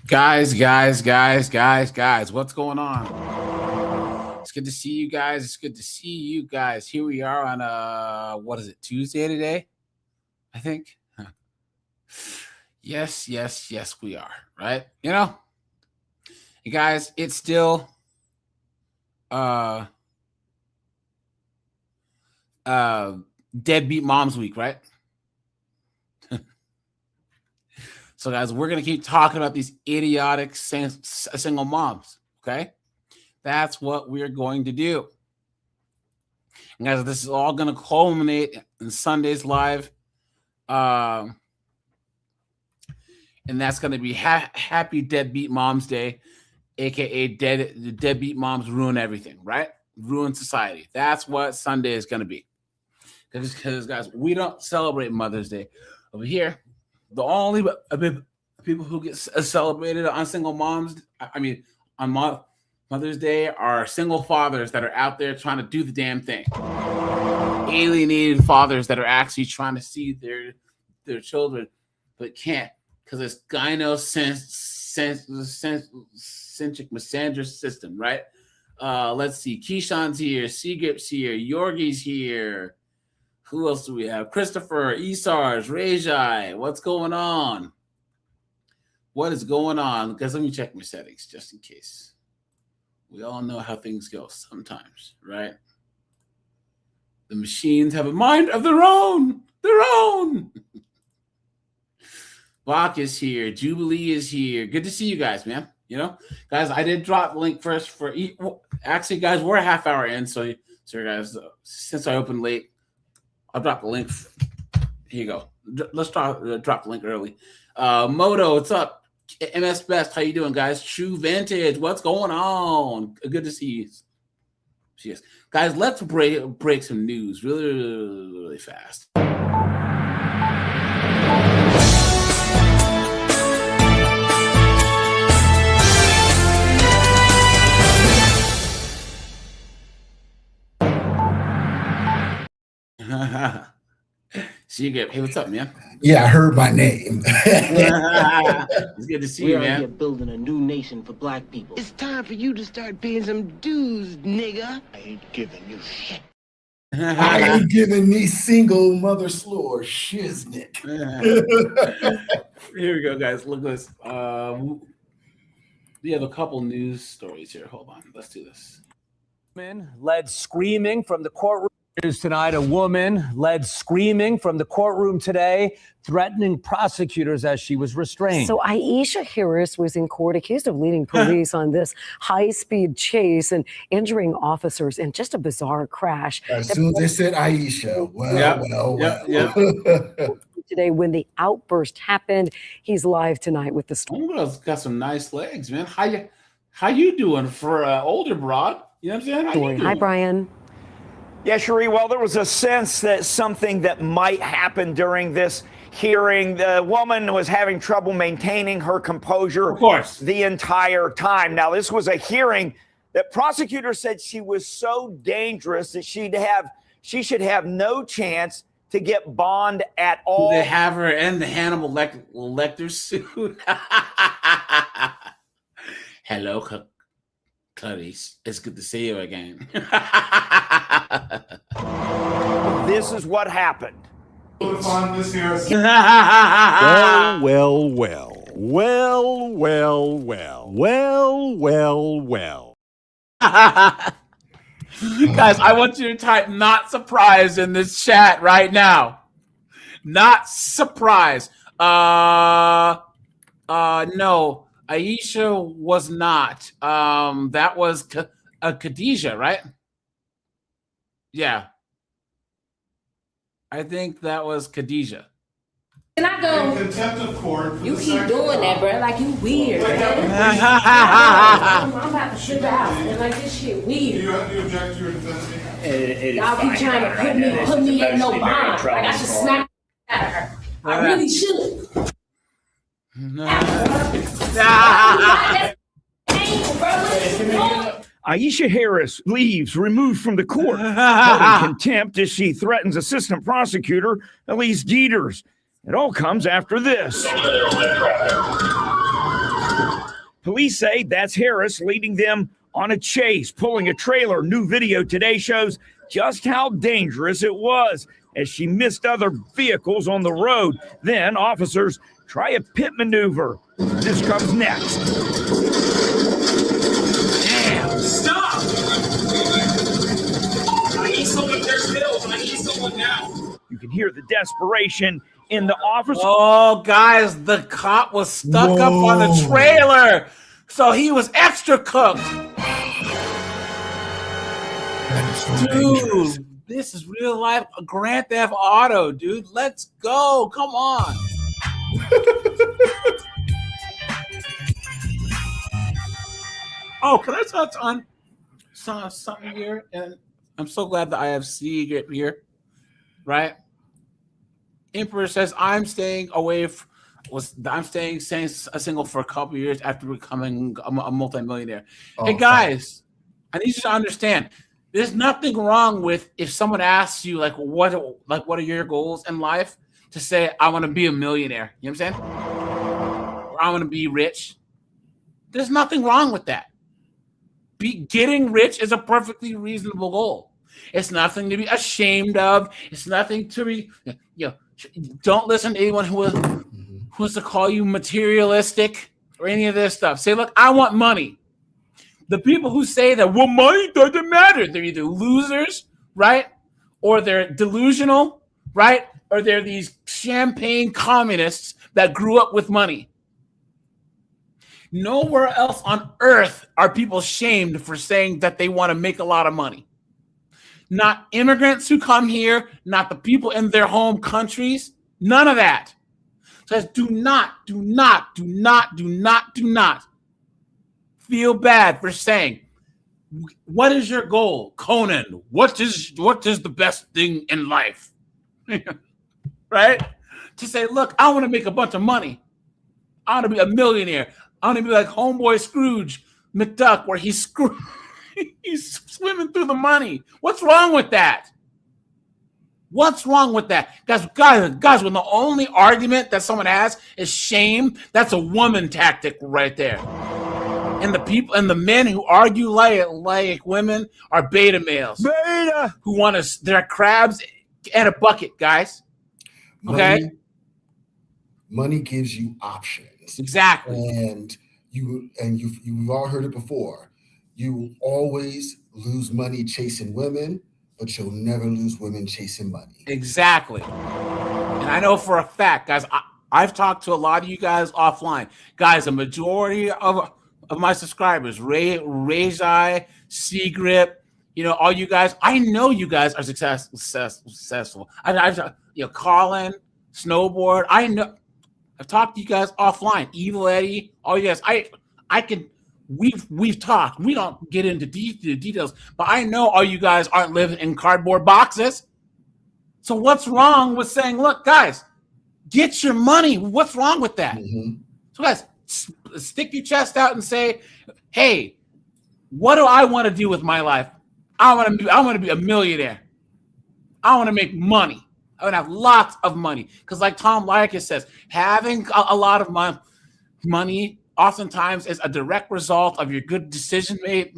Guys, what's going on? It's good to see you guys. It's good to see you guys. Here we are on what is it, Tuesday today? I think. Huh. Yes, we are, right? You guys, it's still Deadbeat Moms Week, right? So, guys, we're going to keep talking about these idiotic single moms, okay? That's what we're going to do. And guys, this is all going to culminate in Sunday's live. And that's going to be Happy Deadbeat Moms Day, a.k.a. Deadbeat Moms Ruin Everything, right? Ruin society. That's what Sunday is going to be. Because, guys, we don't celebrate Mother's Day over here. The only people who get celebrated on single moms, on Mother's Day, are single fathers that are out there trying to do the damn thing. Alienated fathers that are actually trying to see their children, but can't because it's gynocentric misandrous system, right? Let's see. Keyshawn's here. Seagrip's here. Yorgi's here. Who else do we have? Christopher, Isars, Rajai. What's going on? What is going on? Because let me check my settings just in case. We all know how things go sometimes, right? The machines have a mind of their own. Bach is here. Jubilee is here. Good to see you guys, man. Guys, I did drop the link first for actually, guys, we're a half hour in, so guys, since I opened late, I'll drop the link. Here you go. Let's drop the link early. Moto, what's up? MS Best, how you doing, guys? True Vantage, what's going on? Good to see you. Yes. Guys, let's break some news really fast. Seagrip, hey, what's up, man? Yeah, I heard my name. It's good to see you, man. We're building a new nation for black people. It's time for you to start paying some dues, nigga. I ain't giving you shit. I ain't giving these single mother slore shiznit. Here we go, guys. Look at this. We have a couple news stories here. Hold on. Let's do this. Led screaming from the courtroom. News tonight, a woman led screaming from the courtroom today, threatening prosecutors as she was restrained. So Aisha Harris was in court accused of leading police on this high-speed chase and injuring officers in just a bizarre crash. As soon as they said Aisha, well. Today, when the outburst happened, he's live tonight with the story. Homegirl's got some nice legs, man. How you doing for older broad? You know what I'm saying? How you doing? Hi, Brian. Yeah, Cherie, well, there was a sense that something that might happen during this hearing. The woman was having trouble maintaining her composure, of course, the entire time. Now, this was a hearing that prosecutors said she was so dangerous that she should have no chance to get bond at all. They have her in the Hannibal Lecter suit. Hello, Clarice. It's good to see you again. This is what happened. On this here. Well. Guys, I want you to type "not surprised" in this chat right now. Not surprised. No, Aisha was not. That was Khadijah, right? Yeah. I think that was Khadijah. Can I go? In contempt of court. You keep doing that, bro. Like you weird. I'm about to shit out. And like this shit weird. Do you object to your defense? Y'all keep trying to put me in no bond. Like I should snap out of her. I really should. Aisha Harris leaves, removed from the court, held in contempt as she threatens assistant prosecutor Elise Dieters. It all comes after this. Police say that's Harris leading them on a chase, pulling a trailer. New video today shows just how dangerous it was as she missed other vehicles on the road. Then officers try a pit maneuver. This comes next. Damn, stop! I need someone, there's bills, I need someone now. You can hear the desperation in the officer. Oh, guys, the cop was stuck up on the trailer, so he was extra cooked. Dude, this is real life Grand Theft Auto, dude. Let's go. Come on. Oh, can I touch on something here? And I'm so glad that I have C here, right? Emperor says I'm staying away. I'm staying single for a couple years after becoming a multimillionaire. Oh, hey guys, I need you to understand. There's nothing wrong with if someone asks you what are your goals in life, to say I want to be a millionaire. You know what I'm saying? Or I want to be rich. There's nothing wrong with that. Getting rich is a perfectly reasonable goal. It's nothing to be ashamed of. It's nothing to be, don't listen to anyone who wants to call you materialistic or any of this stuff. Say, look, I want money. The people who say that, well, money doesn't matter, they're either losers, right? Or they're delusional, right? Or they're these champagne communists that grew up with money. Nowhere else on earth are people shamed for saying that they want to make a lot of money. Not immigrants who come here, not the people in their home countries, none of that. So do not feel bad for saying, what is your goal? Conan, what is the best thing in life? Right? To say, look, I want to make a bunch of money. I want to be a millionaire. I want to be like homeboy Scrooge McDuck, where he's swimming through the money. What's wrong with that? What's wrong with that? Guys, when the only argument that someone has is shame, that's a woman tactic right there. And the people and the men who argue like women are beta males. Beta! Who want to, they're crabs and a bucket, guys. Okay? Money gives you options. Exactly. And you've all heard it before. You will always lose money chasing women, but you'll never lose women chasing money. Exactly. And I know for a fact, guys, I've talked to a lot of you guys offline. Guys, a majority of my subscribers, Rayjai, C-Grip, all you guys, I know you guys are successful. Colin, Snowboard, I know. I've talked to you guys offline. Evil Eddie, all you guys. We've talked. We don't get into details, but I know all you guys aren't living in cardboard boxes. So what's wrong with saying, look, guys, get your money? What's wrong with that? Mm-hmm. So guys, stick your chest out and say, hey, what do I want to do with my life? I want to be a millionaire. I want to make money. I want to have lots of money. Because like Tom Likas says, having a lot of money oftentimes is a direct result of your good decision making,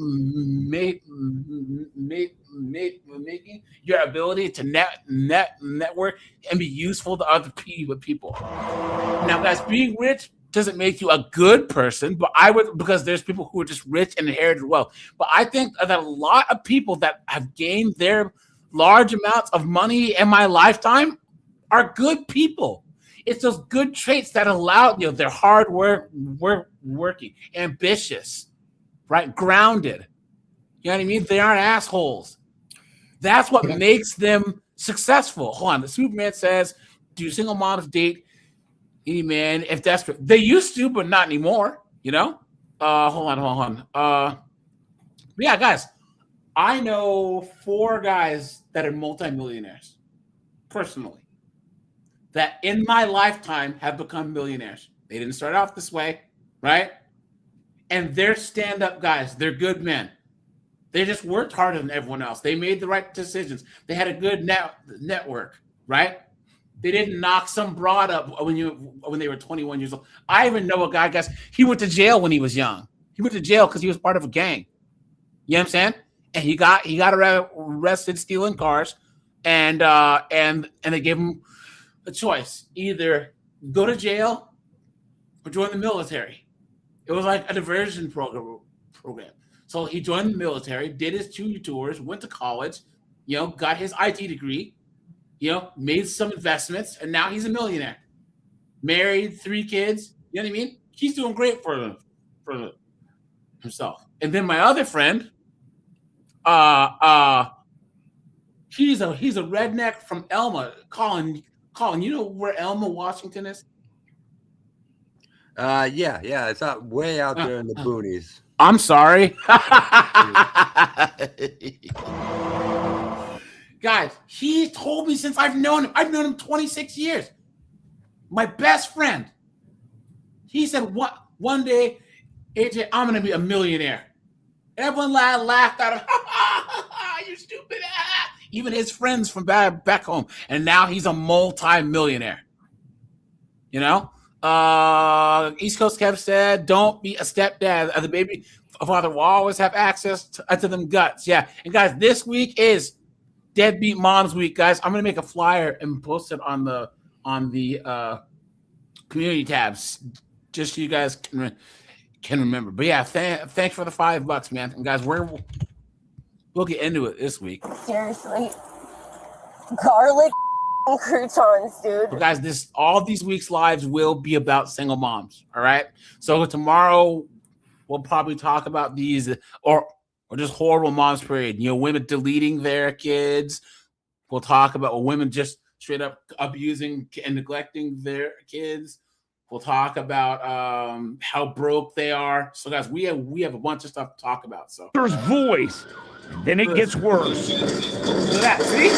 your ability to network and be useful to other people. Now, guys, being rich doesn't make you a good person, but because there's people who are just rich and inherited wealth. But I think that a lot of people that have gained their large amounts of money in my lifetime are good people. It's those good traits that allow, they're hard working, ambitious, right? Grounded. You know what I mean? They aren't assholes. That's what makes them successful. Hold on. The Superman says, do single moms date any man if desperate? They used to, but not anymore, Hold on. Yeah, guys. I know 4 guys that are multimillionaires, personally, that in my lifetime have become millionaires. They didn't start off this way, right? And they're stand-up guys. They're good men. They just worked harder than everyone else. They made the right decisions. They had a good network, right? They didn't knock some broad up when they were 21 years old. I even know a guy, guys, he went to jail when he was young. He went to jail because he was part of a gang. You know what I'm saying? And he got arrested stealing cars, and they gave him a choice: either go to jail or join the military. It was like a diversion program. So he joined the military, did his 2 tours, went to college, got his IT degree, made some investments, and now he's a millionaire. Married, 3 kids. You know what I mean? He's doing great for himself. And then my other friend, he's a redneck from Elma. Colin, you know where Elma, Washington is? Yeah, it's out way out there in the boonies. I'm sorry. Guys, he told me since I've known him 26 years. My best friend. He said, one day, AJ, I'm going to be a millionaire. Everyone laughed at him. You stupid. Even his friends from back home. And now he's a multi-millionaire. East Coast Kev said, don't be a stepdad. The baby father will always have access to them guts. Yeah. And guys, this week is Deadbeat Moms Week, guys. I'm going to make a flyer and post it on the community tabs just so you guys can remember. But yeah, thanks for the $5, man. And guys, we'll get into it this week. Seriously. Garlic croutons, dude. But guys, all these weeks' lives will be about single moms. All right. So tomorrow we'll probably talk about these or just horrible moms period. Women deleting their kids. We'll talk about women just straight up abusing and neglecting their kids. We'll talk about how broke they are. So guys, we have a bunch of stuff to talk about. So There's voice. Then it gets worse. Look at that. See?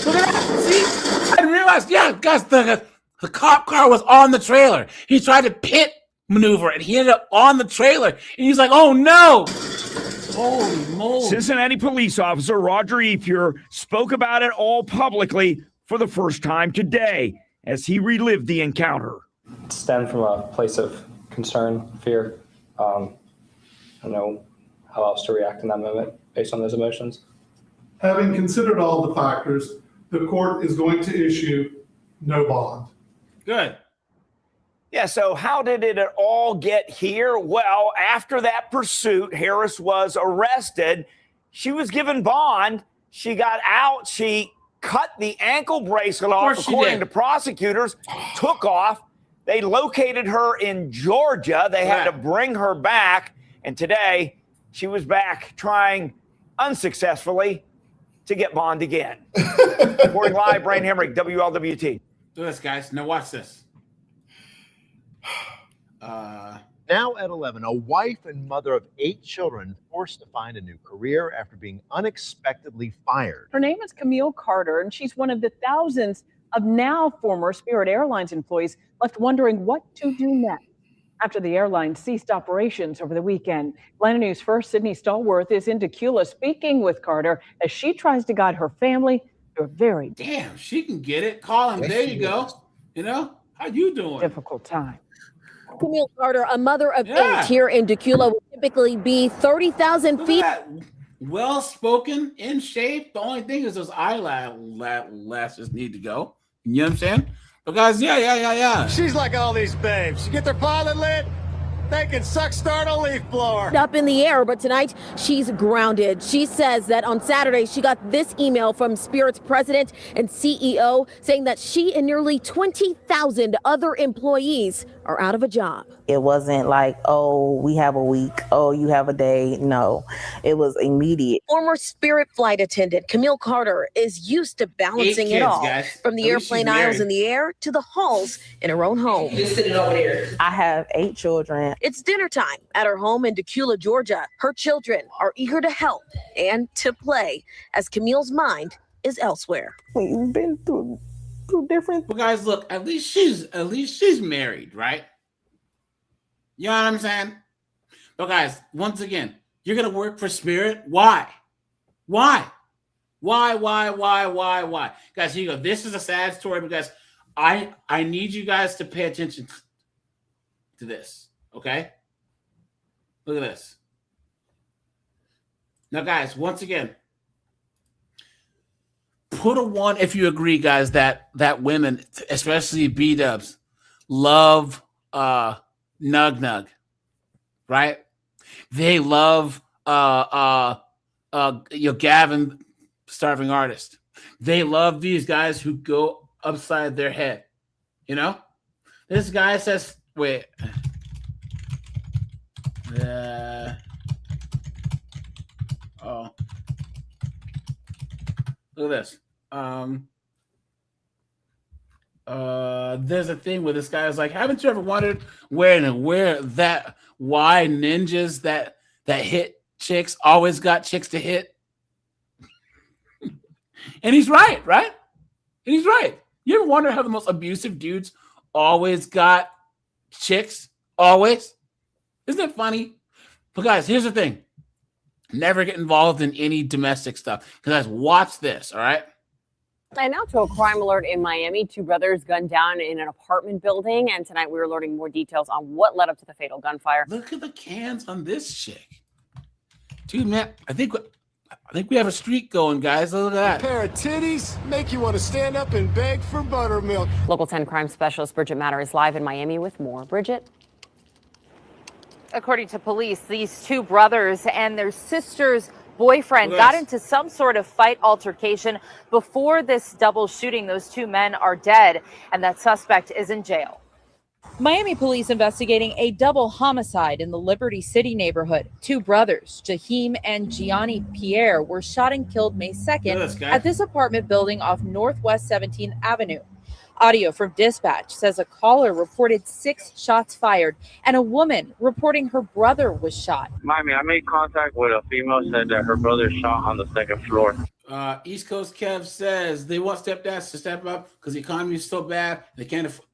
Look at that. See? I didn't realize. Yeah, guys, the cop car was on the trailer. He tried to pit maneuver, and he ended up on the trailer. And he's like, oh, no. Holy moly. Cincinnati police officer Roger Efier spoke about it all publicly for the first time today as he relived the encounter. It stemmed from a place of concern, fear. I don't know how else to react in that moment based on those emotions. Having considered all the factors, the court is going to issue no bond. Good. Yeah, so how did it all get here? Well, after that pursuit, Harris was arrested. She was given bond. She got out. She cut the ankle bracelet off, according to prosecutors, took off. They located her in Georgia. They had to bring her back. And today, she was back trying unsuccessfully to get bond again. Reporting live, Brian Hemrick, WLWT. Do this, guys. Now watch this. Now at 11, a wife and mother of 8 children forced to find a new career after being unexpectedly fired. Her name is Camille Carter, and she's one of the thousands of now former Spirit Airlines employees left wondering what to do next after the airline ceased operations over the weekend. Atlanta News First Sydney Stallworth is in Decula speaking with Carter as she tries to guide her family through a very Damn, she can get it. Colin, there you go. How you doing? difficult time. Camille Carter, a mother of 8 here in Decula, would typically be 30,000 feet. Well spoken, in shape. The only thing is those eyelashes need to go. You know what I'm saying? But guys, yeah. She's like all these babes. You get their pilot lit, they can suck start a leaf blower. Up in the air, but tonight she's grounded. She says that on Saturday she got this email from Spirit's president and CEO saying that she and nearly 20,000 other employees are out of a job. It wasn't like, oh, we have a week, oh, you have a day. No, it was immediate. Former Spirit flight attendant Camille Carter is used to balancing it all, from the airplane aisles in the air to the halls in her own home. Just sitting over there. I have 8 children. It's dinner time at her home in Decula, Georgia. Her children are eager to help and to play as Camille's mind is elsewhere. We've been through different. But guys, look, at least she's married, right? You know what I'm saying? But guys, once again, you're gonna work for Spirit. Why? Why? Guys, here you go. This is a sad story because I need you guys to pay attention to this, okay? Look at this. Now, guys, once again, put a 1 if you agree, guys, that women, especially B-dubs, love nug, right? They love Gavin, Starving Artist. They love these guys who go upside their head. You know, this guy says, "Wait, look at this. There's a thing where this guy is like, haven't you ever wondered why ninjas that hit chicks always got chicks to hit?" And he's right? And he's right. You ever wonder how the most abusive dudes always got chicks? Always? Isn't it funny? But guys, here's the thing. Never get involved in any domestic stuff. Because guys, watch this, all right? And now to a crime alert in Miami. 2 brothers gunned down in an apartment building. And tonight we were learning more details on what led up to the fatal gunfire. Look at the cans on this chick. Dude, man, I think we have a streak going, guys. Look at that. A pair of titties make you want to stand up and beg for buttermilk. Local 10 crime specialist Bridget Matter is live in Miami with more. Bridget? According to police, these 2 brothers and their sister's boyfriend got into some sort of fight altercation before this double shooting. Those 2 men are dead, and that suspect is in jail. Miami police investigating a double homicide in the Liberty City neighborhood. 2 brothers, Jaheim and Gianni Pierre, were shot and killed May 2nd at this apartment building off Northwest 17th Avenue. Audio from dispatch says a caller reported 6 shots fired and a woman reporting her brother was shot. Miami, I made contact with a female, said that her brother shot on the 2nd floor. East Coast Kev says they want stepdads to step up because the economy is so bad they can't afford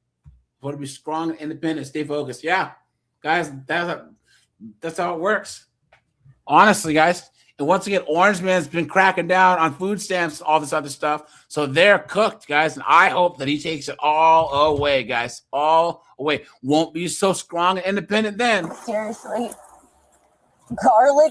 to be strong and independent, stay focused. Yeah, guys, that's how it works. Honestly, guys. And once again, Orange Man's been cracking down on food stamps, all this other stuff. So they're cooked, guys. And I hope that he takes it all away, guys. All away. Won't be so strong and independent then. Seriously. Garlic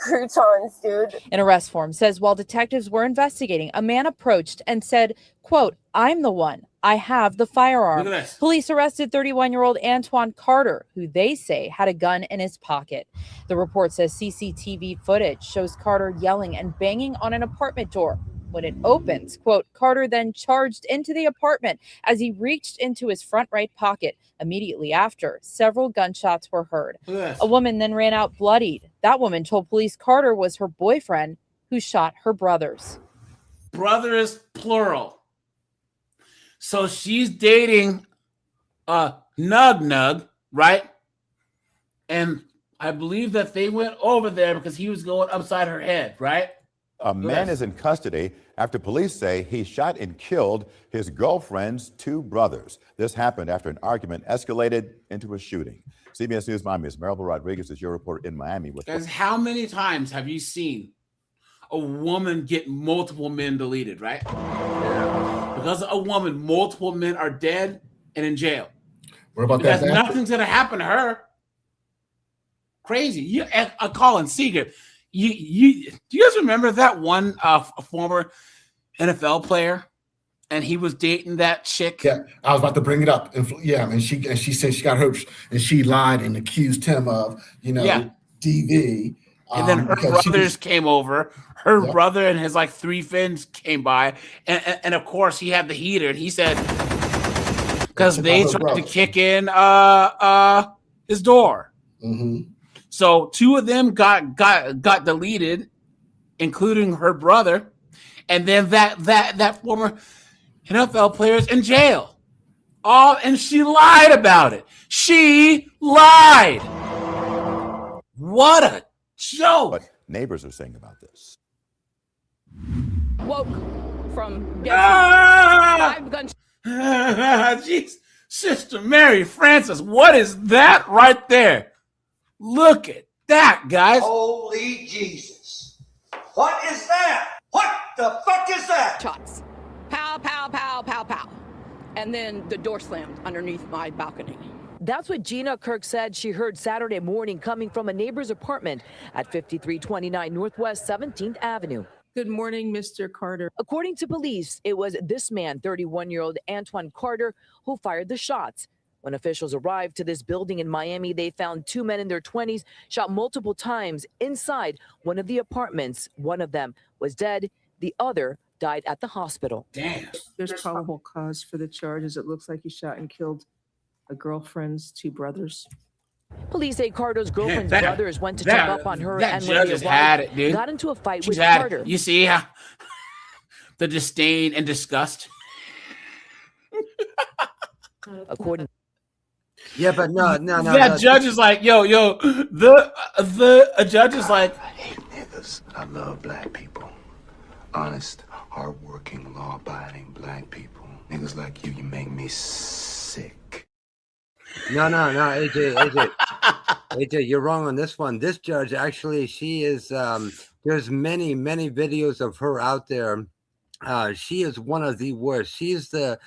croutons, dude. An arrest form says while detectives were investigating, a man approached and said, quote, "I'm the one. I have the firearm." Look at this. Police arrested 31-year-old Antoine Carter, who they say had a gun in his pocket. The report says CCTV footage shows Carter yelling and banging on an apartment door. When it opens, quote, Carter then charged into the apartment as he reached into his front right pocket. Immediately after, several gunshots were heard. Yes. A woman then ran out bloodied. That woman told police Carter was her boyfriend who shot her brothers. Brothers, plural. So she's dating Nug, right? And I believe that they went over there because he was going upside her head, right? A man is in custody after police say he shot and killed his girlfriend's 2 brothers. This happened after an argument escalated into a shooting. CBS News Miami's Maribel Rodriguez is your reporter in Miami. Guys, how many times have you seen a woman get multiple men deleted, right? Because of a woman, multiple men are dead and in jail. What about because that? Nothing's going to happen to her. Crazy. Colin Seager. Do you guys remember that one former NFL player, and he was dating that chick? Yeah, I was about to bring it up. And she said she got hurt, and she lied and accused him of, DV. And then her brothers came over. Her brother and his 3 friends came by, and of course he had the heater. And he said because they tried to kick in his door. Mm-hmm. So 2 of them got deleted, including her brother, and then that former NFL player is in jail. And she lied about it. She lied. What a joke! What neighbors are saying about this? Woke from five gunshots. Jeez, Sister Mary Francis, what is that right there? Look at that, guys. Holy Jesus. What is that? What The fuck is that? Shots. Pow, pow, pow, pow, pow. And then the door slammed underneath my balcony. That's what Gina Kirk said she heard Saturday morning coming from a neighbor's apartment at 5329 Northwest 17th Avenue. Good morning, Mr. Carter. According to police, it was this man, 31-year-old Antoine Carter, who fired the shots. When officials arrived to this building in Miami, they found two men in their 20s shot multiple times inside one of the apartments. One of them was dead. The other died at the hospital. Damn. There's probable cause for the charges. It looks like he shot and killed a girlfriend's two brothers. Police say Carter's girlfriend's that- brothers went to that- check up on her that and judge when has they had arrived, it, dude. got into a fight She's with had it. Carter. You see how the disdain and disgust. According Yeah, but no. That judge is like, yo, the judge is like, Niggas, I love black people. Honest, hardworking, law-abiding black people. Niggas like you make me sick. No, AJ, you're wrong on this one. This judge, actually, she is, there's many videos of her out there. She is one of the worst. She's this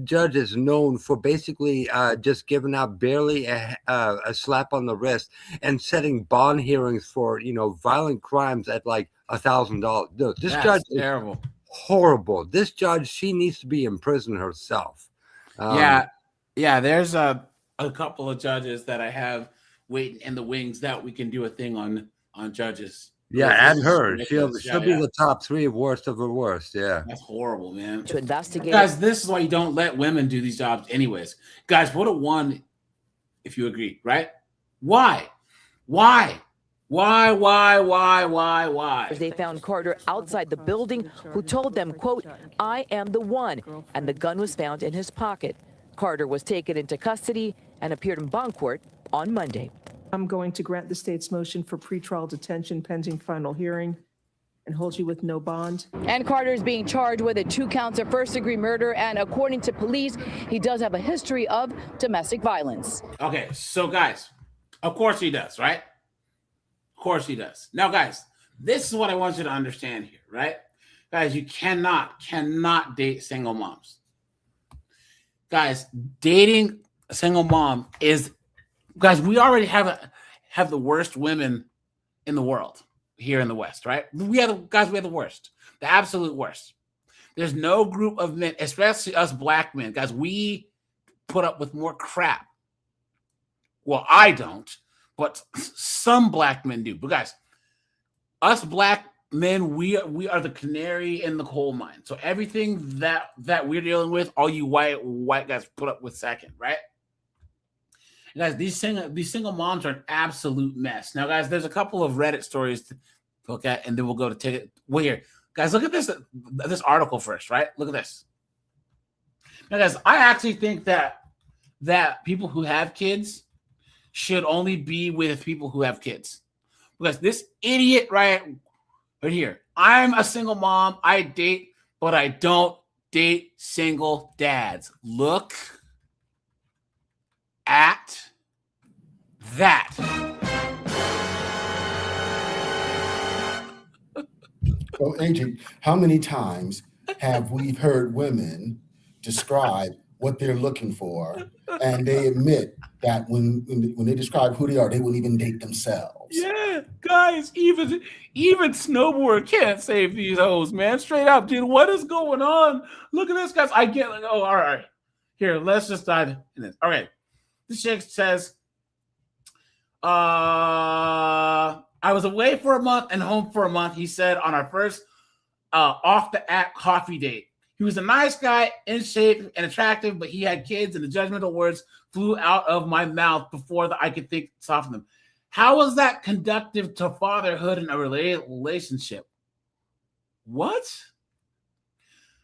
judge is known for basically just giving out barely a slap on the wrist and setting bond hearings for, violent crimes at like $1,000. No, this That's judge terrible. is horrible. This judge, she needs to be in prison herself. Yeah. There's a couple of judges that I have waiting in the wings that we can do a thing on judges. Yeah, This and is her. ridiculous. She'll be the top three worst of the worst. Yeah. That's horrible, man. to investigate. Guys, this is why you don't let women do these jobs anyways. Guys, would have won if you agree, right? Why? They found Carter outside the building, who told them, quote, "I am the one," and the gun was found in his pocket. Carter was taken into custody and appeared in bond court on Monday. I'm going to grant the state's motion for pretrial detention pending final hearing and hold you with no bond. And Carter is being charged with 2 counts of first-degree murder, and according to police, he does have a history of domestic violence. Okay, so guys, of course he does, right? Of course he does. Now, guys, this is what I want you to understand here, right? Guys, you cannot date single moms. Guys, dating a single mom is, guys, we already have the worst women in the world here in the West, right? We have the worst, the absolute worst. There's no group of men, especially us black men, guys, we put up with more crap. Well, I don't, but some black men do. But guys, us black men, we are the canary in the coal mine. So everything that we're dealing with, all you white guys put up with second, right? And guys, these single moms are an absolute mess. Now, guys, there's a couple of Reddit stories to look at, and then we'll go to take it. Well, here, guys, look at this article first, right? Look at this. Now, guys, I actually think that people who have kids should only be with people who have kids, because this idiot right here, I'm a single mom. I date, but I don't date single dads. Look at that. So, Agent, how many times have we heard women describe what they're looking for, and they admit that when they describe who they are, they won't even date themselves? Yeah, guys, even Snowboard can't save these hoes, man. Straight up, dude. What is going on? Look at this, guys. I get like, oh, all right. Here, let's just dive in this. All right. This chick says, I was away for a month and home for a month, he said, on our first off the app coffee date. He was a nice guy, in shape and attractive, but he had kids, and the judgmental words flew out of my mouth before I could think to soften them. How was that conducive to fatherhood in a relationship? What?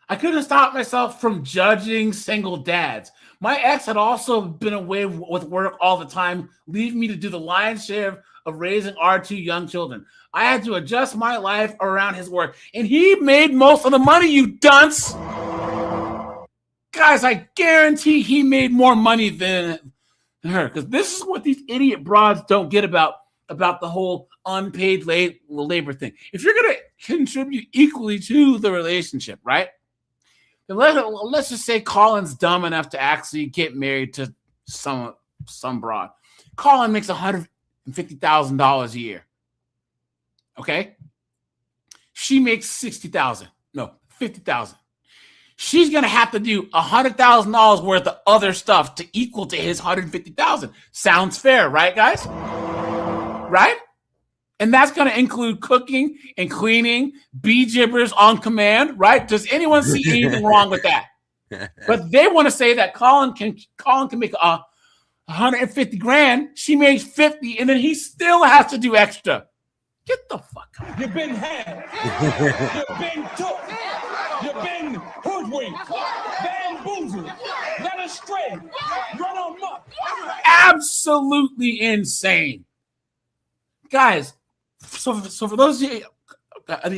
I couldn't stop myself from judging single dads. My ex had also been away with work all the time, leaving me to do the lion's share of raising our 2 young children. I had to adjust my life around his work, and he made most of the money, you dunce. Guys, I guarantee he made more money than her, because this is what these idiot broads don't get about about the whole unpaid labor thing. If you're going to contribute equally to the relationship, right? Then let's just say Colin's dumb enough to actually get married to some broad. Colin makes $150,000 a year. Okay? She makes $50,000. She's going to have to do $100,000 worth of other stuff to equal to his $150,000. Sounds fair, right, guys? Right? And that's going to include cooking and cleaning, bee gibbers on command, right? Does anyone see anything wrong with that? But they want to say that Colin can make $150,000. She makes 50, and then he still has to do extra. Get the fuck out. You've been had. You've been took. You've been hoodwinked, bamboozled, led astray, run amok. Absolutely insane. Guys, so for those of you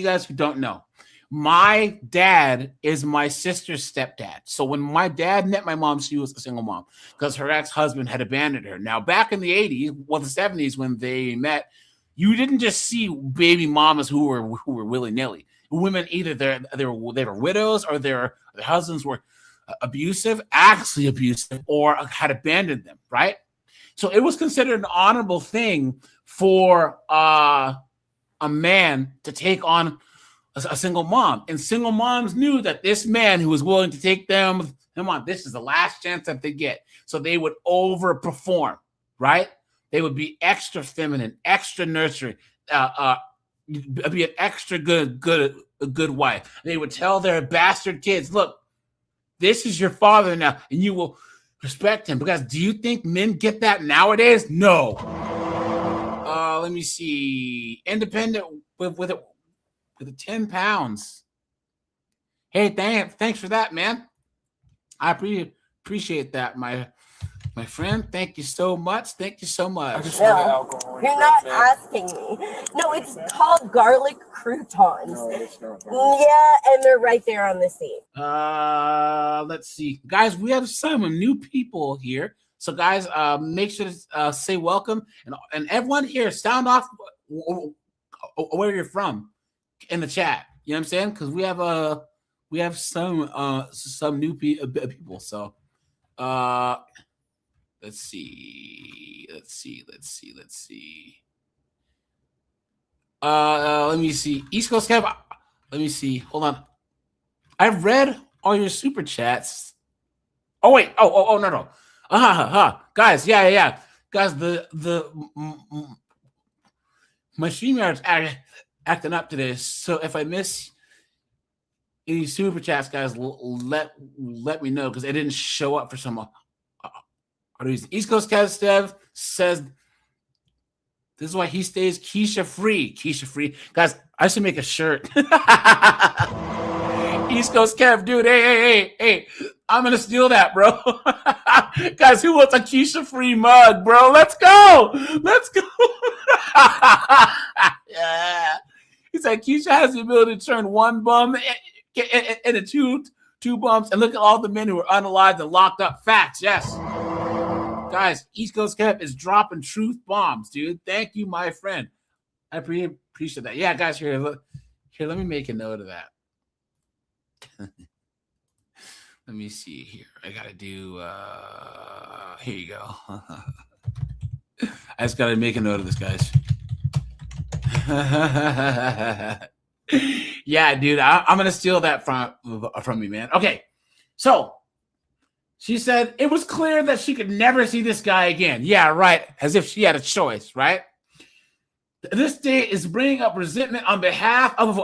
guys who don't know, my dad is my sister's stepdad. So when my dad met my mom, she was a single mom because her ex-husband had abandoned her. Now, back in the 80s, well, the 70s, when they met, you didn't just see baby mamas who were willy-nilly. Women, either they were widows or their husbands were abusive, or had abandoned them, right? So it was considered an honorable thing for a man to take on a single mom. And single moms knew that this man who was willing to take them on, this is the last chance that they get. So they would overperform, right? They would be extra feminine, extra nurturing, be an extra good wife. They would tell their bastard kids, look, this is your father now, and you will respect him. Because do you think men get that nowadays? No. Let me see. Independent with 10 pounds. Hey, thanks for that, man. I appreciate that, my friend. Thank you so much. Thank you so much. No, you're not asking me. No, it's called garlic croutons. Yeah, and they're right there on the seat. Let's see. Guys, we have some new people here. So, guys, make sure to say welcome. And everyone here, sound off where you're from in the chat. You know what I'm saying? Because we have some new people. So, let's see. Let me see. East Coast Kev. Let me see. Hold on. I've read all your super chats. Oh wait. Oh no. Guys, yeah. Guys, my StreamYard's acting up today. So if I miss any super chats, guys, let me know because it didn't show up for some reason. East Coast Kev says this is why he stays Keisha free. Guys, I should make a shirt. East Coast Kev, dude. Hey. I'm going to steal that, bro. Guys, who wants a Keisha free mug, bro? Let's go. Yeah. He said Keisha has the ability to turn one bum into two bumps. And look at all the men who are unalived and locked up. Facts, yes. Guys, East Coast Kev is dropping truth bombs, dude. Thank you, my friend. I appreciate that. Yeah, guys, here, let me make a note of that. Let me see here. I got to do, here you go. I just got to make a note of this, guys. Yeah, dude, I'm going to steal that from you, man. Okay, so she said it was clear that she could never see this guy again. Yeah, right. As if she had a choice, right? This day is bringing up resentment on behalf of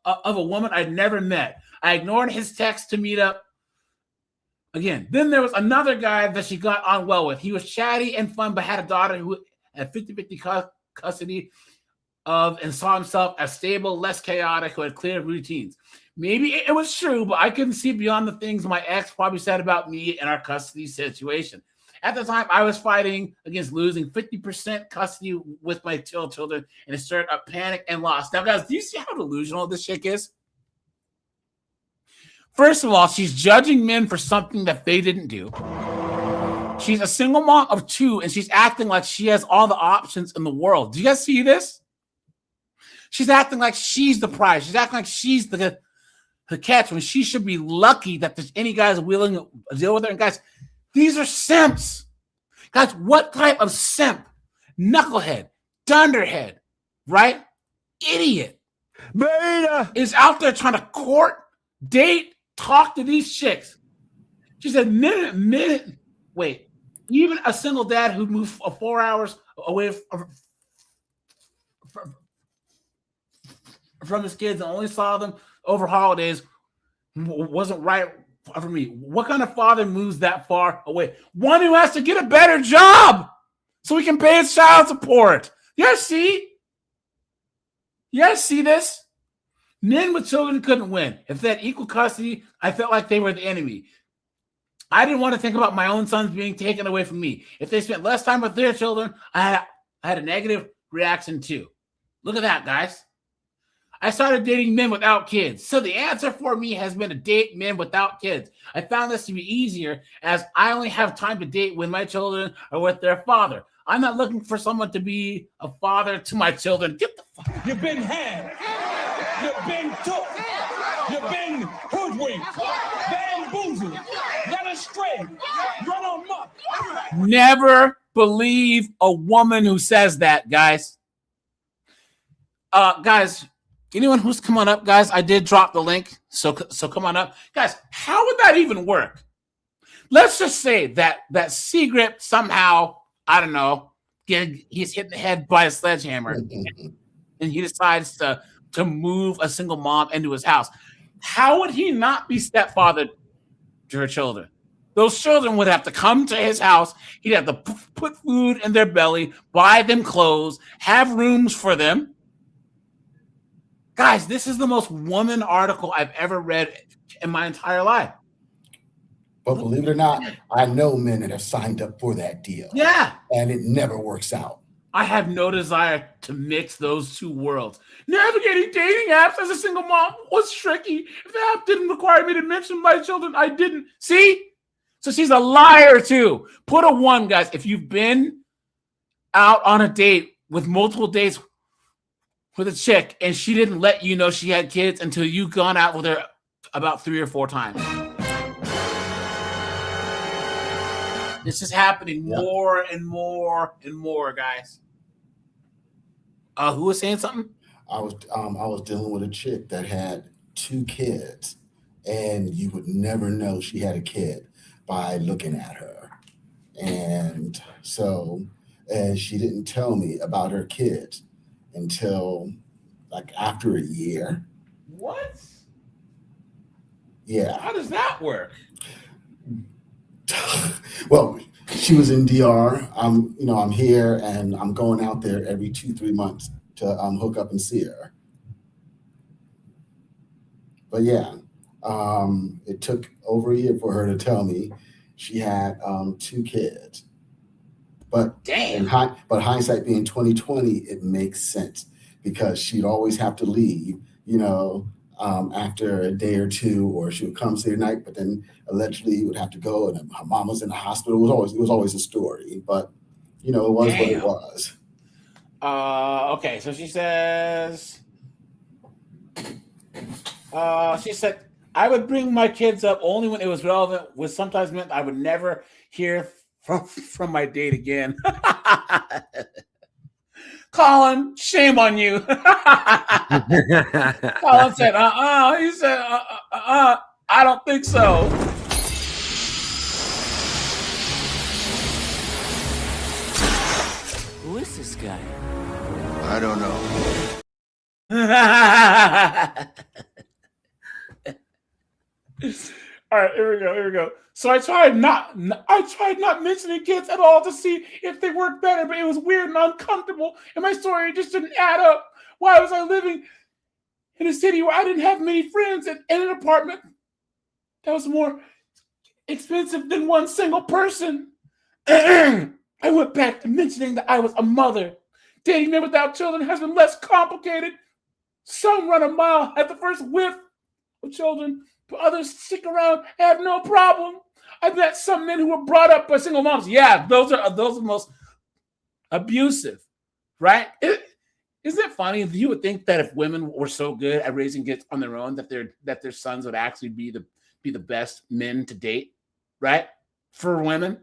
a woman I'd never met. I ignored his text to meet up again. Then there was another guy that she got on well with. He was chatty and fun, but had a daughter who had 50-50 custody of and saw himself as stable, less chaotic, who had clear routines. Maybe it was true, but I couldn't see beyond the things my ex probably said about me and our custody situation. At the time, I was fighting against losing 50% custody with my children, and it stirred up panic and loss. Now, guys, do you see how delusional this chick is? First of all, she's judging men for something that they didn't do. She's a single mom of 2, and she's acting like she has all the options in the world. Do you guys see this? She's acting like she's the prize. She's acting like she's the catch when she should be lucky that there's any guys willing to deal with her. And guys, these are simps. Guys, what type of simp, knucklehead, dunderhead, right? Idiot Beta is out there trying to court, date, talk to these chicks. She said, minute. Wait, even a single dad who moved 4 hours away from his kids and only saw them over holidays wasn't right for me. What kind of father moves that far away? One who has to get a better job so he can pay his child support. You guys see? You guys see this? Men with children couldn't win. If they had equal custody, I felt like they were the enemy. I didn't want to think about my own sons being taken away from me. If they spent less time with their children, I had a negative reaction too. Look at that, guys. I started dating men without kids. So the answer for me has been to date men without kids. I found this to be easier as I only have time to date when my children are with their father. I'm not looking for someone to be a father to my children. Get the fuck. You've been had. You've been took. You've been hoodwinked. Bamboozled. Led astray. Run amok. Never believe a woman who says that, guys. Guys, anyone who's come on up, guys, I did drop the link. So come on up. Guys, how would that even work? Let's just say that Seagrip somehow, I don't know, he's hit in the head by a sledgehammer and he decides to move a single mom into his house. How would he not be stepfather to her children? Those children would have to come to his house. He'd have to put food in their belly, buy them clothes, have rooms for them. Guys, this is the most woman article I've ever read in my entire life. But believe it or not, I know men that have signed up for that deal. Yeah. And it never works out. I have no desire to mix those two worlds. Navigating dating apps as a single mom was tricky. If the app didn't require me to mention my children, I didn't. See? So she's a liar too. Put a 1, guys. If you've been out on a date with multiple dates with a chick and she didn't let you know she had kids until you gone out with her about 3 or 4 times. This is happening more and more and more, guys. Who was saying something? I was dealing with a chick that had 2 kids, and you would never know she had a kid by looking at her. And so, and she didn't tell me about her kids until like after a year. What? Yeah. How does that work? Well, she was in DR. I'm here, and I'm going out there every 2-3 months to hook up and see her. But yeah, it took over a year for her to tell me she had 2 kids. But damn. But hindsight being 2020, it makes sense because she'd always have to leave, after a day or 2, or she would come stay the night, but then allegedly would have to go, and her mom was in the hospital. It was always a story, but it was what it was. Okay, so she says, she said, I would bring my kids up only when it was relevant, which sometimes meant I would never hear from my date again. Colin, shame on you. Colin said, he said, I don't think so. Who is this guy? I don't know. All right, here we go. So I tried not mentioning kids at all to see if they worked better, but it was weird and uncomfortable, and my story just didn't add up. Why was I living in a city where I didn't have many friends and in an apartment that was more expensive than one single person? I went back to mentioning that I was a mother. Dating men without children has been less complicated. Some run a mile at the first whiff of children, but others stick around and have no problem. I've met some men who were brought up by single moms. Yeah, those are the most abusive, right? Isn't it funny? You would think that if women were so good at raising kids on their own, that their sons would actually be the best men to date, right? For women,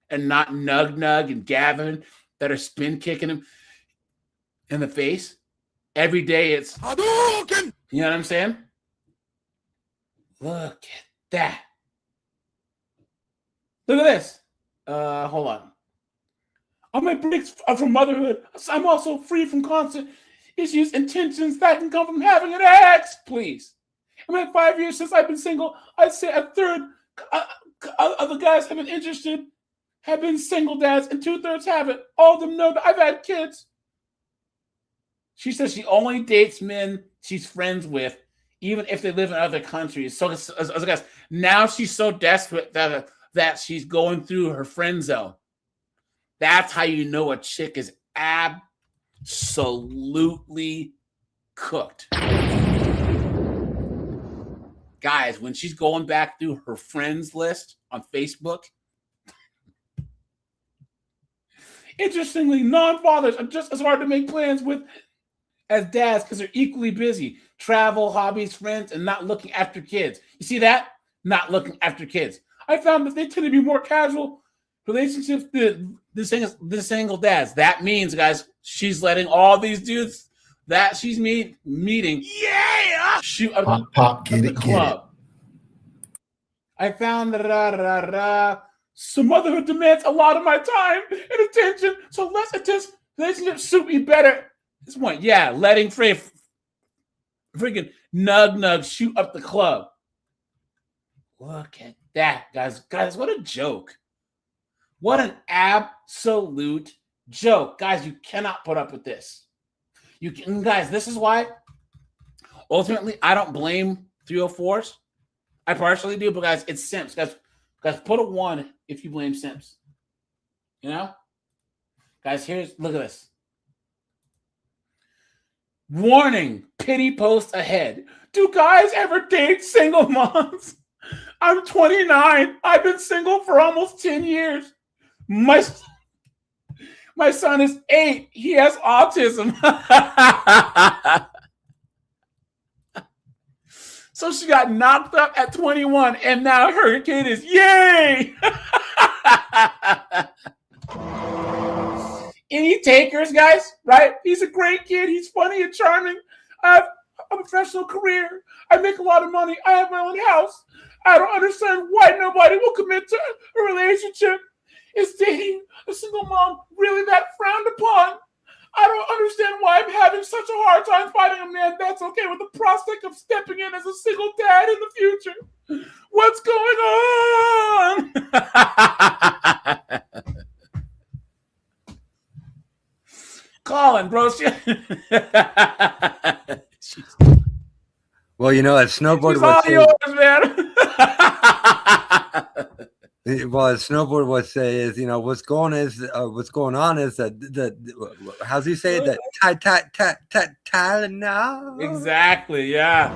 and not Nug and Gavin that are spin kicking him in the face every day. It's you know what I'm saying? Look at that. Look at this. Hold on. On my breaks from motherhood, I'm also free from constant issues and tensions that can come from having an ex. Please. In my 5 years since I've been single, I'd say a third of the guys have been interested have been single dads, and 2/3 haven't. All of them know that I've had kids. She says she only dates men she's friends with, even if they live in other countries. So, guys, now she's so desperate that she's going through her friend zone. That's how you know a chick is absolutely cooked. Guys, when she's going back through her friends list on Facebook, interestingly, non-fathers are just as hard to make plans with as dads because they're equally busy. Travel, hobbies, friends, and not looking after kids. You see that? Not looking after kids. I found that they tend to be more casual relationships than the single dads. That means, guys, she's letting all these dudes that she's meeting shoot up the club. I found that so motherhood demands a lot of my time and attention, so less intense relationships suit me better. This point, yeah, letting freaking Nug shoot up the club. Look at that, guys. Guys, what a joke. What an absolute joke. Guys, you cannot put up with this. Guys, this is why ultimately I don't blame 304s. I partially do, but guys, it's simps. Guys, put a 1 if you blame simps. You know? Guys, look at this. Warning, pity post ahead. Do guys ever date single moms? I'm 29. I've been single for almost 10 years. My son is 8. He has autism. So she got knocked up at 21, and now her kid is yay! Any takers, guys? Right? He's a great kid. He's funny and charming. I have a professional career. I make a lot of money. I have my own house. I don't understand why nobody will commit to a relationship. Is dating a single mom really that frowned upon? I don't understand why I'm having such a hard time finding a man that's okay with the prospect of stepping in as a single dad in the future. What's going on? Colin, bro. Well, you know, at Snowboard She's all yours, man. Well, as Snowboard would say is, you know, what's going on is that the how's he say it? That Tylenol. Exactly, yeah.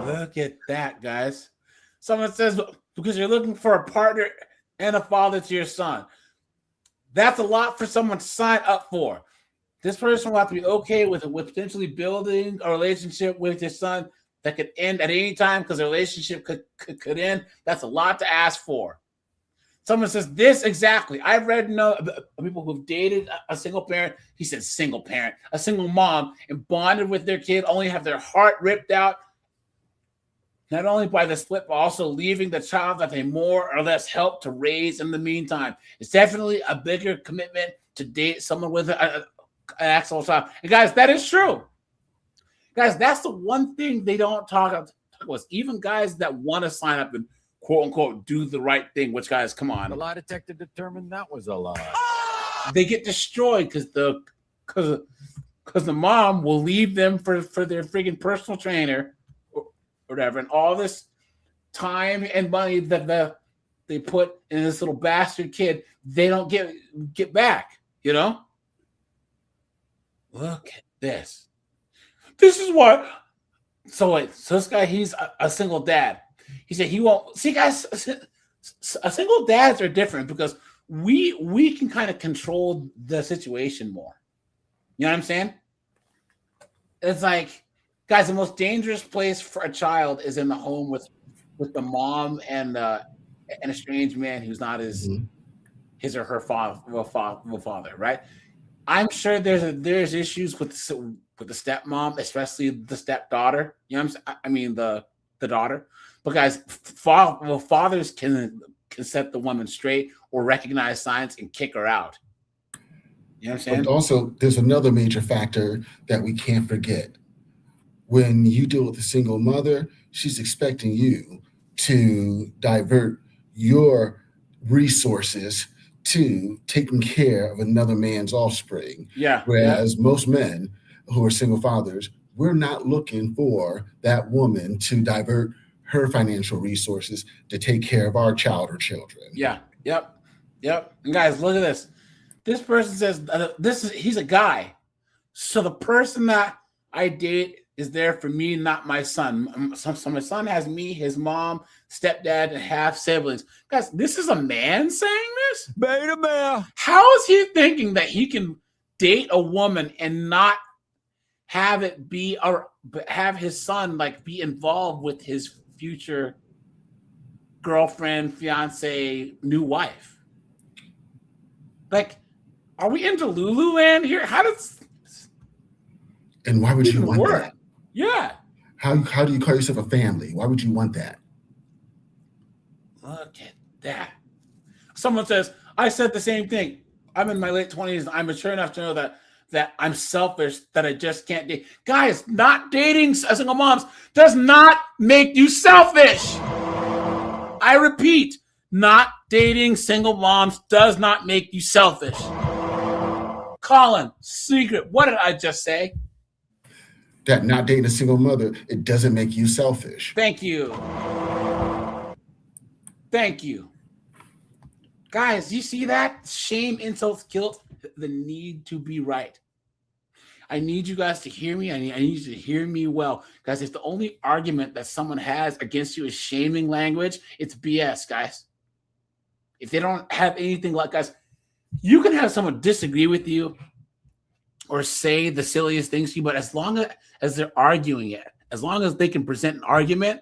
Look at that, guys. Someone says because you're looking for a partner and a father to your son. That's a lot for someone to sign up for. This person will have to be okay with potentially building a relationship with your son that could end at any time because the relationship could end. That's a lot to ask for. Someone says this exactly. I've read people who've dated a single parent. He said single parent, a single mom, and bonded with their kid, only have their heart ripped out, not only by the split, but also leaving the child that they more or less helped to raise in the meantime. It's definitely a bigger commitment to date someone with an actual child. And guys, that is true. Guys, that's the one thing they don't talk about. Even guys that want to sign up and quote unquote do the right thing, which guys, come on. The lie detector determined that was a lie. They get destroyed because the mom will leave them for their freaking personal trainer or whatever, and all this time and money that they put in this little bastard kid, they don't get back, you know? Look at this. This is what. So this guy, he's a single dad. He said he won't. See, guys, single dads are different because we can kind of control the situation more. You know what I'm saying? It's like, guys, the most dangerous place for a child is in the home with the mom and an estranged man who's not his or her father, right? I'm sure there's issues with the stepmom, especially the stepdaughter. You know what I'm saying? I mean the daughter. But guys, fathers can set the woman straight or recognize signs and kick her out. You know what I'm saying? But also, there's another major factor that we can't forget. When you deal with a single mother, she's expecting you to divert your resources to taking care of another man's offspring. Yeah. Whereas most men who are single fathers, we're not looking for that woman to divert her financial resources to take care of our child or children. Yeah. Yep. And guys, look at this. This person says he's a guy. So the person that I date is there for me, not my son. So my son has me, his mom, stepdad, and half siblings. Guys, this is a man saying this? Beta male. How is he thinking that he can date a woman and not have it be, or have his son like be involved with his future girlfriend, fiance, new wife? Like, are we into Lululand here? How does? And why would you want that? Yeah. How do you call yourself a family? Why would you want that? Look at that. Someone says, I said the same thing. I'm in my late 20s. And I'm mature enough to know that I'm selfish, that I just can't date. Guys, not dating single moms does not make you selfish. I repeat, not dating single moms does not make you selfish. Colin, secret, what did I just say? That not dating a single mother, it doesn't make you selfish. Thank you. Guys, you see that? Shame, insults, guilt, the need to be right. I need you guys to hear me. I need you to hear me well. Guys, if the only argument that someone has against you is shaming language, it's BS, guys. If they don't have anything like, guys, you can have someone disagree with you or say the silliest things to you, but as long as they're arguing it, as long as they can present an argument,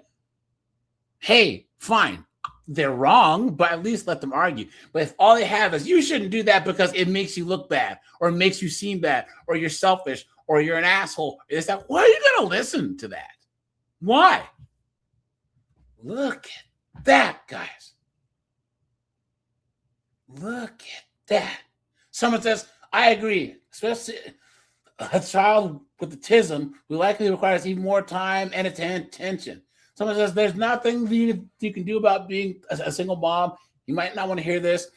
hey, fine. They're wrong, but at least let them argue. But if all they have is, you shouldn't do that because it makes you look bad, or it makes you seem bad, or you're selfish, or you're an asshole, is that, why are you going to listen to that? Why? Look at that, guys. Look at that. Someone says, I agree. Especially a child with autism who likely requires even more time and attention. Someone says, there's nothing you can do about being a single mom. You might not want to hear this,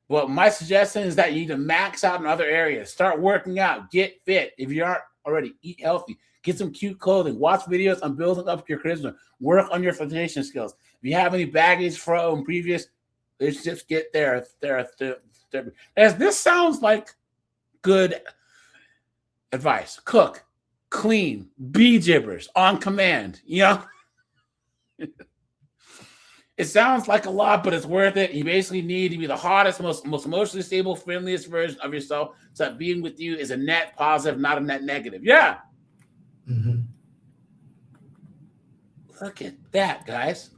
but my suggestion is that you need to max out in other areas. Start working out. Get fit. If you aren't already, eat healthy. Get some cute clothing. Watch videos on building up your charisma. Work on your flirtation skills. If you have any baggage from previous, let's just get there. As this sounds like good advice. Cook, clean, be gibbers on command. You know? It sounds like a lot, but it's worth it. You basically need to be the hottest, most emotionally stable, friendliest version of yourself, so that being with you is a net positive, not a net negative. Yeah. Mm-hmm. Look at that, guys.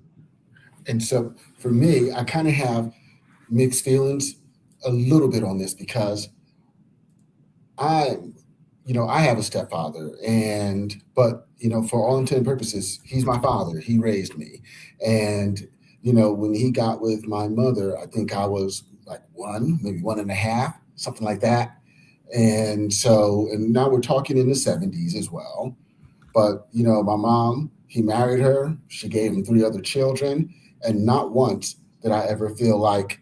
And so for me, I kind of have mixed feelings a little bit on this because I have a stepfather, but for all intent and purposes, he's my father. He raised me. And, when he got with my mother, I think I was like 1, maybe 1.5, something like that. And now we're talking in the 70s as well. But, my mom, he married her. She gave him 3 other children. And not once did I ever feel like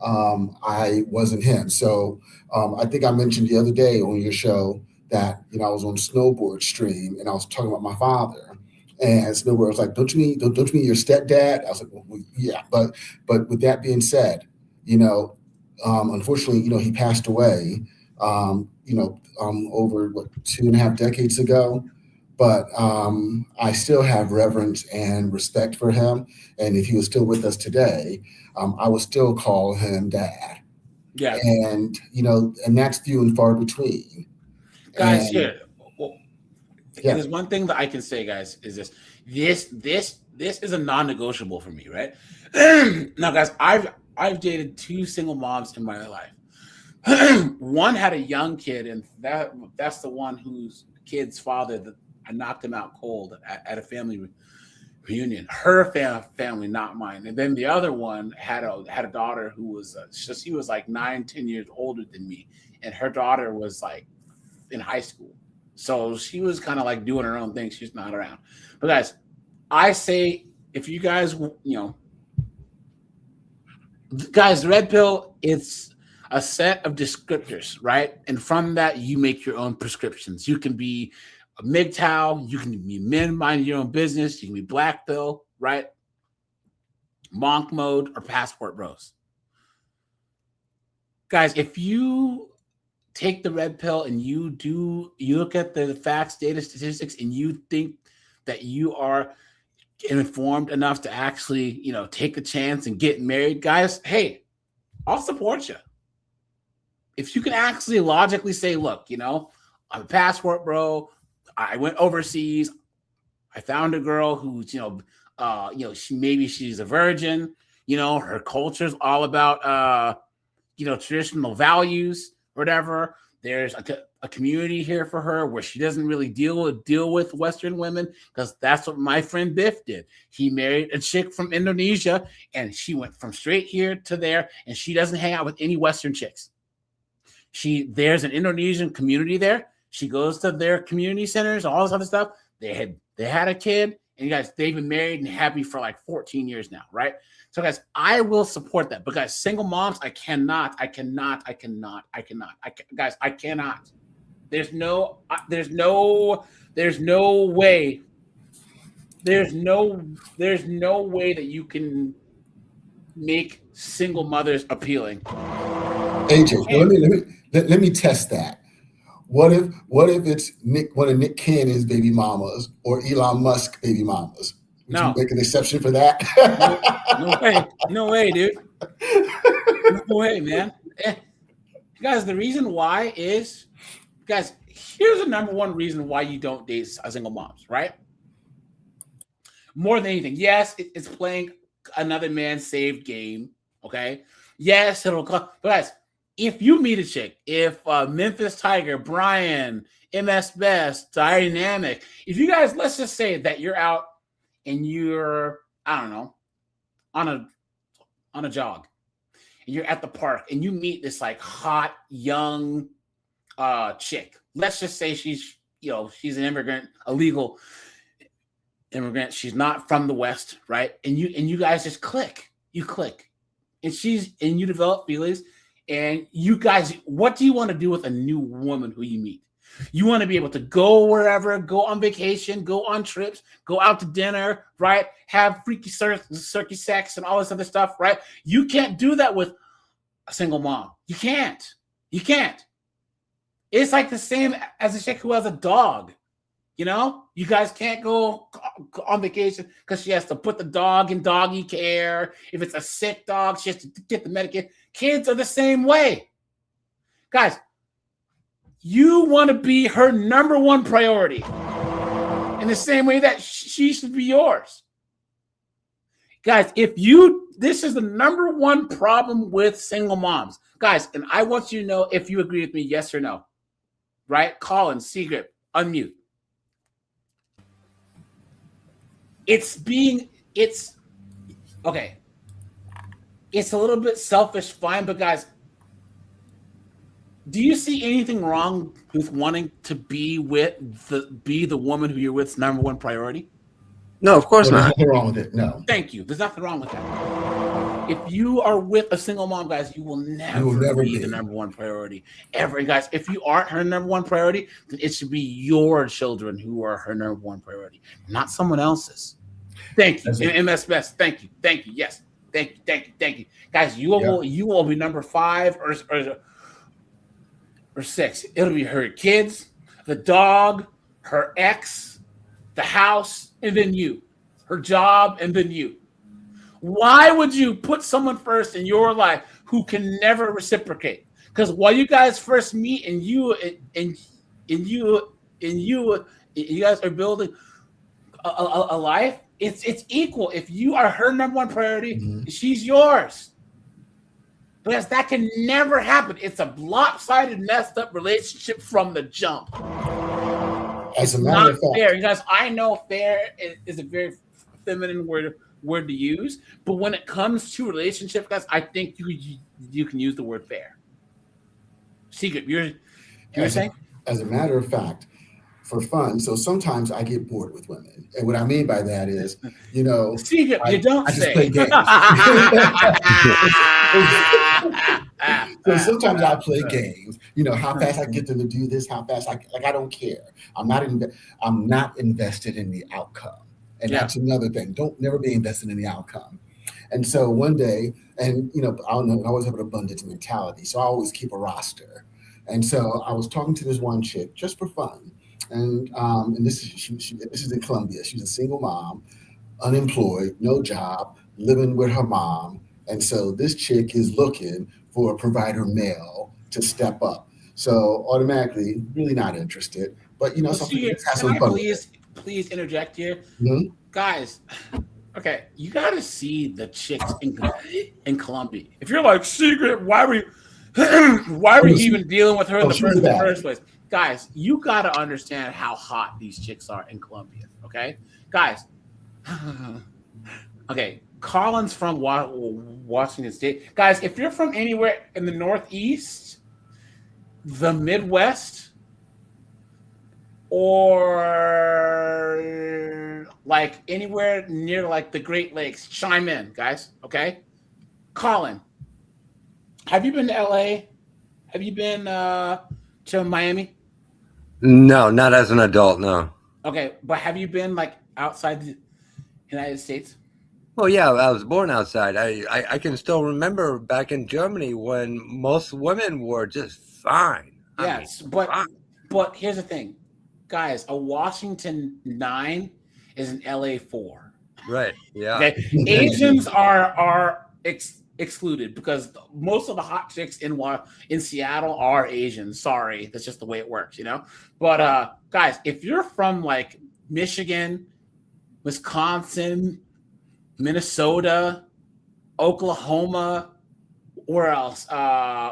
I wasn't him. So I think I mentioned the other day on your show that, I was on Snowboard Stream and I was talking about my father. And Snowboard was like, don't you mean your stepdad? I was like, well, yeah. But with that being said, unfortunately, he passed away, over 2.5 decades ago. but I still have reverence and respect for him. And if he was still with us today, I would still call him dad. Yeah. And, and that's few and far between. Guys, And- here. Well, Yeah. There's one thing that I can say, guys, is this is a non-negotiable for me, right? Now, guys, I've dated 2 single moms in my life. One had a young kid, and that's the one whose kid's father that I knocked him out cold at a family reunion. Her family, not mine. And then the other one had a daughter who was she was like 9-10 years older than me, and her daughter was like in high school, so she was kind of like doing her own thing. She's not around. But guys, I say if you guys, guys, red pill, it's a set of descriptors, right? And from that, you make your own prescriptions. You can be a MGTOW, you can be men minding your own business, you can be black pill, right? Monk mode or passport bros. Guys, if you take the red pill and you look at the facts, data, statistics, and you think that you are informed enough to actually, take a chance and get married, guys, hey, I'll support you. If you can actually logically say, look, I'm a passport bro, I went overseas, I found a girl who's, she's a virgin, her culture's all about, traditional values, whatever. There's a community here for her where she doesn't really deal with Western women, because that's what my friend Biff did. He married a chick from Indonesia, and she went from straight here to there, and she doesn't hang out with any Western chicks. There's an Indonesian community there. She goes to their community centers, all this other stuff. They had a kid, and you guys, they've been married and happy for like 14 years now, right? So guys, I will support that. But guys, single moms, I cannot. Guys, I cannot. There's no way. There's no way that you can make single mothers appealing. AJ, let me test that. What if it's one of Nick Cannon's baby mamas or Elon Musk baby mamas? Would you make an exception for that? No way, dude. No way, man. Guys, the reason why is, guys, here's the number one reason why you don't date single moms, right? More than anything, yes, it's playing another man's saved game, okay? Yes, it'll come. But guys, if you meet a chick, if Memphis Tiger, Brian, MS Best, Dynamic, if you guys, let's just say that you're out and you're, I don't know, on a jog, and you're at the park and you meet this like hot young chick. Let's just say she's an immigrant, a legal immigrant. She's not from the West, right? And you guys just click. You click, and you develop feelings. And you guys, what do you want to do with a new woman who you meet? You want to be able to go wherever, go on vacation, go on trips, go out to dinner, right? Have freaky cirky sex and all this other stuff, right? You can't do that with a single mom. You can't. It's like the same as a chick who has a dog. You guys can't go on vacation because she has to put the dog in doggy care. If it's a sick dog, she has to get the medication. Kids are the same way. Guys, you want to be her number one priority in the same way that she should be yours. Guys, this is the number one problem with single moms. Guys, and I want you to know if you agree with me, yes or no. Right? Colin, Seagrip, unmute. It's okay. It's a little bit selfish, fine, but guys, do you see anything wrong with wanting to be the woman who you're with's number one priority? No, of course There's not. nothing wrong with it. No. Thank you. There's nothing wrong with that. If you are with a single mom, guys, you will never be the number one priority ever. And guys, if you aren't her number one priority, then it should be your children who are her number one priority, not someone else's. Thank you. MS Best. Thank you. Yes. Thank you. Guys, you will be number 5 or 6. It'll be her kids, the dog, her ex, the house, and then you. Her job, and then you. Why would you put someone first in your life who can never reciprocate? Because while you guys first meet and you guys are building a life, it's equal. If you are her number one priority, she's yours. Because that can never happen. It's a lopsided, messed up relationship from the jump. As a It's matter not of fact, fair. You guys, I know fair is a very feminine word to use, but when it comes to relationship, guys, I think you can use the word fair. Secret, you're saying? As a matter of fact, for fun, so sometimes I get bored with women. And what I mean by that is, Secret, you don't I just say. play games. So sometimes I play games, how fast I get them to do this, how fast I don't care. I'm not invested in the outcome. And that's another thing. Don't never be invested in the outcome. And so one day, and I don't know, I always have an abundance mentality. So I always keep a roster. And so I was talking to this one chick just for fun. And this is in Colombia. She's a single mom, unemployed, no job, living with her mom. And so this chick is looking for a provider male to step up. So automatically, really not interested. But something has some fun. Please interject here, guys. Okay, you got to see the chicks in Colombia. If you're like, Secret, why were you even dealing with her in the first place? Guys, you got to understand how hot these chicks are in Colombia. Okay, guys. Okay, Colin's from Washington State. Guys, if you're from anywhere in the Northeast, the Midwest, or like anywhere near like the Great Lakes, chime in, guys. Okay, Colin, have you been to LA? Have you been to Miami? No, not as an adult. No. Okay, but have you been like outside the United States? Well, yeah, I was born outside. I can still remember back in Germany when most women were just fine. Yes, but here's the thing, guys. A Washington 9 is an LA 4. Right. Yeah. Okay. Asians are excluded because most of the hot chicks in Seattle are Asian. Sorry, that's just the way it works, But guys, if you're from like Michigan, Wisconsin, Minnesota, Oklahoma, where else?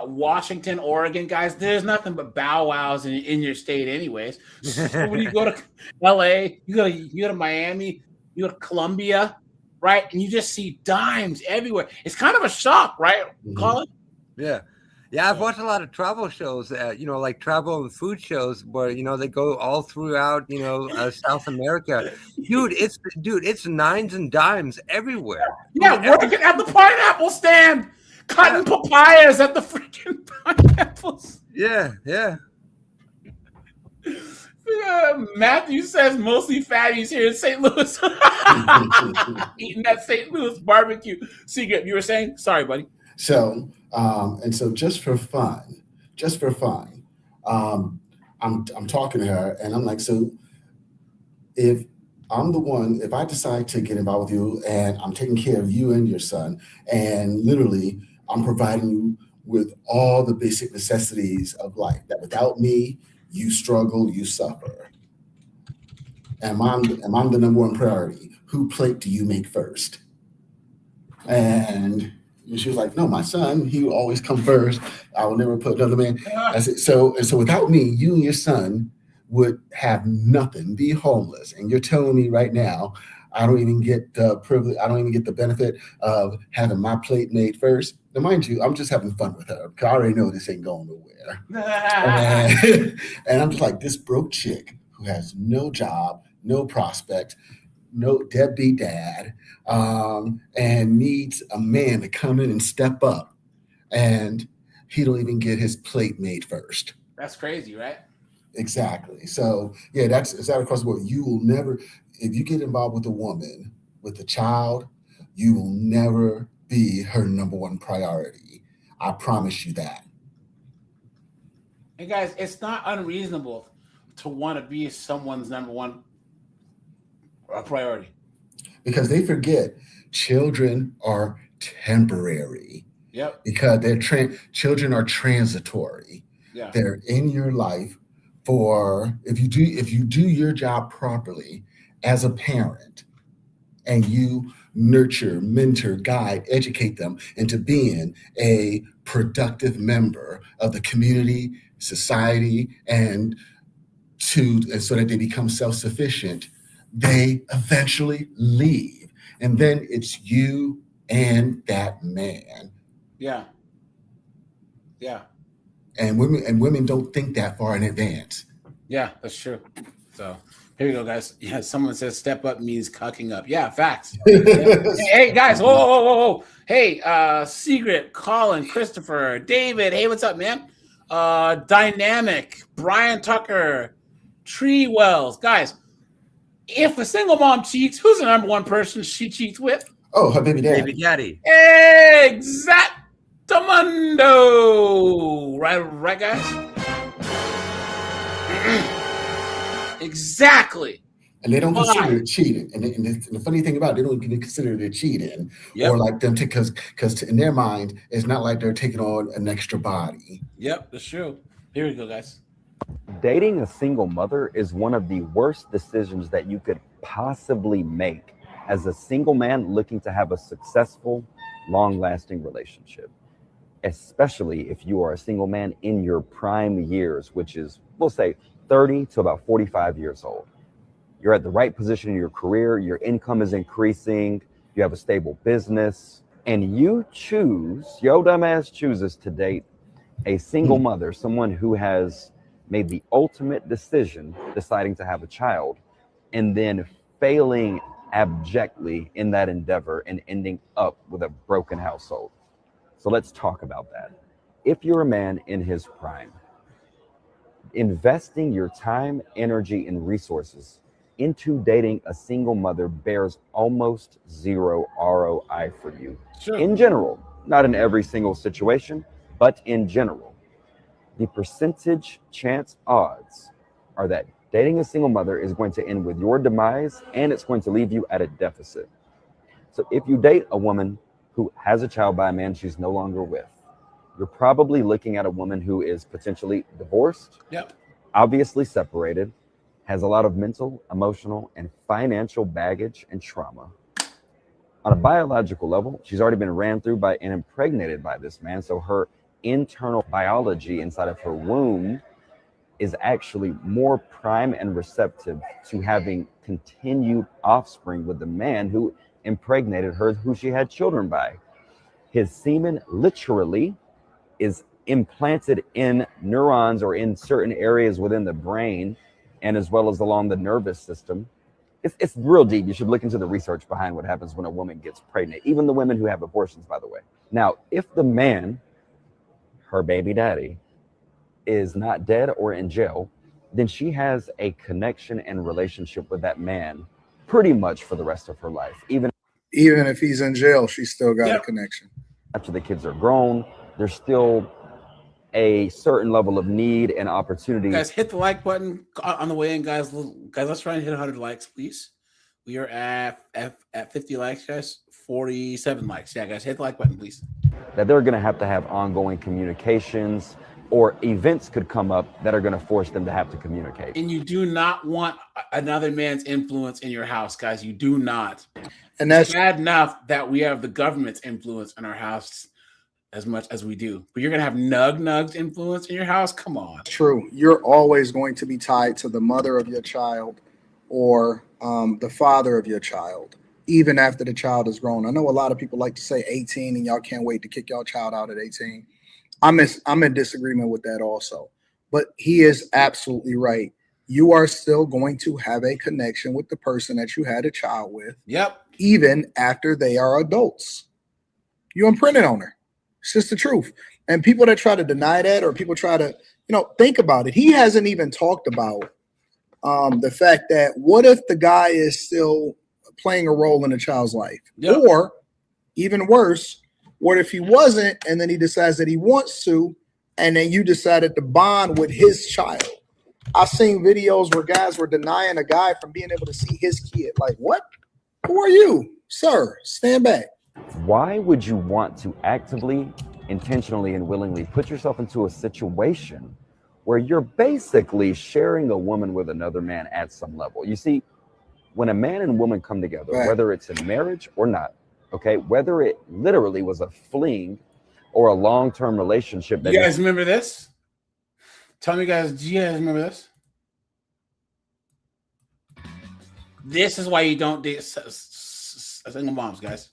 Washington, Oregon, guys. There's nothing but bow wows in your state, anyways. So when you go to LA, you go to Miami, you go to Columbia, right? And you just see dimes everywhere. It's kind of a shock, right, Colin? Yeah. Yeah, I've watched a lot of travel shows, like travel and food shows where, they go all throughout, South America. Dude, it's nines and dimes everywhere. Yeah, working at the pineapple stand, cutting papayas at the freaking pineapples. Yeah. Matthew says mostly fatties here in St. Louis. Eating that St. Louis barbecue. Secret, you were saying? Sorry, buddy. So, and so just for fun, I'm talking to her and I'm like, so if I decide to get involved with you and I'm taking care of you and your son, and literally I'm providing you with all the basic necessities of life, that without me, you struggle, you suffer. And I'm the number one priority. Who plate do you make first? And she was like, no, my son, he will always come first. I will never put another man. I said, so without me, you and your son would have nothing, be homeless. And you're telling me right now, I don't even get the privilege, I don't even get the benefit of having my plate made first. Now, mind you, I'm just having fun with her because I already know this ain't going nowhere. And I'm just like, this broke chick who has no job, no prospect, no deadbeat dad, and needs a man to come in and step up, and he don't even get his plate made first. That's crazy, right? Exactly. So yeah, it's that across the board. You will never, if you get involved with a woman with a child, you will never be her number one priority. I promise you that. And guys, it's not unreasonable to want to be someone's number one a priority. Because they forget children are temporary. Yep. Because children are transitory. Yeah. They're in your life for if you do your job properly as a parent, and you nurture, mentor, guide, educate them into being a productive member of the community, society, and so that they become self-sufficient, they eventually leave. And then it's you and that man. Yeah. Yeah. And women don't think that far in advance. Yeah, that's true. So here you go, guys. Yeah, someone says step up means cucking up. Yeah, facts. Hey, guys. Whoa. Hey, Secret, Colin, Christopher, David. Hey, what's up, man? Dynamic, Brian Tucker, Tree Wells. Guys, if a single mom cheats, who's the number one person she cheats with? Oh, her baby daddy. Baby daddy. Exactamundo. Right, guys? Exactly. And they don't consider it cheating. And the funny thing about it, they don't even consider it cheating. Yep. Or like them because in their mind, it's not like they're taking on an extra body. Yep, that's true. Here we go, guys. Dating a single mother is one of the worst decisions that you could possibly make as a single man looking to have a successful, long-lasting relationship, especially if you are a single man in your prime years, which is, we'll say, 30 to about 45 years old. You're at the right position in your career, your income is increasing, you have a stable business, and your dumbass chooses to date a single mother, someone who has made the ultimate decision, deciding to have a child, and then failing abjectly in that endeavor and ending up with a broken household. So let's talk about that. If you're a man in his prime, investing your time, energy, and resources into dating a single mother bears almost zero ROI for you. Sure. In general, not in every single situation, but in general. The percentage chance odds are that dating a single mother is going to end with your demise, and it's going to leave you at a deficit. So if you date a woman who has a child by a man she's no longer with, you're probably looking at a woman who is potentially divorced, Yep. obviously separated, has a lot of mental, emotional, and financial baggage and trauma. On a biological level, she's already been ran through by and impregnated by this man, so her internal biology inside of her womb is actually more prime and receptive to having continued offspring with the man who impregnated her, who she had children by. His semen literally is implanted in neurons or in certain areas within the brain, and as well as along the nervous system. It's real deep. You should look into the research behind what happens when a woman gets pregnant, even the women who have abortions, by the way. Now, if the man, her baby daddy, is not dead or in jail, then she has a connection and relationship with that man pretty much for the rest of her life. Even if he's in jail, she's still got a connection. After the kids are grown, there's still a certain level of need and opportunity. Guys, hit the like button on the way in, guys. Let's try and hit 100 likes, please. We are at 50 likes, guys. 47 likes. Yeah, guys, hit the like button, please. That they're going to have ongoing communications, or events could come up that are going to force them to have to communicate. And you do not want another man's influence in your house, guys. You do not. And that's it's bad enough that we have the government's influence in our house as much as we do. But you're going to have Nug's influence in your house? Come on. true. You're always going to be tied to the mother of your child or the father of your child, even after the child is grown. I know a lot of people like to say 18 and y'all can't wait to kick y'all child out at 18. I'm in disagreement with that also. But he is absolutely right. You are still going to have a connection with the person that you had a child with. Yep. Even after they are adults. You imprinted on her. It's just the truth. And people that try to deny that, or people try to, think about it. He hasn't even talked about the fact that what if the guy is still playing a role in a child's life? Yep. Or even worse, what if he wasn't, and then he decides that he wants to, and then you decided to bond with his child? I've seen videos where guys were denying a guy from being able to see his kid. Like, what? Who are you, sir? Stand back. Why would you want to actively, intentionally, and willingly put yourself into a situation where you're basically sharing a woman with another man at some level? You see, when a man and woman come together, Right. whether it's in marriage or not, okay, whether it literally was a fling or a long-term relationship. You guys remember this? Tell me, guys, do you guys remember this? This is why you don't date single moms, guys.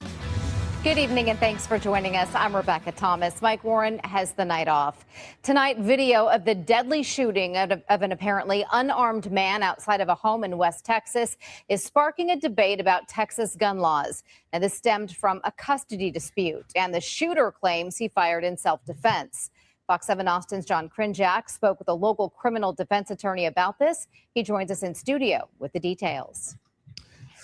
Good evening and thanks for joining us. I'm Rebecca Thomas. Mike Warren has the night off. Tonight, video of the deadly shooting of an apparently unarmed man outside of a home in West Texas is sparking a debate about Texas gun laws. Now, this stemmed from a custody dispute, and the shooter claims he fired in self-defense. Fox 7 Austin's John Krinjak spoke with a local criminal defense attorney about this. He joins us in studio with the details.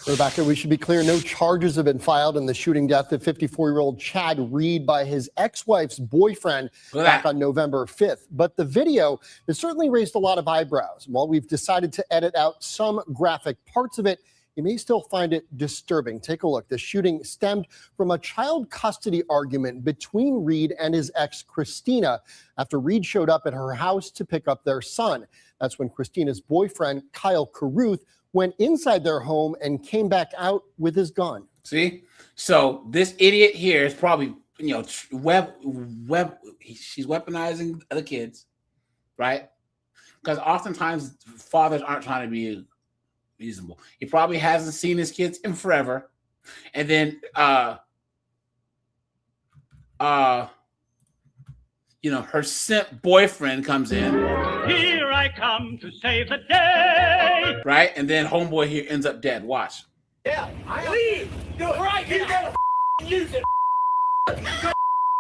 Rebecca, we should be clear, no charges have been filed in the shooting death of 54-year-old Chad Reed by his ex-wife's boyfriend back on November 5th. But the video has certainly raised a lot of eyebrows. While we've decided to edit out some graphic parts of it, you may still find it disturbing. Take a look. The shooting stemmed from a child custody argument between Reed and his ex, Christina, after Reed showed up at her house to pick up their son. That's when Christina's boyfriend, Kyle Carruth, went inside their home and came back out with his gun. See? So this idiot here is probably, she's weaponizing the kids, right? Because oftentimes fathers aren't trying to be reasonable. He probably hasn't seen his kids in forever. And then, her simp boyfriend comes in. Here I come to save the day. Right? And then homeboy here ends up dead. Watch. Yeah, leave. Do it right. You gotta use it.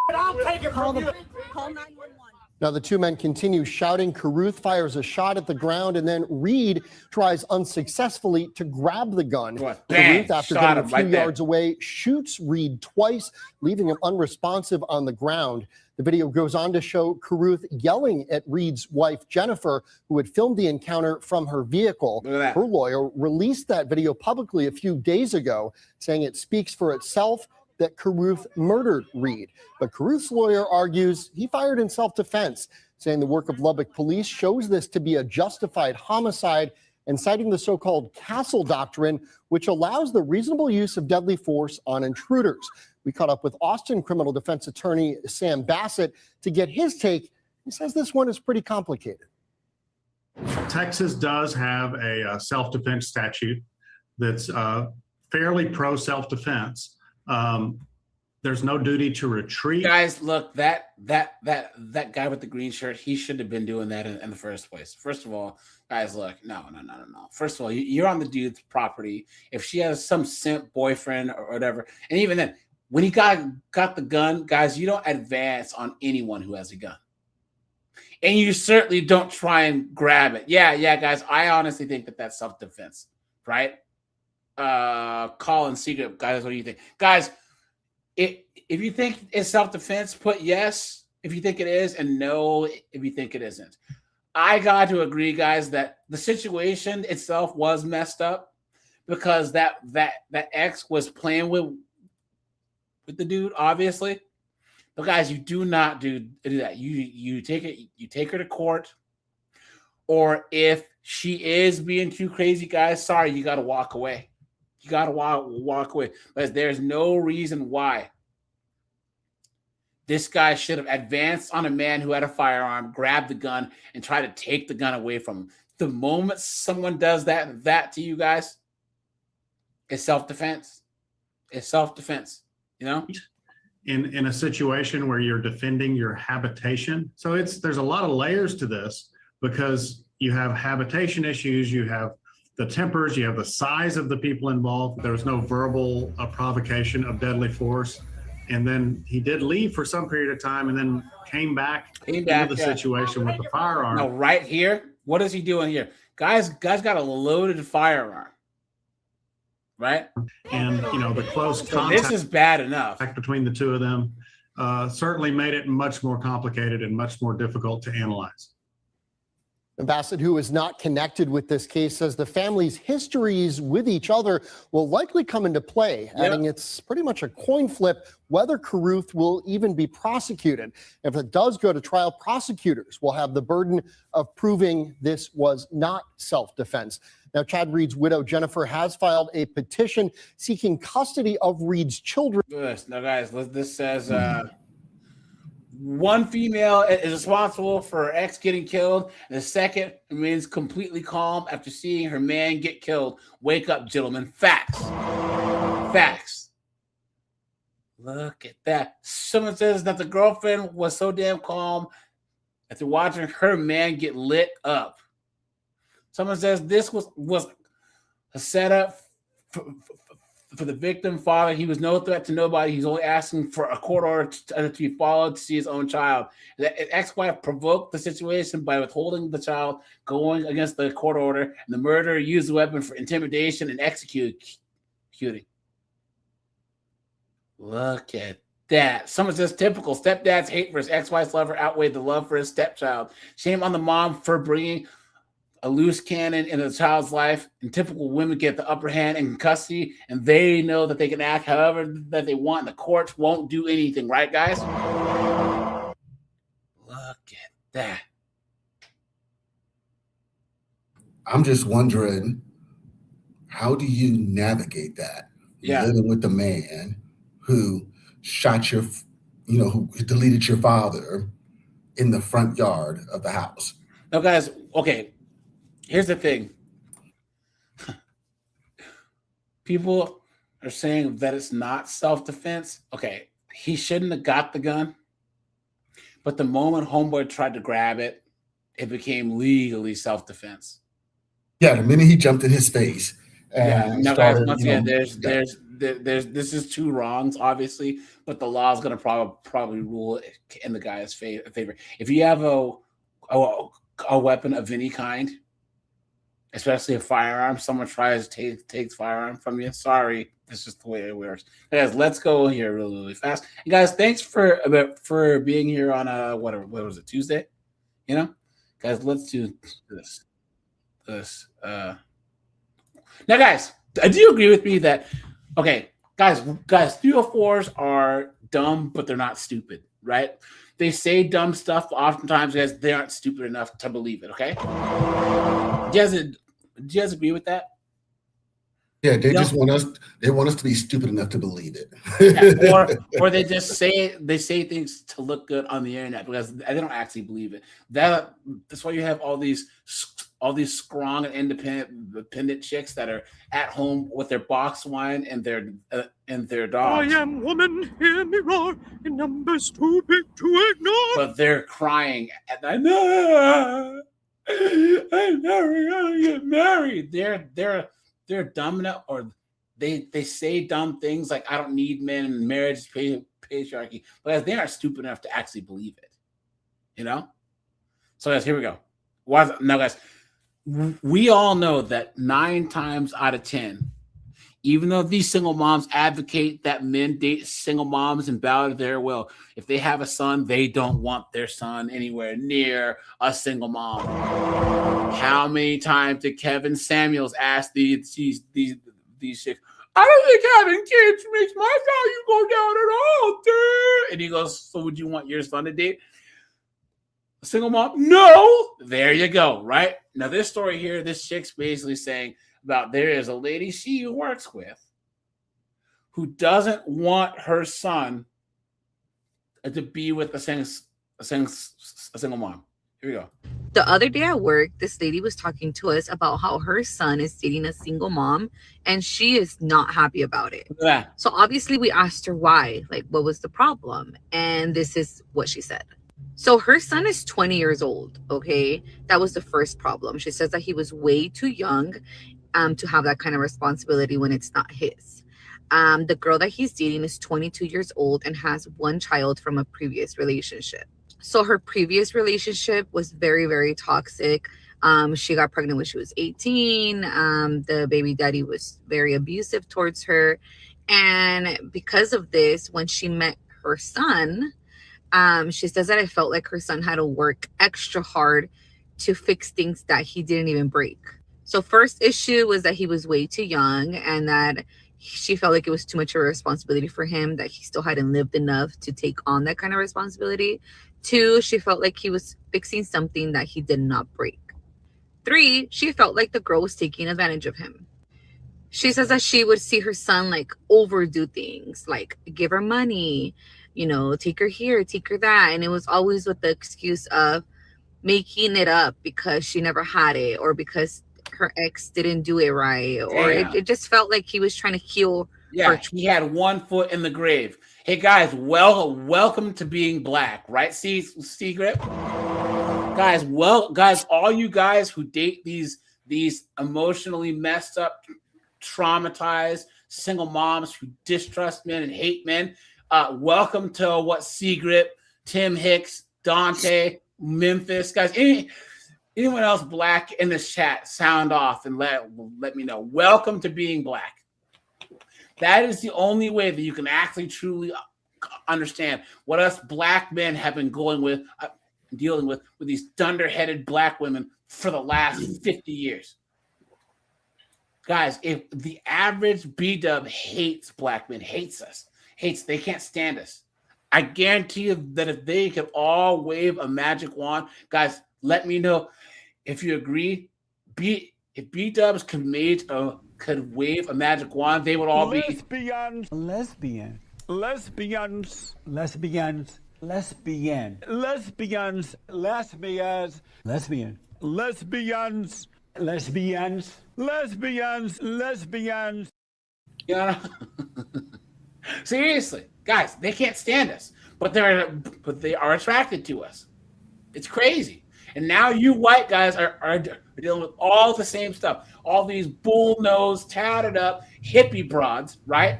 I'll take it from you. Call 911. Now the two men continue shouting. Carruth fires a shot at the ground, and then Reed tries unsuccessfully to grab the gun. Bang, Carruth, after shot getting a him few right there. yards away, shoots Reed twice, leaving him unresponsive on the ground. The video goes on to show Carruth yelling at Reed's wife, Jennifer, who had filmed the encounter from her vehicle. Her lawyer released that video publicly a few days ago, saying it speaks for itself that Carruth murdered Reed. But Carruth's lawyer argues he fired in self-defense, saying the work of Lubbock police shows this to be a justified homicide, and citing the so-called Castle Doctrine, which allows the reasonable use of deadly force on intruders. We caught up with Austin criminal defense attorney Sam Bassett to get his take. He says this one is pretty complicated. Texas does have a self-defense statute that's fairly pro self-defense. There's no duty to retreat. Guys, look, that guy with the green shirt, he shouldn't have been doing that in the first place. First of all, guys, look, no. First of all, you're on the dude's property. If she has some simp boyfriend or whatever, and even then, when he got the gun, guys, you don't advance on anyone who has a gun. And you certainly don't try and grab it. Yeah, guys, I honestly think that's self-defense, right? Call in secret, guys, what do you think? Guys, if you think it's self-defense, put yes if you think it is, and no if you think it isn't. I got to agree, guys, that the situation itself was messed up because that ex was playing with the dude, obviously. But guys, you do not do that. You take her to court, or if she is being too crazy, guys, sorry, you got to walk away. You got to walk away. But there's no reason why this guy should have advanced on a man who had a firearm, grabbed the gun, and tried to take the gun away from him. The moment someone does that to you guys, it's self-defense. It's self-defense, In a situation where you're defending your habitation. So there's a lot of layers to this because you have habitation issues, you have the tempers, you have the size of the people involved. There was no verbal provocation of deadly force. And then he did leave for some period of time and then came back into the situation with the firearm. No, right here, what is he doing here? Guys got a loaded firearm, right? And, the close So contact this is bad enough. between the two of them certainly made it much more complicated and much more difficult to analyze. Bassett, who is not connected with this case, says the family's histories with each other will likely come into play, adding it's pretty much a coin flip whether Carruth will even be prosecuted. If it does go to trial, prosecutors will have the burden of proving this was not self-defense. Now, Chad Reed's widow, Jennifer, has filed a petition seeking custody of Reed's children. Now, guys, this says one female is responsible for her ex getting killed, and the second remains completely calm after seeing her man get killed. Wake up, gentlemen. Facts. Facts. Look at that. Someone says that the girlfriend was so damn calm after watching her man get lit up. Someone says this was a setup for the victim father. He was no threat to nobody. He's only asking for a court order to be followed to see his own child. The ex-wife provoked the situation by withholding the child, going against the court order, and the murderer used the weapon for intimidation and executing. Look at that. Someone says typical stepdad's hate for his ex-wife's lover outweighed the love for his stepchild. Shame on the mom for bringing a loose cannon in a child's life, and typical women get the upper hand in custody, and they know that they can act however that they want, and the courts won't do anything, right, guys? Look at that. I'm just wondering, how do you navigate that? Yeah. Living with the man who shot your, who deleted your father in the front yard of the house. Now, guys, okay. Here's the thing. People are saying that it's not self-defense. Okay, he shouldn't have got the gun. But the moment homeboy tried to grab it, it became legally self-defense. Yeah, the minute he jumped in his face. Yeah. Now, guys, once again, there's this is two wrongs, obviously, but the law is going to probably rule in the guy's favor. If you have a weapon of any kind, especially a firearm, someone tries to take firearm from you, sorry, this is just the way it works. Guys, let's go here really fast. And guys, thanks for being here on what was it, Tuesday? Guys, let's do this. Now, guys, do you agree with me that guys, 304s are dumb, but they're not stupid, right? They say dumb stuff, but oftentimes, guys, they aren't stupid enough to believe it, okay? Do you guys agree with that? Yeah, they just want us to be stupid enough to believe it. Yeah, or they just say things to look good on the internet because they don't actually believe it. That's why you have all these strong and independent chicks that are at home with their box wine and their dogs. I am woman, hear me roar, in numbers too big to ignore. But they're crying at night. I'm never gonna get married. They're dumb enough, or they say dumb things like "I don't need men" and marriage is patriarchy, but they aren't stupid enough to actually believe it. So guys, here we go. Now, guys, we all know that 9 times out of 10, even though these single moms advocate that men date single moms and bow to their will, if they have a son, they don't want their son anywhere near a single mom. How many times did Kevin Samuels ask these chicks, I don't think having kids makes my value go down at all, dude. And he goes, so would you want your son to date a single mom? No. There you go, right? Now, this story here, this chick's basically saying, about there is a lady she works with who doesn't want her son to be with a single mom. Here we go. The other day at work, this lady was talking to us about how her son is dating a single mom and she is not happy about it. Yeah. So obviously we asked her why, like what was the problem? And this is what she said. So her son is 20 years old, okay? That was the first problem. She says that he was way too young to have that kind of responsibility when it's not his. The girl that he's dating is 22 years old and has 1 child from a previous relationship. So her previous relationship was very, very toxic. She got pregnant when she was 18. The baby daddy was very abusive towards her. And because of this, when she met her son, she says that I felt like her son had to work extra hard to fix things that he didn't even break. So first issue was that he was way too young and that she felt like it was too much of a responsibility for him, that he still hadn't lived enough to take on that kind of responsibility. 2, she felt like he was fixing something that he did not break. 3, she felt like the girl was taking advantage of him. She says that she would see her son like overdo things, like give her money, you know, take her here, take her that. And it was always with the excuse of making it up because she never had it, or because her ex didn't do it right, or it just felt like he was trying to heal. Yeah, he had one foot in the grave. Hey guys, welcome to being black, right? Secret guys. Guys, all you guys who date these emotionally messed up, traumatized single moms who distrust men and hate men, welcome to what Secret, Tim Hicks, Dante, Memphis, guys. Anyone else black in this chat, sound off and let me know. Welcome to being black. That is the only way that you can actually truly understand what us black men have been dealing with these dunderheaded black women for the last 50 years. Guys, if the average B-dub hates black men, hates us, they can't stand us. I guarantee you that if they could all wave a magic wand, guys, let me know if you agree. If B-dubs could wave a magic wand, they would all be lesbians, lesbians, lesbians, lesbians, lesbian, lesbians, lesbians, lesbian, lesbians, lesbians, lesbians, lesbians. Yeah. Seriously, guys, they can't stand us, but they are attracted to us. It's crazy. And now you white guys are dealing with all the same stuff. All these bull-nosed, tatted up hippie broads, right?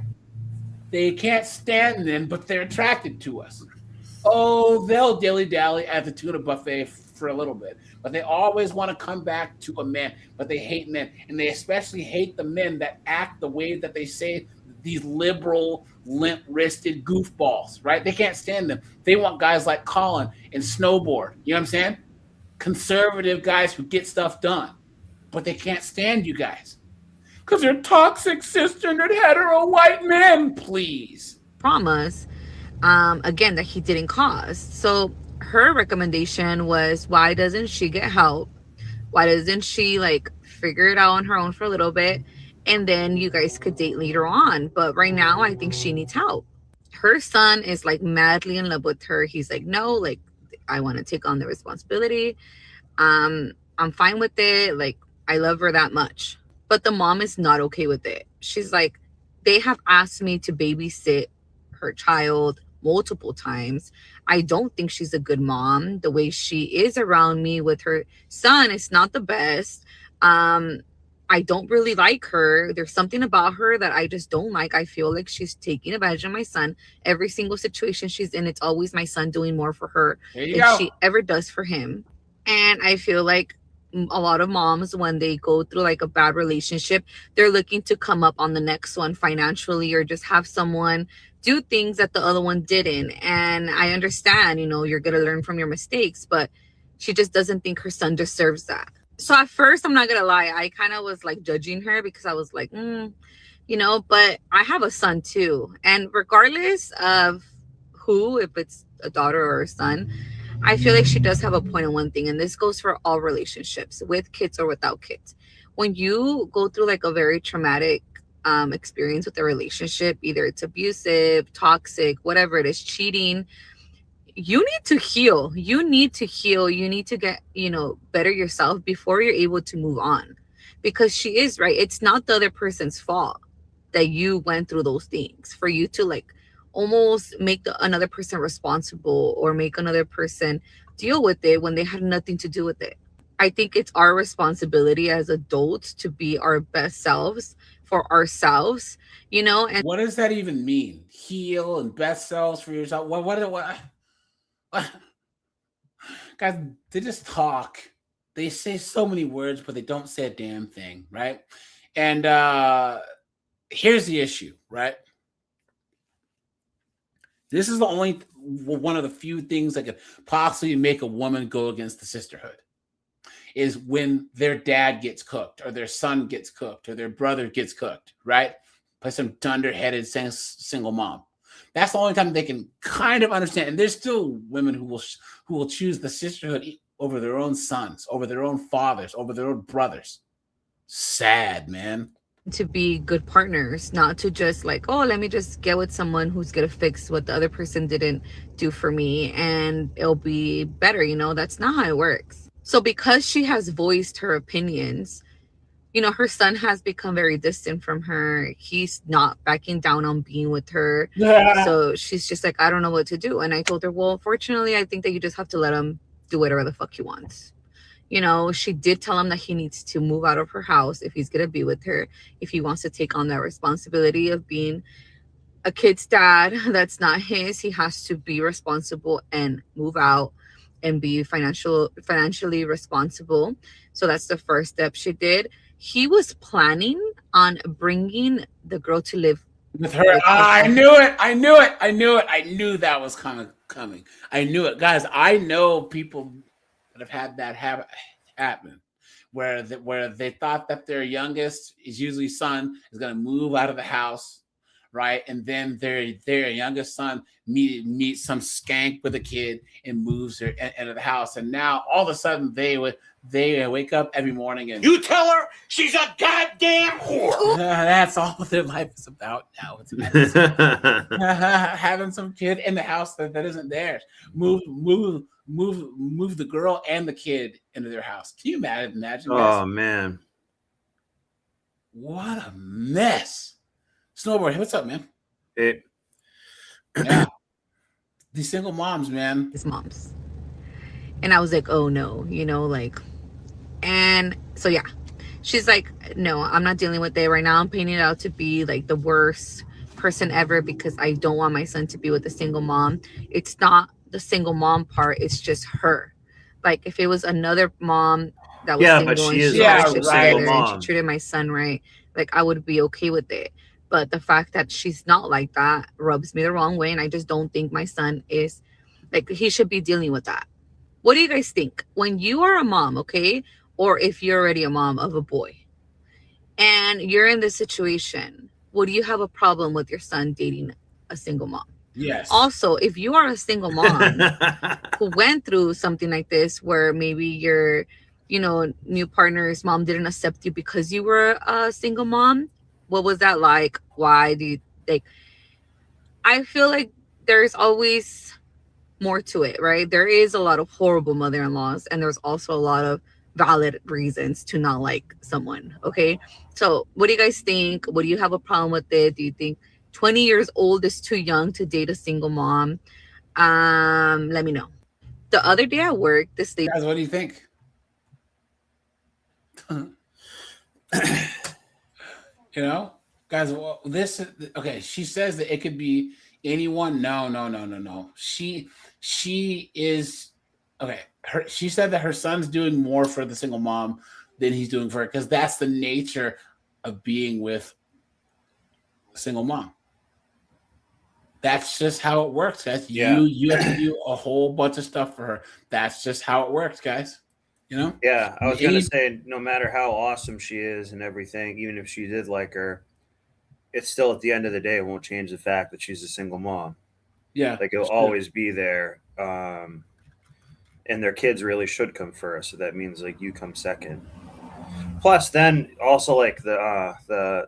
They can't stand them, but they're attracted to us. Oh, they'll dilly-dally at the tuna buffet for a little bit, but they always want to come back to a man, but they hate men. And they especially hate the men that act the way that they say, these liberal, limp-wristed goofballs, right? They can't stand them. They want guys like Colin and Snowboard. You know what I'm saying? Conservative guys who get stuff done, but they can't stand you guys because they're toxic, cisgendered, hetero white men. Please. Traumas, again, that he didn't cause. So her recommendation was, why doesn't she get help? Why doesn't she like figure it out on her own for a little bit, and then you guys could date later on? But right now, I think she needs help. Her son is like madly in love with her. He's like, no, like, I want to take on the responsibility. I'm fine with it. Like, I love her that much. But the mom is not okay with it. She's like, they have asked me to babysit her child multiple times. I don't think she's a good mom. The way she is around me with her son is not the best. I don't really like her. There's something about her that I just don't like. I feel like she's taking advantage of my son. Every single situation she's in, it's always my son doing more for her than she ever does for him. And I feel like a lot of moms, when they go through like a bad relationship, they're looking to come up on the next one financially, or just have someone do things that the other one didn't. And I understand, you know, you're going to learn from your mistakes, but she just doesn't think her son deserves that. So at first, I'm not going to lie, I kind of was like judging her because I was like, you know, but I have a son too. And regardless of who, if it's a daughter or a son, I feel like she does have a point on one thing. And this goes for all relationships, with kids or without kids. When you go through like a very traumatic experience with a relationship, either it's abusive, toxic, whatever it is, cheating, you need to heal. You need to get, you know, better yourself before you're able to move on. Because she is right. It's not the other person's fault that you went through those things. For you to like almost make another person responsible, or make another person deal with it when they had nothing to do with it. I think it's our responsibility as adults to be our best selves for ourselves, you know. And what does that even mean? Heal and best selves for yourself? What? Guys, they just talk. They say so many words, but they don't say a damn thing, right? And here's the issue, right? This is the only one of the few things that could possibly make a woman go against the sisterhood. is when their dad gets cooked or their son gets cooked or their brother gets cooked, right? By some dunderheaded single mom. That's the only time they can kind of understand. And there's still women who will choose the sisterhood over their own sons, over their own fathers, over their own brothers. Sad, man. To be good partners, not to just like, oh, let me just get with someone who's gonna fix what the other person didn't do for me and it'll be better. You know, that's not how it works. So because she has voiced her opinions, you know, her son has become very distant from her. He's not backing down on being with her. Yeah. So she's just like, I don't know what to do. And I told her, well, fortunately, I think that you just have to let him do whatever the fuck he wants. You know, she did tell him that he needs to move out of her house if he's going to be with her, if he wants to take on that responsibility of being a kid's dad that's not his. He has to be responsible and move out and be financially responsible. So that's the first step she did. He was planning on bringing the girl to live with her. I knew it. I knew that was coming. I knew it. Guys, I know people that have had that happen where they thought that their youngest is usually son is going to move out of the house, right? And then their youngest son meets some skank with a kid and moves her into the house. And now all of a sudden they wake up every morning and You tell her she's a goddamn whore. That's all their life is about now. It's having some kid in the house that isn't theirs. Move the girl and the kid into their house. Can you imagine? Guys? Oh man, what a mess! Snowboard, hey, what's up, man? Hey. Yeah. These single moms, man. His moms. And I was like, oh no, you know, like, and so yeah, she's like, no, I'm not dealing with it right now. I'm painting it out to be like the worst person ever because I don't want my son to be with a single mom. It's not the single mom part, it's just her. Like if it was another mom that was single but she is and mom. she treated my son right, like I would be okay with it. But the fact that she's not like that rubs me the wrong way, and I just don't think my son is like, he should be dealing with that. What do you guys think when you are a mom, okay, or if you're already a mom of a boy and you're in this situation? Would you have a problem with your son dating a single mom? Yes. Also, if you are a single mom who went through something like this, where maybe your, you know, new partner's mom didn't accept you because you were a single mom, what was that like? Why do you like? I feel like there's always more to it, right? There is a lot of horrible mother-in-laws, and there's also a lot of valid reasons to not like someone. Okay, so what do you guys think? What do you have a problem with it? Do you think 20 years old is too young to date a single mom? Let me know. The other day at work, this lady. Guys, what do you think? You know, guys, well, this is okay. She says that it could be anyone. No. She is okay. She said that her son's doing more for the single mom than he's doing for her, because that's the nature of being with a single mom. That's just how it works, guys. Yeah. You have to do a whole bunch of stuff for her. That's just how it works, guys. You know? Yeah, I was going to say, no matter how awesome she is and everything, even if she did like her, it's still at the end of the day, it won't change the fact that she's a single mom. Yeah. Like it'll always be there. And their kids really should come first. So that means like you come second. Plus then also like the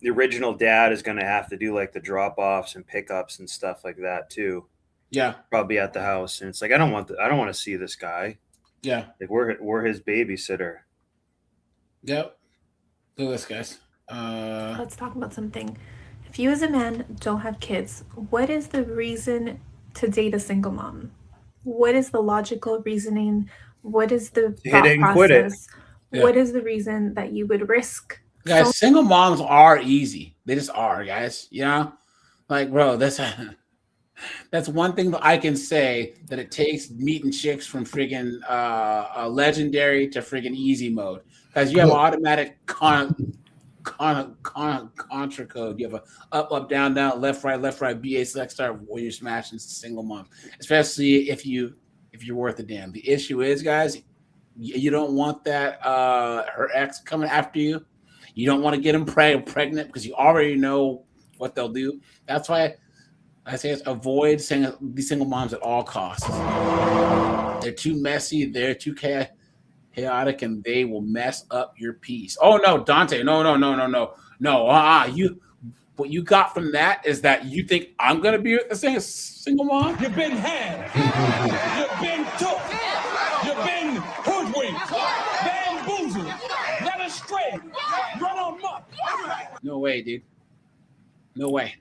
original dad is going to have to do like the drop-offs and pickups and stuff like that too. Yeah. Probably at the house. And it's like, I don't want to see this guy. Yeah. Like we're his babysitter. Yep. Look at this, guys. Let's talk about something. If you as a man don't have kids, what is the reason to date a single mom? What is the logical reasoning? What is the thought Hit it and quit it. process? Yeah. What is the reason that you would risk? Guys, single moms are easy. They just are, guys. You know? Like, bro, that's one thing that I can say, that it takes meeting chicks from friggin' legendary to friggin' easy mode. Because you have automatic contra code. You have a up, down, left, right, BA select start when you're smashing single mom. Especially if you're worth a damn. The issue is, guys, You don't want that her ex coming after you. You don't want to get them pregnant because you already know what they'll do. That's why I say it's avoid these single moms at all costs. They're too messy. They're too chaotic, and they will mess up your peace. Oh no, Dante! No. What you got from that is that you think I'm gonna be with the single mom. You've been had. You've been took. You've been hoodwinked, bamboozled, led astray, run amok. No way, dude. No way.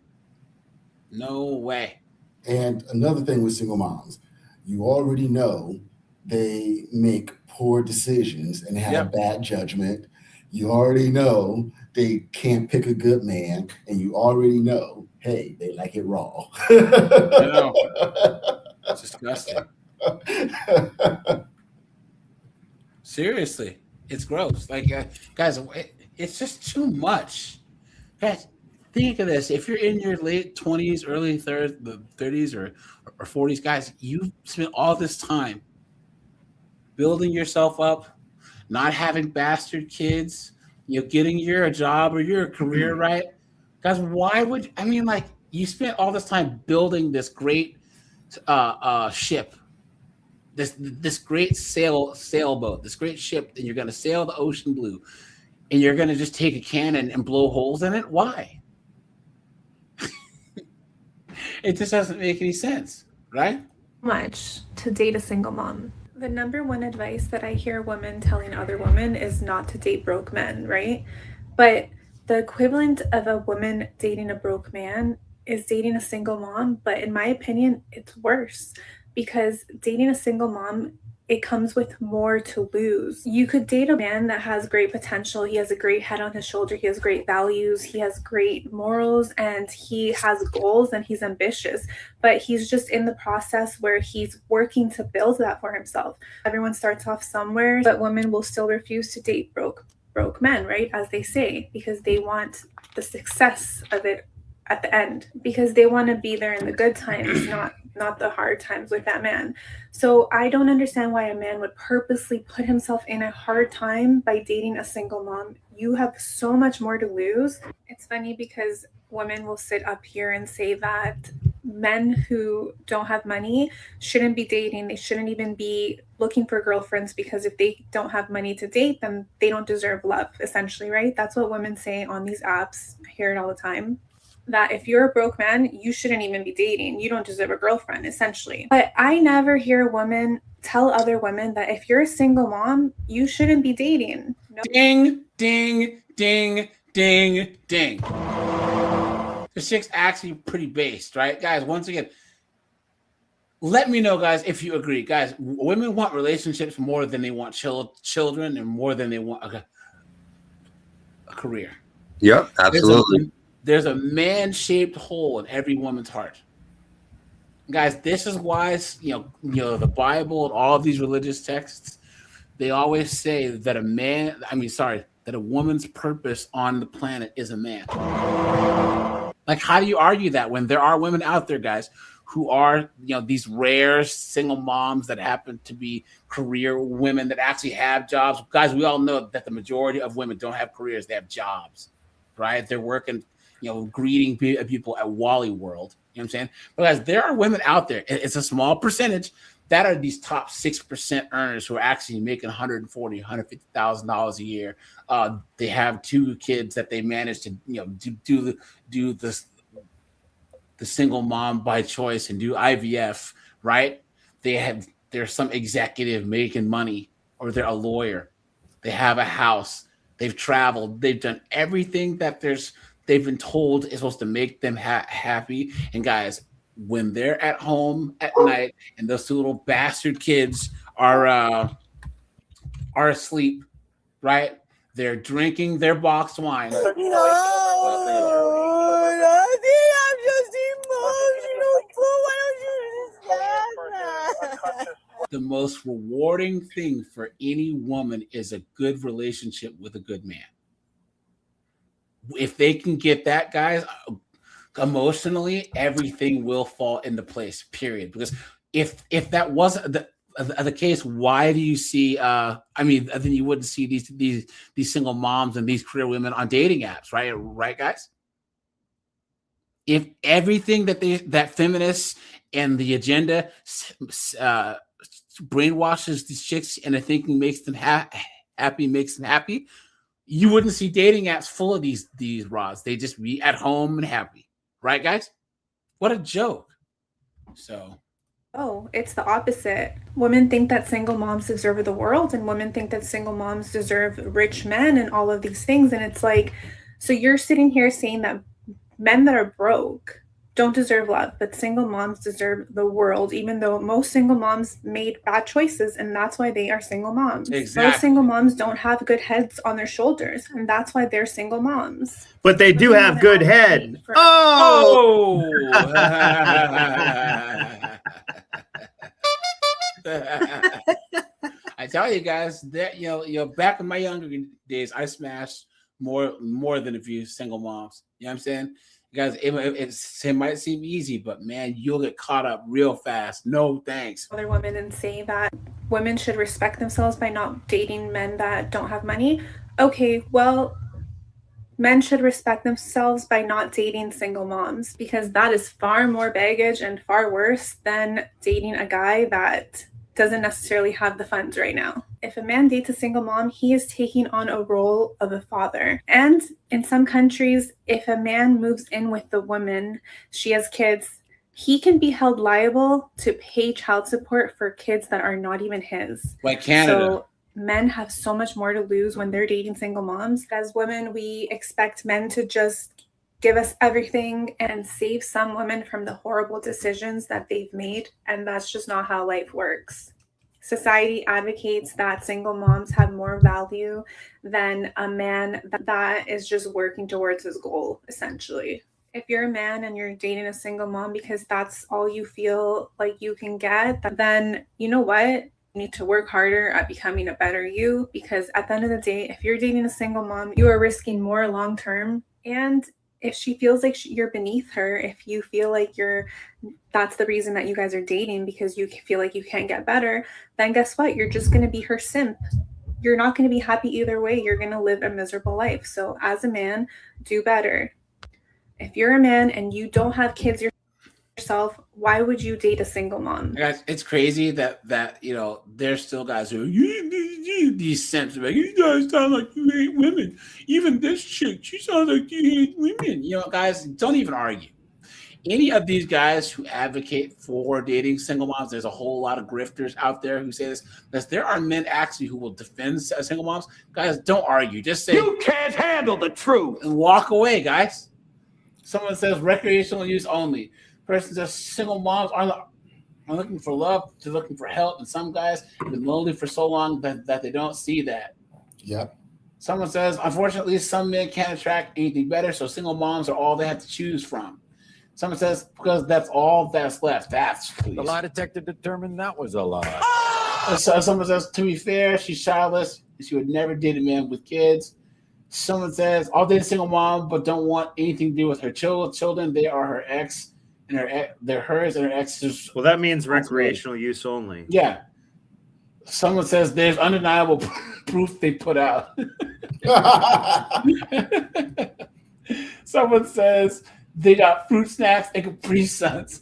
No way. And another thing with single moms, you already know they make poor decisions and have bad judgment. You already know they can't pick a good man, and you already know, hey, they like it raw. I know. It's disgusting. Seriously, it's gross. Like, guys, it's just too much. Guys, think of this. If you're in your late 20s, early 30s, or 40s, guys, you've spent all this time building yourself up, not having bastard kids, getting your job or your career right. Guys, why would you spent all this time building this great ship, this great sailboat, this great ship, and you're going to sail the ocean blue, and you're going to just take a cannon and blow holes in it? Why? It just doesn't make any sense, right? Much to date a single mom. The number one advice that I hear women telling other women is not to date broke men, right? But the equivalent of a woman dating a broke man is dating a single mom. But in my opinion, it's worse, because dating a single mom, it comes with more to lose. You could date a man that has great potential. He has a great head on his shoulder. He has great values. He has great morals, and he has goals, and he's ambitious. But he's just in the process where he's working to build that for himself. Everyone starts off somewhere, but women will still refuse to date broke men, right? As they say, because they want the success of it at the end, because they want to be there in the good times, not the hard times with that man. So I don't understand why a man would purposely put himself in a hard time by dating a single mom. You have so much more to lose. It's funny because women will sit up here and say that men who don't have money shouldn't be dating. They shouldn't even be looking for girlfriends, because if they don't have money to date them, they don't deserve love, essentially, right? That's what women say on these apps. I hear it all the time. That if you're a broke man, you shouldn't even be dating. You don't deserve a girlfriend, essentially. But I never hear women tell other women that if you're a single mom, you shouldn't be dating. No. Ding, ding, ding, ding, ding. This chick's actually pretty based, right? Guys, once again, let me know, guys, if you agree. Guys, women want relationships more than they want children, and more than they want a career. Yep, absolutely. There's a man-shaped hole in every woman's heart. Guys, this is why, the Bible and all of these religious texts, they always say that that a woman's purpose on the planet is a man. Like, how do you argue that when there are women out there, guys, who are, these rare single moms that happen to be career women that actually have jobs? Guys, we all know that the majority of women don't have careers. They have jobs, right? They're working, greeting people at Wally World. You know what I'm saying? But guys, there are women out there. It's a small percentage that are these top 6% earners who are actually making $140,000, $150,000 a year. They have 2 kids that they manage to, do the single mom by choice and do IVF, right? There's some executive making money, or they're a lawyer. They have a house. They've traveled. They've done everything that they've been told is supposed to make them happy. And guys, when they're at home at night and those 2 little bastard kids are asleep, right? They're drinking their boxed wine. No, I'm just emotional. Why don't you understand that? The most rewarding thing for any woman is a good relationship with a good man. If they can get that, guys, emotionally, everything will fall into place, period. Because if that wasn't the case, why do you see? I mean, then you wouldn't see these single moms and these career women on dating apps, right? Right, guys. If everything that feminists and the agenda brainwashes these chicks into thinking makes them happy, you wouldn't see dating apps full of these rods. They just be at home and happy, right, guys? What a joke. So. Oh, it's the opposite. Women think that single moms deserve the world, and women think that single moms deserve rich men and all of these things. And it's like, so you're sitting here saying that men that are broke don't deserve love, but single moms deserve the world, even though most single moms made bad choices, and that's why they are single moms. Exactly. Most single moms don't have good heads on their shoulders, and that's why they're single moms. But they do have good head. Oh! I tell you guys that back in my younger days, I smashed more than a few single moms. You know what I'm saying? Guys, it might seem easy, but man, you'll get caught up real fast. No thanks. Other women and say that women should respect themselves by not dating men that don't have money. Okay, well, men should respect themselves by not dating single moms, because that is far more baggage and far worse than dating a guy that doesn't necessarily have the funds right now. If a man dates a single mom, he is taking on a role of a father. And in some countries, if a man moves in with the woman, she has kids, he can be held liable to pay child support for kids that are not even his. Like Canada. So men have so much more to lose when they're dating single moms. As women, we expect men to just give us everything and save some women from the horrible decisions that they've made. And that's just not how life works. Society advocates that single moms have more value than a man that is just working towards his goal, essentially. If you're a man and you're dating a single mom because that's all you feel like you can get, then you know what? You need to work harder at becoming a better you, because at the end of the day, if you're dating a single mom, you are risking more long term. And if she feels like you're beneath her, if you feel like that's the reason that you guys are dating because you feel like you can't get better, then guess what? You're just going to be her simp. You're not going to be happy either way. You're going to live a miserable life. So as a man, do better. If you're a man and you don't have kids yourself, why would you date a single mom? Guys, it's crazy that there's still guys who these simps are like, you guys sound like you hate women. Even this chick, she sounds like you hate women. Guys, don't even argue. Any of these guys who advocate for dating single moms, there's a whole lot of grifters out there who say this. Because there are men actually who will defend single moms. Guys, don't argue. Just say You can't handle the truth and walk away, guys. Someone says recreational use only. Person says single moms are looking for love, they're looking for help, and some guys have been lonely for so long that they don't see that. Yep. Someone says, unfortunately, some men can't attract anything better, so single moms are all they have to choose from. Someone says, because that's all that's left. The lie detector determined that was a lie. So someone says, to be fair, she's childless. She would never date a man with kids. Someone says, I'll date a single mom, but don't want anything to do with her children. They are her ex. And they're hers and her ex's. Well, that means recreational use only. Yeah. Someone says there's undeniable proof they put out. Someone says they got fruit snacks and Capri Suns.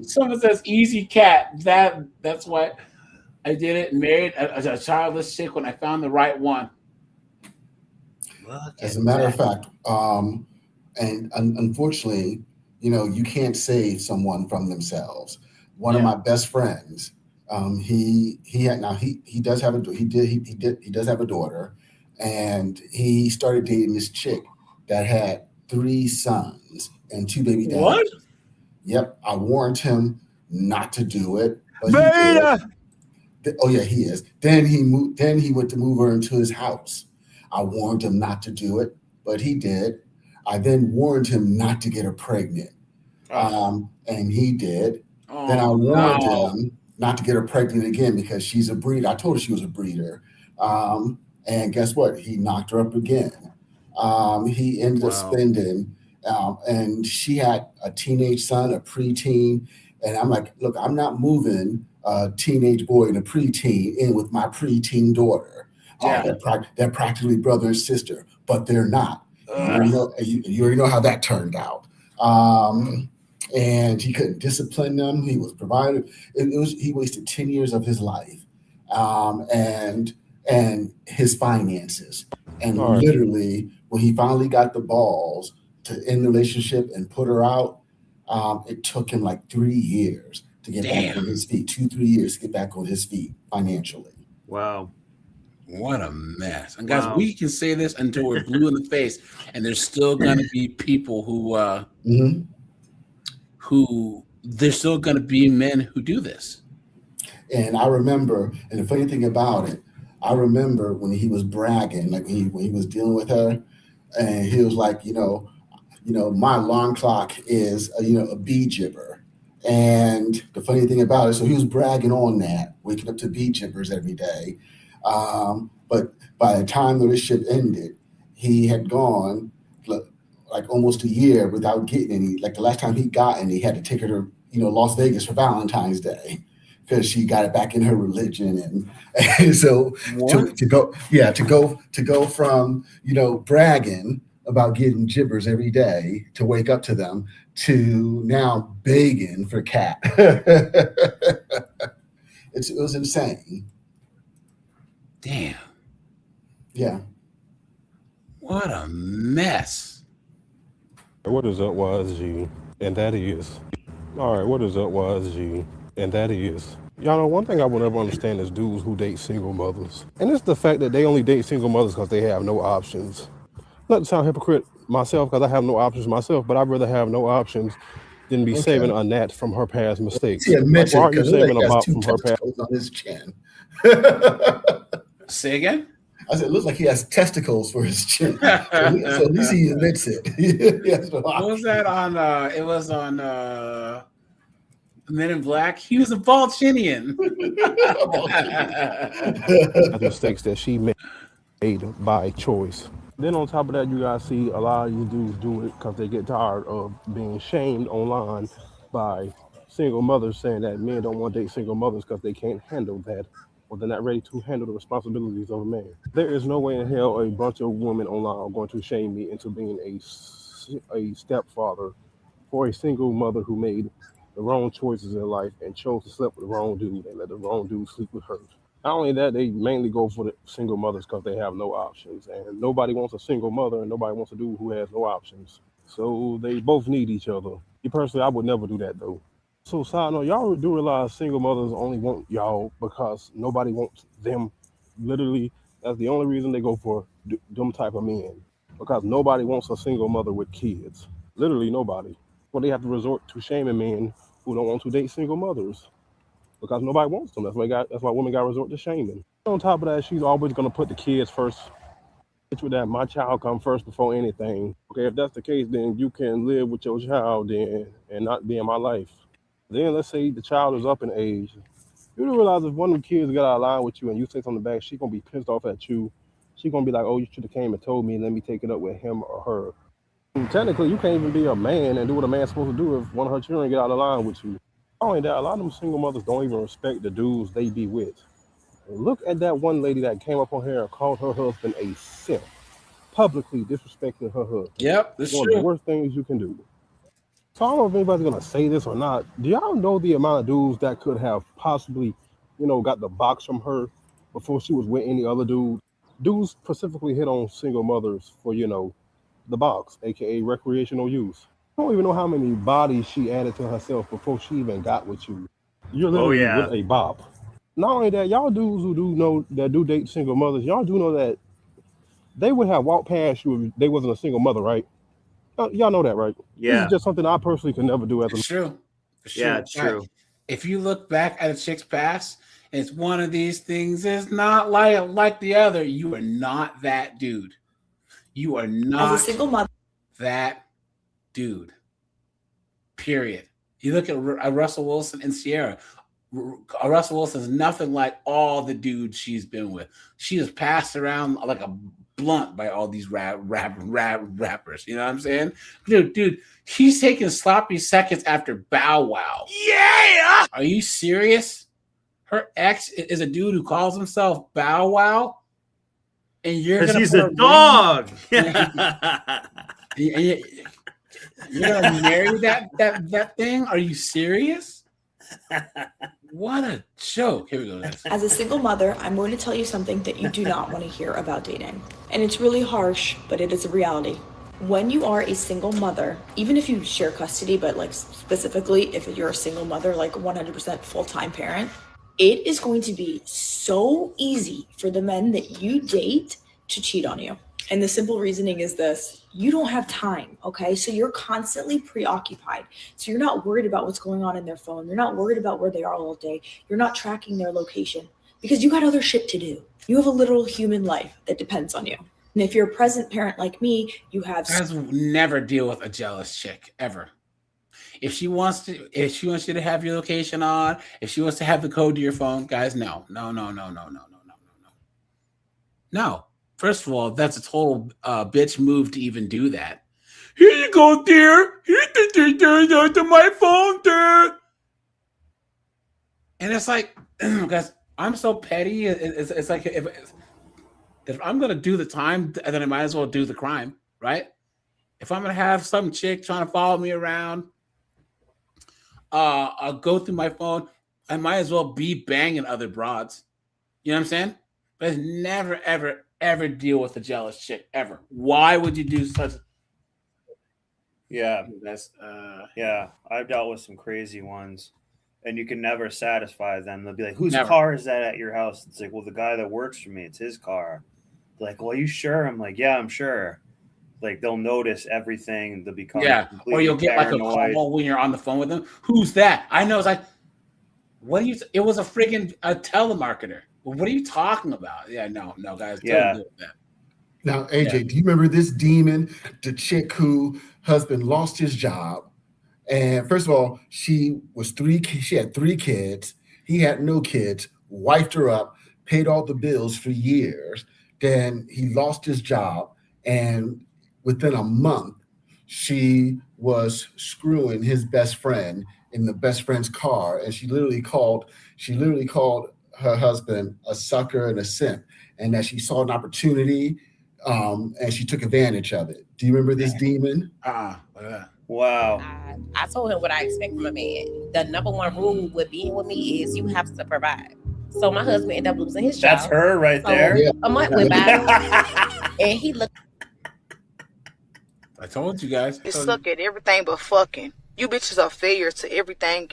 Someone says easy cat. That's why I did it and married a childless chick when I found the right one. As a matter of fact, and unfortunately, you can't save someone from themselves. One of my best friends, he does have a daughter, and he started dating this chick that had 3 sons and 2 baby daddies. What? Yep, I warned him not to do it. But Beta! Oh yeah, he is. Then he went to move her into his house. I warned him not to do it, but he did. I then warned him not to get her pregnant, and he did. Then I warned him not to get her pregnant again because she's a breeder. I told her she was a breeder, and guess what? He knocked her up again. He ended up spending, and she had a teenage son, a preteen, and I'm like, look, I'm not moving a teenage boy and a preteen in with my preteen daughter. Yeah. They're practically brother and sister, but they're not. You already know how that turned out. And he couldn't discipline them. He was provided. He wasted 10 years of his life, and his finances. And literally, when he finally got the balls to end the relationship and put her out, it took him like 3 years to get back on his feet. 2-3 years to get back on his feet financially. Wow. What a mess. And guys, we can say this until we're blue in the face, and there's still gonna be people who there's still gonna be men who do this. And I remember, and the funny thing about it, I remember when he was bragging, like when he was dealing with her, and he was like, my alarm clock is a bee gibber. And the funny thing about it, so he was bragging on that, waking up to bee gibbers every day. But by the time the relationship ended, he had gone like almost a year without getting any. Like the last time he got any, he had to take her to Las Vegas for Valentine's Day because she got it back in her religion. And so to go from bragging about getting gibbers every day to wake up to them to now begging for cat. It was insane. Damn. Yeah. What a mess. What is up, YSG? And that is. All right, what is up, YSG? And that is. Y'all know, one thing I will never understand is dudes who date single mothers. And it's the fact that they only date single mothers because they have no options. Not to sound hypocrite myself, because I have no options myself, but I'd rather have no options than be saving a gnat from her past mistakes. He admits why aren't it you because saving a mop two from her past? testicles on his chin. Say again? I said, it looks like he has testicles for his chin. So at least he admits it. What was that on? It was on Men in Black. He was a Balchinian. Mistakes that she made by choice. Then on top of that, you guys see a lot of you dudes do it because they get tired of being shamed online by single mothers saying that men don't want to date single mothers because they can't handle that, or they're not ready to handle the responsibilities of a man. There is no way in hell a bunch of women online are going to shame me into being a stepfather for a single mother who made the wrong choices in life and chose to sleep with the wrong dude and let the wrong dude sleep with her. Not only that, they mainly go for the single mothers because they have no options, and nobody wants a single mother and nobody wants a dude who has no options. So they both need each other. Me personally, I would never do that though. So side note, y'all do realize single mothers only want y'all because nobody wants them. Literally, that's the only reason they go for them type of men, because nobody wants a single mother with kids. Literally nobody. Well, they have to resort to shaming men who don't want to date single mothers because nobody wants them. That's why women got to resort to shaming. On top of that, she's always going to put the kids first. It's with that my child come first before anything. Okay, if that's the case, then you can live with your child then and not be in my life. Then let's say the child is up in age. You do realize if one of the kids got out of line with you and you say something back, she's going to be pissed off at you. She's going to be like, oh, you should have came and told me, let me take it up with him or her. And technically, you can't even be a man and do what a man's supposed to do if one of her children get out of line with you. Not only that, a lot of them single mothers don't even respect the dudes they be with. And look at that one lady that came up on here and called her husband a simp, publicly disrespecting her husband. Yep, that's one true. of the worst things you can do. So I don't know if anybody's gonna say this or not. Do y'all know the amount of dudes that could have possibly, got the box from her before she was with any other dude? Dudes specifically hit on single mothers for, the box, aka recreational use. I don't even know how many bodies she added to herself before she even got with you. You're literally with a bop. Not only that, y'all dudes who do know that do date single mothers, y'all do know that they would have walked past you if they wasn't a single mother, right? Y'all know that, right? Yeah. This is just something I personally could never do as a It's true. Yeah, it's true. If you look back at a chick's past, it's one of these things. It's not like the other. You are not that dude. You are not As a single mother, that dude. Period. You look at Russell Wilson and Sierra. Russell Wilson is nothing like all the dudes she's been with. She is passed around like a blunt by all these rappers. You know what I'm saying? Dude, he's taking sloppy seconds after Bow Wow. Yeah! Are you serious? her ex is a dude who calls himself Bow Wow, and you're Because gonna he's put a ring- dog. you're gonna marry that thing? Are you serious? What a joke. Here we go, guys. As a single mother, I'm going to tell you something that you do not want to hear about dating. And it's really harsh, but it is a reality. When you are a single mother, even if you share custody, but like specifically if you're a single mother, like 100% full-time parent, it is going to be so easy for the men that you date to cheat on you. And the simple reasoning is this: you don't have time, okay? So you're constantly preoccupied. So you're not worried about what's going on in their phone. You're not worried about where they are all day. You're not tracking their location because you got other shit to do. You have a literal human life that depends on you. And if you're a present parent like me, you have... Guys will never deal with a jealous chick ever. If she wants you to have your location on, if she wants to have the code to your phone, guys, no. First of all, that's a total bitch move to even do that. Here you go, dear. Here's to my phone, dear. And it's like, guys, I'm so petty. It's like if I'm gonna do the time, then I might as well do the crime, right? If I'm gonna have some chick trying to follow me around, I'll go through my phone. I might as well be banging other broads. You know what I'm saying? But never, ever deal with a jealous chick ever. Why would you do such? Yeah, that's yeah. I've dealt with some crazy ones, and you can never satisfy them. They'll be like, "Whose Never. car is that at your house?" It's like, "Well, the guy that works for me. It's his car." They're like, "Well, are you sure?" I'm like, "Yeah, I'm sure." Like they'll notice everything. They'll become or you'll get like a paranoid. call when you're on the phone with them. Who's that? I know. It's like, what are you? It was a freaking telemarketer. Well, what are you talking about? Yeah, no, guys. Don't do that. Now, AJ, do you remember this demon, the chick who husband lost his job? And first of all, she had 3 kids. He had no kids, wifed her up, paid all the bills for years. Then he lost his job. And within a month, she was screwing his best friend in the best friend's car. And she literally called her husband a sucker and a simp, and that she saw an opportunity and she took advantage of it. Do you remember this demon? Wow. I told him what I expect from a man. The number one rule with being with me is you have to provide. So my husband ended up losing his job. That's her right there. So a month went by, and he looked. I told you guys. You suck at everything but fucking. You bitches are failures to everything.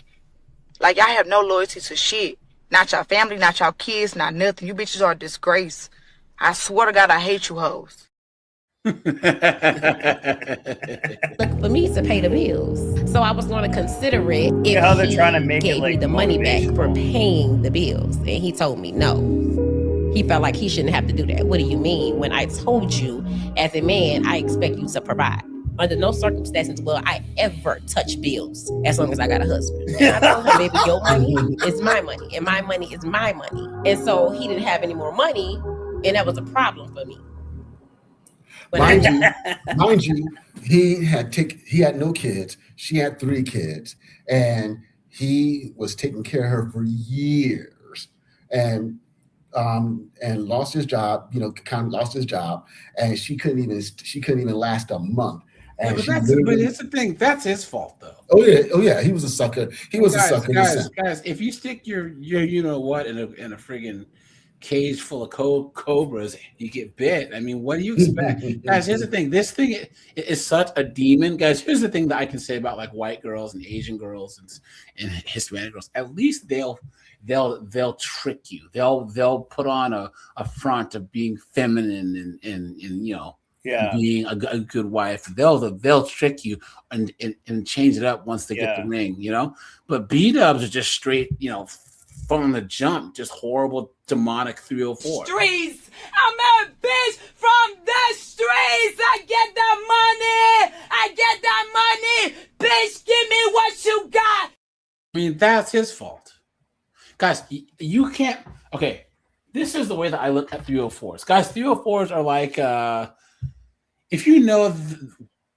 Like, y'all have no loyalty to shit. Not your family, not your kids, not nothing. You bitches are a disgrace. I swear to God, I hate you hoes. Look for me to pay the bills. So I was going to consider it if how they're he trying to make it, gave me like, the money back for paying the bills. And he told me no. He felt like he shouldn't have to do that. What do you mean? When I told you, as a man, I expect you to provide. Under no circumstances will I ever touch bills as long as I got a husband. And I told him, baby, your money is my money, and my money is my money. And so he didn't have any more money, and that was a problem for me. But Mind you, he had no kids. She had 3 kids, and he was taking care of her for years, and lost his job. Kind of lost his job, and she couldn't even last a month. Yeah, And but she that's literally- the thing. That's his fault, though. Oh yeah, he was a sucker. He was a sucker. Guys, if you stick your you know what in a friggin' cage full of cobras, you get bit. I mean, what do you expect? Guys, here's the thing. This thing is such a demon. Guys, here's the thing that I can say about like white girls and Asian girls and Hispanic girls. At least they'll trick you. They'll put on a front of being feminine and you know, being a good wife. They'll trick you and change it up once they get the ring, you know. But B-dubs are just straight, you know, from the jump, just horrible demonic 304. Streets. I'm a bitch from the streets. I get that money. Bitch, give me what you got. I mean, that's his fault. Guys, you can't. Okay, this is the way that I look at 304s. Guys, 304s are like, if you know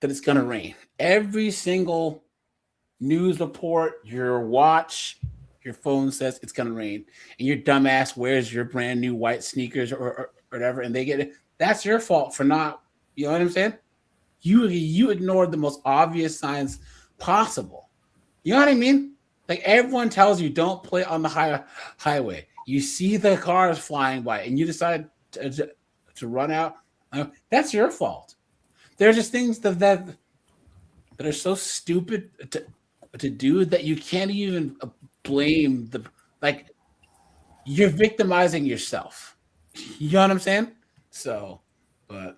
that it's going to rain, every single news report, your watch, your phone says it's gonna rain, and your dumbass wears your brand new white sneakers or whatever, and they get it. That's your fault for not. You know what I'm saying? You ignored the most obvious signs possible. You know what I mean? Like everyone tells you, don't play on the highway. You see the cars flying by, and you decide to run out. That's your fault. There's just things that are so stupid to do that you can't even blame the like. You're victimizing yourself. You know what I'm saying? So, but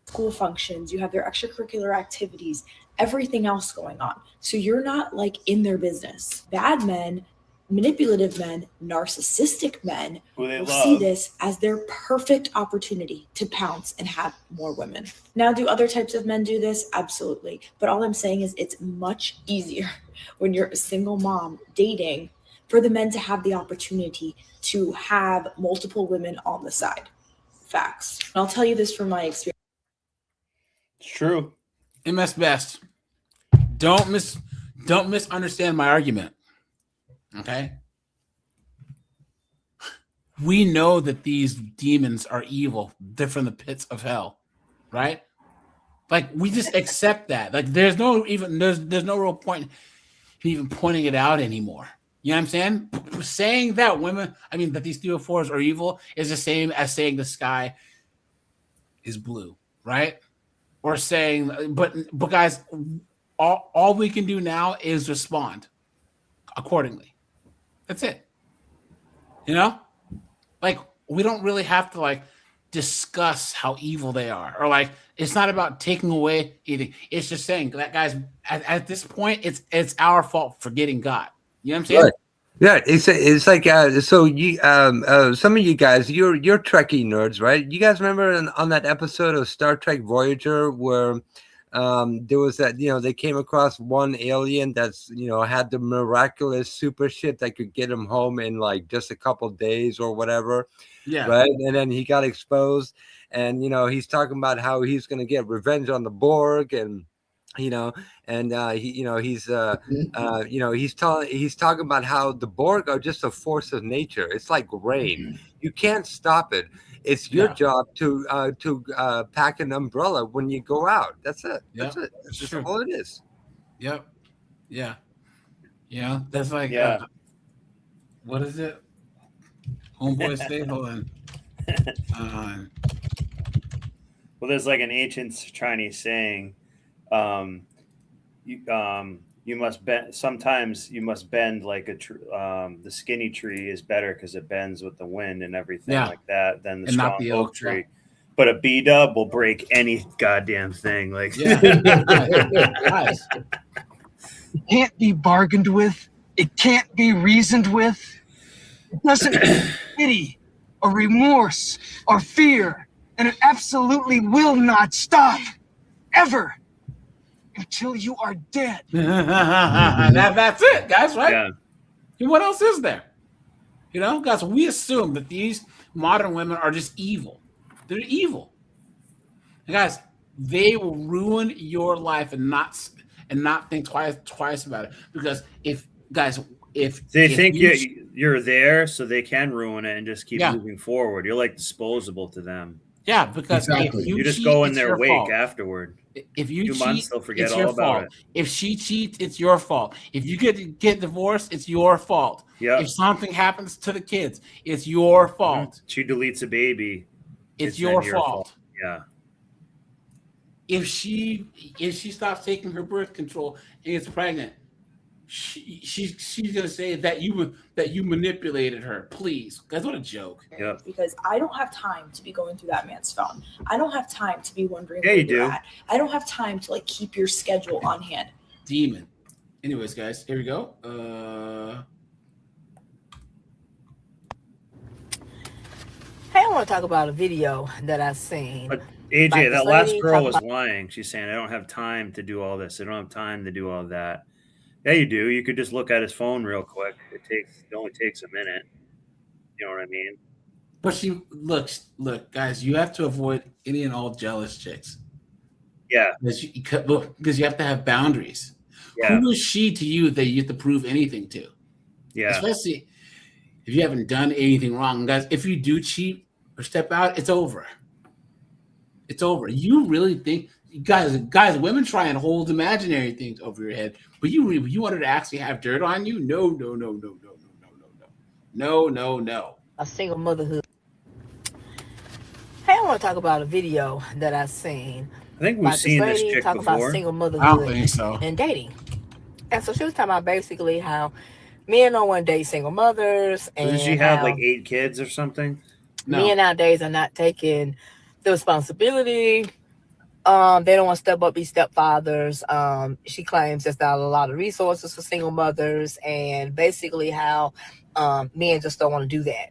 school functions, you have their extracurricular activities, everything else going on. So you're not like in their business. Bad men, manipulative men, narcissistic men will see this as their perfect opportunity to pounce and have more women. Now, do other types of men do this? Absolutely. But all I'm saying is it's much easier when you're a single mom dating for the men to have the opportunity to have multiple women on the side. Facts. And I'll tell you this from my experience. It's true. MS Best. Don't misunderstand my argument. Okay? We know that these demons are evil. They're from the pits of hell, right? Like we just accept that. Like there's no real point in even pointing it out anymore. You know what I'm saying? Saying that that these 304s are evil is the same as saying the sky is blue, right? Or saying, but guys, all we can do now is respond accordingly. That's it. You know? Like, we don't really have to, like, discuss how evil they are. Or, like, it's not about taking away anything. It's just saying that, guys, at this point, it's our fault for getting God. You know what I'm saying? Right. Yeah, it's like so you some of you guys you're Trekkie nerds, right? You guys remember on that episode of Star Trek Voyager where there was that they came across one alien that's had the miraculous super shit that could get him home in like just a couple days or whatever, right? And then he got exposed, and he's talking about how he's gonna get revenge on the Borg and. He's talking about how the Borg are just a force of nature. It's like rain. You can't stop it. It's your job to pack an umbrella when you go out. That's it. That's it. That's just all it is. Yep. Yeah. Yeah. That's like what is it? Homeboy, stay holding. Well, there's like an ancient Chinese saying. You must bend. Sometimes you must bend like a tree. The skinny tree is better because it bends with the wind and everything like that than the and strong oak tree. But a B-dub will break any goddamn thing. Like It can't be bargained with. It can't be reasoned with. It doesn't have pity or remorse or fear, and it absolutely will not stop ever. Until you are dead. That's it, guys, right? Yeah. What else is there? Guys, we assume that these modern women are just evil. They're evil. And guys, they will ruin your life and not think twice about it. Because if they think you're there, so they can ruin it and just keep moving forward. You're like disposable to them. Yeah, because if you just go in their wake afterward. If you 2 cheat, months, they'll forget it's all your about fault. it. If she cheats, it's your fault. If you get divorced, it's your fault. Yep. If something happens to the kids, it's your fault. She deletes a baby. It's your fault. Yeah. If she stops taking her birth control and gets pregnant, she's gonna say that you manipulated her. Please, guys, what a joke. Yeah. Because I don't have time to be going through that man's phone. I don't have time to be wondering Yeah, where you you're do. at. I don't have time to like keep your schedule on hand. Demon. Anyways, guys, here we go. Hey, I want to talk about a video that I've seen. But AJ, Like, that this last lady girl talk was about- lying. She's saying, I don't have time to do all this. I don't have time to do all that. Yeah, you do. You could just look at his phone real quick. It only takes a minute. You know what I mean? But look, guys, you have to avoid any and all jealous chicks. Yeah. Because you have to have boundaries. Yeah. Who is she to you that you have to prove anything to? Yeah. Especially if you haven't done anything wrong. Guys, if you do cheat or step out, it's over. It's over. You really think, guys, women try and hold imaginary things over your head, but you wanted to actually have dirt on you? No. A single motherhood. Hey, I want to talk about a video that I've seen. I think we've about seen this lady chick talking before. about single motherhood I don't think so. and dating. And so she was talking about basically how men don't want to date single mothers, and Doesn't she have how like 8 kids or something? men nowadays are not taking the responsibility. They don't want to step up, be stepfathers. She claims there's not a lot of resources for single mothers, and basically how men just don't want to do that.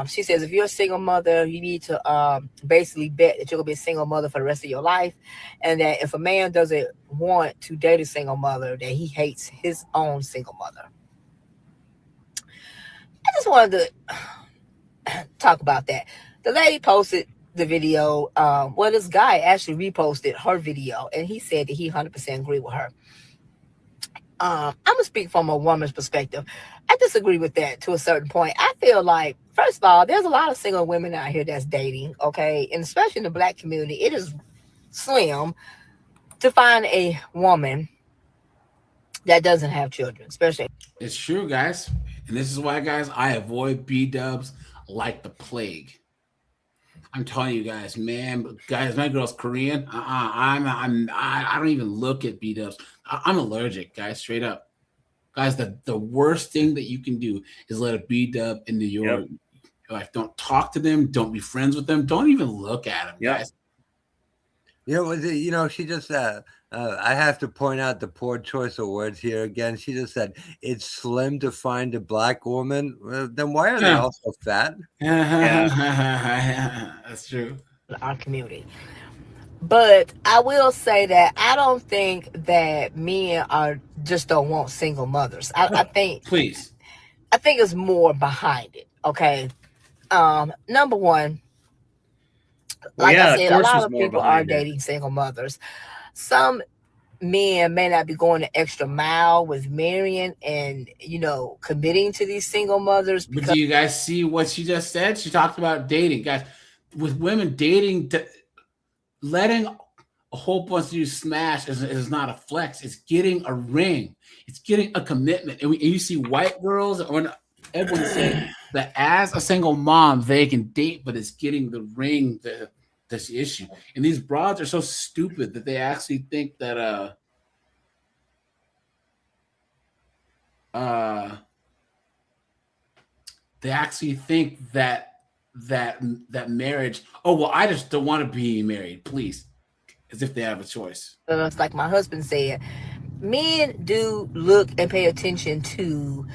She says if you're a single mother, you need to basically bet that you're gonna be a single mother for the rest of your life, and that if a man doesn't want to date a single mother, that he hates his own single mother. I just wanted to talk about that. The lady posted the video. Well, this guy actually reposted her video, and he said that he 100% agree with her. I'm gonna speak from a woman's perspective. I disagree with that to a certain point. I feel like, first of all, there's a lot of single women out here that's dating, okay? And especially in the black community, it is slim to find a woman that doesn't have children, especially. It's true, guys. And this is why, guys, I avoid B-dubs like the plague. I'm telling you guys, man, guys, my girl's Korean. I don't even look at B-dubs. I'm allergic, guys, straight up. Guys, the worst thing that you can do is let a B-dub into your life. Don't talk to them. Don't be friends with them. Don't even look at them, guys. She just I have to point out the poor choice of words here again. She just said it's slim to find a black woman. Well, then why are they all so fat? That's true. Our community. But I will say that I don't think that men just don't want single mothers. I think please. I think it's more behind it. Okay. Number one, like I said, a lot of people are dating single mothers. Some men may not be going the extra mile with marrying and committing to these single mothers. But do you guys see what she just said? She talked about dating, guys. With women dating, letting a whole bunch of you smash is not a flex. It's getting a ring. It's getting a commitment. And you see white girls, or everyone's saying that as a single mom, they can date, but it's getting the ring that's the issue. And these broads are so stupid that they actually think that they actually think that marriage, oh well, I just don't want to be married, please, as if they have a choice. It's like my husband said, men do look and pay attention to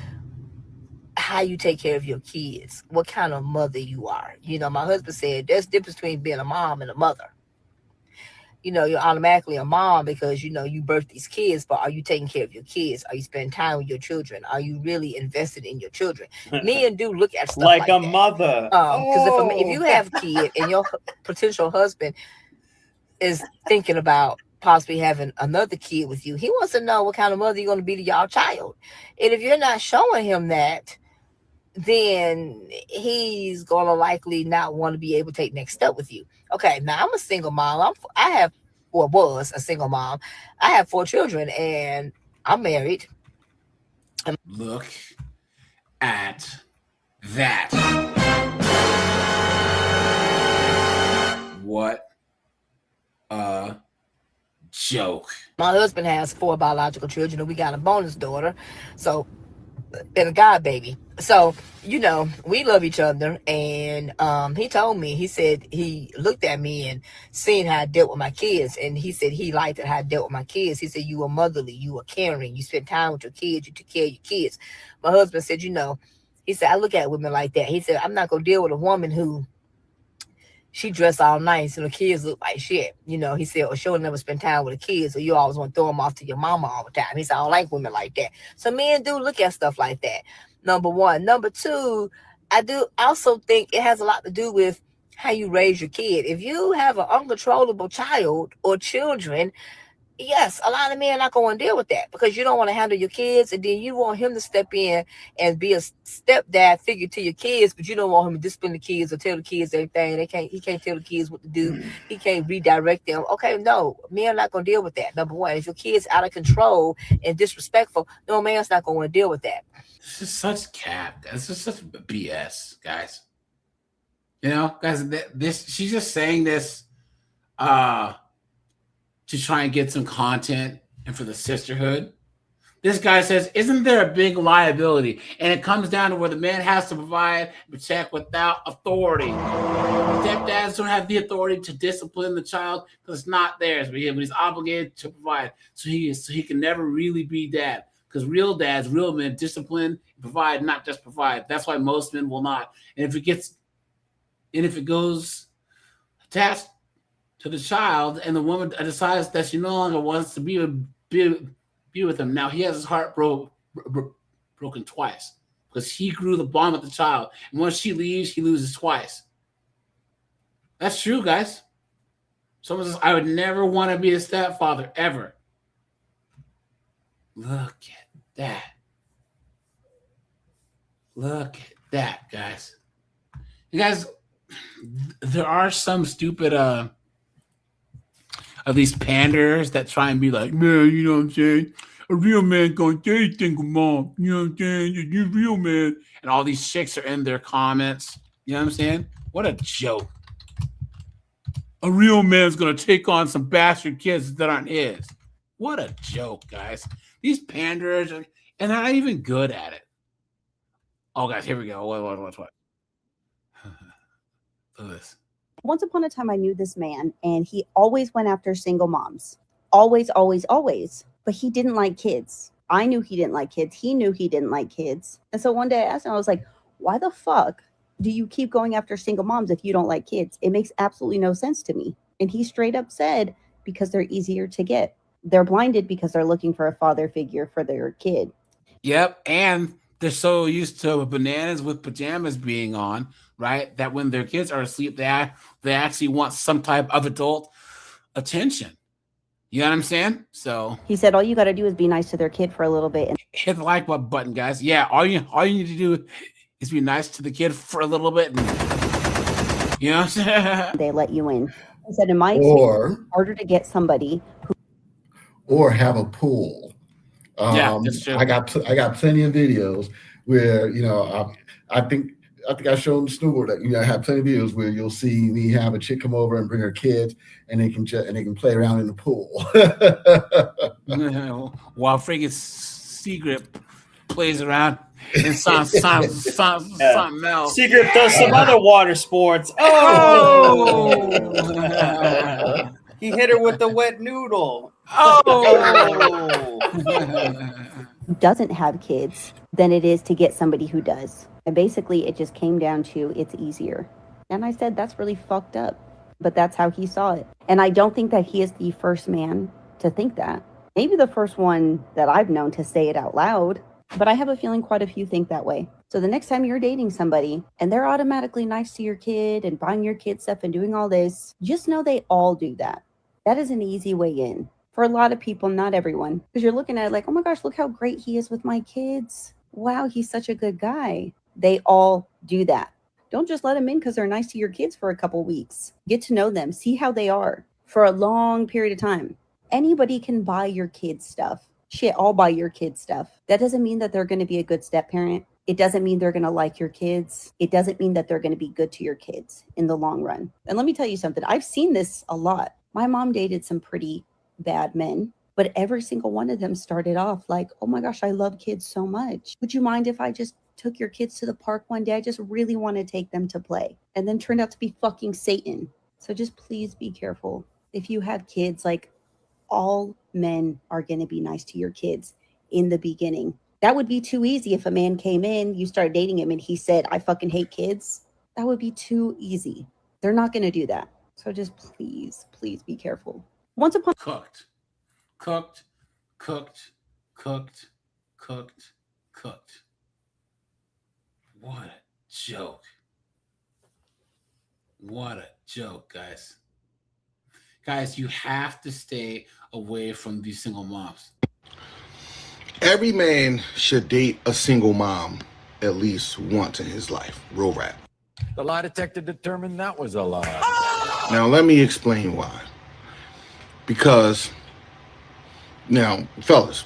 how you take care of your kids, what kind of mother you are. My husband said there's a difference between being a mom and a mother. You're automatically a mom because you birth these kids, but are you taking care of your kids? Are you spending time with your children? Are you really invested in your children? Men do look at stuff like a that. mother. Because if you have a kid and your potential husband is thinking about possibly having another kid with you, he wants to know what kind of mother you're going to be to y'all child. And if you're not showing him that, then he's going to likely not want to be able to take next step with you. Okay, now I'm a single mom. Was a single mom. I have 4 children and I'm married. Look at that. What a joke. My husband has 4 biological children and we got a bonus daughter. So, and a god baby. So, we love each other. And he told me, he said he looked at me and seen how I dealt with my kids. And he said he liked how I dealt with my kids. He said, you were motherly, you were caring, you spent time with your kids, you took care of your kids. My husband said, he said, I look at women like that. He said, I'm not going to deal with a woman who she dressed all nice and the kids look like shit. He said, or she'll never spend time with the kids, or you always want to throw them off to your mama all the time. He said, I don't like women like that. So men do look at stuff like that. Number one. Number two, I do also think it has a lot to do with how you raise your kid. If you have an uncontrollable child or children, yes, a lot of men are not going to deal with that because you don't want to handle your kids, and then you want him to step in and be a stepdad figure to your kids, but you don't want him to discipline the kids or tell the kids everything. He can't tell the kids what to do. He can't redirect them. Okay, no, men are not going to deal with that. Number one, if your kid's out of control and disrespectful, no man's not going to deal with that. This is such cap. This is such BS, guys. You know, guys, she's just saying this to try and get some content and for the sisterhood. This guy says, isn't there a big liability? And it comes down to where the man has to provide and protect without authority. Stepdads don't have the authority to discipline the child because it's not theirs, but he's obligated to provide. So he can never really be dad. Because real dads, real men, discipline, provide, not just provide. That's why most men will not. And if it goes attached to the child, and the woman decides that she no longer wants to be with him. Now he has his heart broken twice because he grew the bond with the child, and once she leaves, he loses twice. That's true, guys. Someone says, "I would never want to be a stepfather ever." Look at that! Look at that, guys. You guys, there are some stupid of these panders that try and be like, man, you know what I'm saying? A real man gonna date single mom. You know what I'm saying? You're a real man. And all these chicks are in their comments. You know what I'm saying? What a joke. A real man's gonna take on some bastard kids that aren't his. What a joke, guys. These panders and they're not even good at it. Oh, guys, here we go. What? Look at this. Once upon a time, I knew this man, and he always went after single moms. Always, always, always. But he didn't like kids. I knew he didn't like kids. He knew he didn't like kids. And so one day I asked him, I was like, why the fuck do you keep going after single moms if you don't like kids? It makes absolutely no sense to me. And he straight up said, because they're easier to get. They're blinded because they're looking for a father figure for their kid. Yep, and they're so used to bananas with pajamas being on, right, that when their kids are asleep, they actually want some type of adult attention. You know what I'm saying? So He said, all you got to do is be nice to their kid for a little bit. And hit the like button, guys. Yeah, all you need to do is be nice to the kid for a little bit. And, you know what I'm saying? they let you in. He said, in my Or- experience, it's harder to get somebody who or have a pool. Yeah, that's true. I got plenty of videos where, you know, I think I showed the snowboard that, you know, I have plenty of videos where you'll see me have a chick come over and bring her kids, and they can play around in the pool. While freaking Secret plays around in something else. Secret does some other water sports. Oh! He hit her with the wet noodle. doesn't have kids than it is to get somebody who does. And basically, it just came down to it's easier. And I said, that's really fucked up. But that's how he saw it. And I don't think that he is the first man to think that. Maybe the first one that I've known to say it out loud. But I have a feeling quite a few think that way. So the next time you're dating somebody and they're automatically nice to your kid and buying your kid stuff and doing all this, just know they all do that. That is an easy way in. For a lot of people, not everyone. Because you're looking at it like, oh my gosh, look how great he is with my kids. Wow, he's such a good guy. They all do that. Don't just let them in because they're nice to your kids for a couple weeks. Get to know them. See how they are for a long period of time. Anybody can buy your kids stuff. Shit, I'll buy your kids stuff. That doesn't mean that they're going to be a good step parent. It doesn't mean they're going to like your kids. It doesn't mean that they're going to be good to your kids in the long run. And let me tell you something. I've seen this a lot. My mom dated some pretty bad men, but every single one of them started off like, oh my gosh, I love kids so much. Would you mind if I just took your kids to the park one day? I just really want to take them to play. And then turned out to be fucking Satan. So just please be careful. If you have kids, like, all men are going to be nice to your kids in the beginning. That would be too easy. If a man came in, you start dating him and he said, I fucking hate kids. That would be too easy. They're not going to do that. So just please, please be careful. Once upon cooked. What a joke. What a joke, guys. Guys, you have to stay away from these single moms. Every man should date a single mom at least once in his life. Real rap. The lie detector determined that was a lie. Now, let me explain why. Because, now, fellas,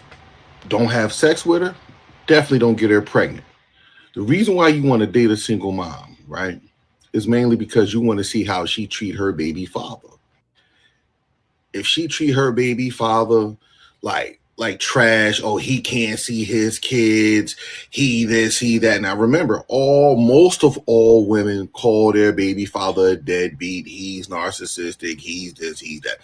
don't have sex with her. Definitely don't get her pregnant. The reason why you want to date a single mom, right, is mainly because you want to see how she treat her baby father. If she treat her baby father like trash, oh, he can't see his kids, he this, he that. Now remember, most of all women call their baby father a deadbeat. He's narcissistic, he's this, he's that.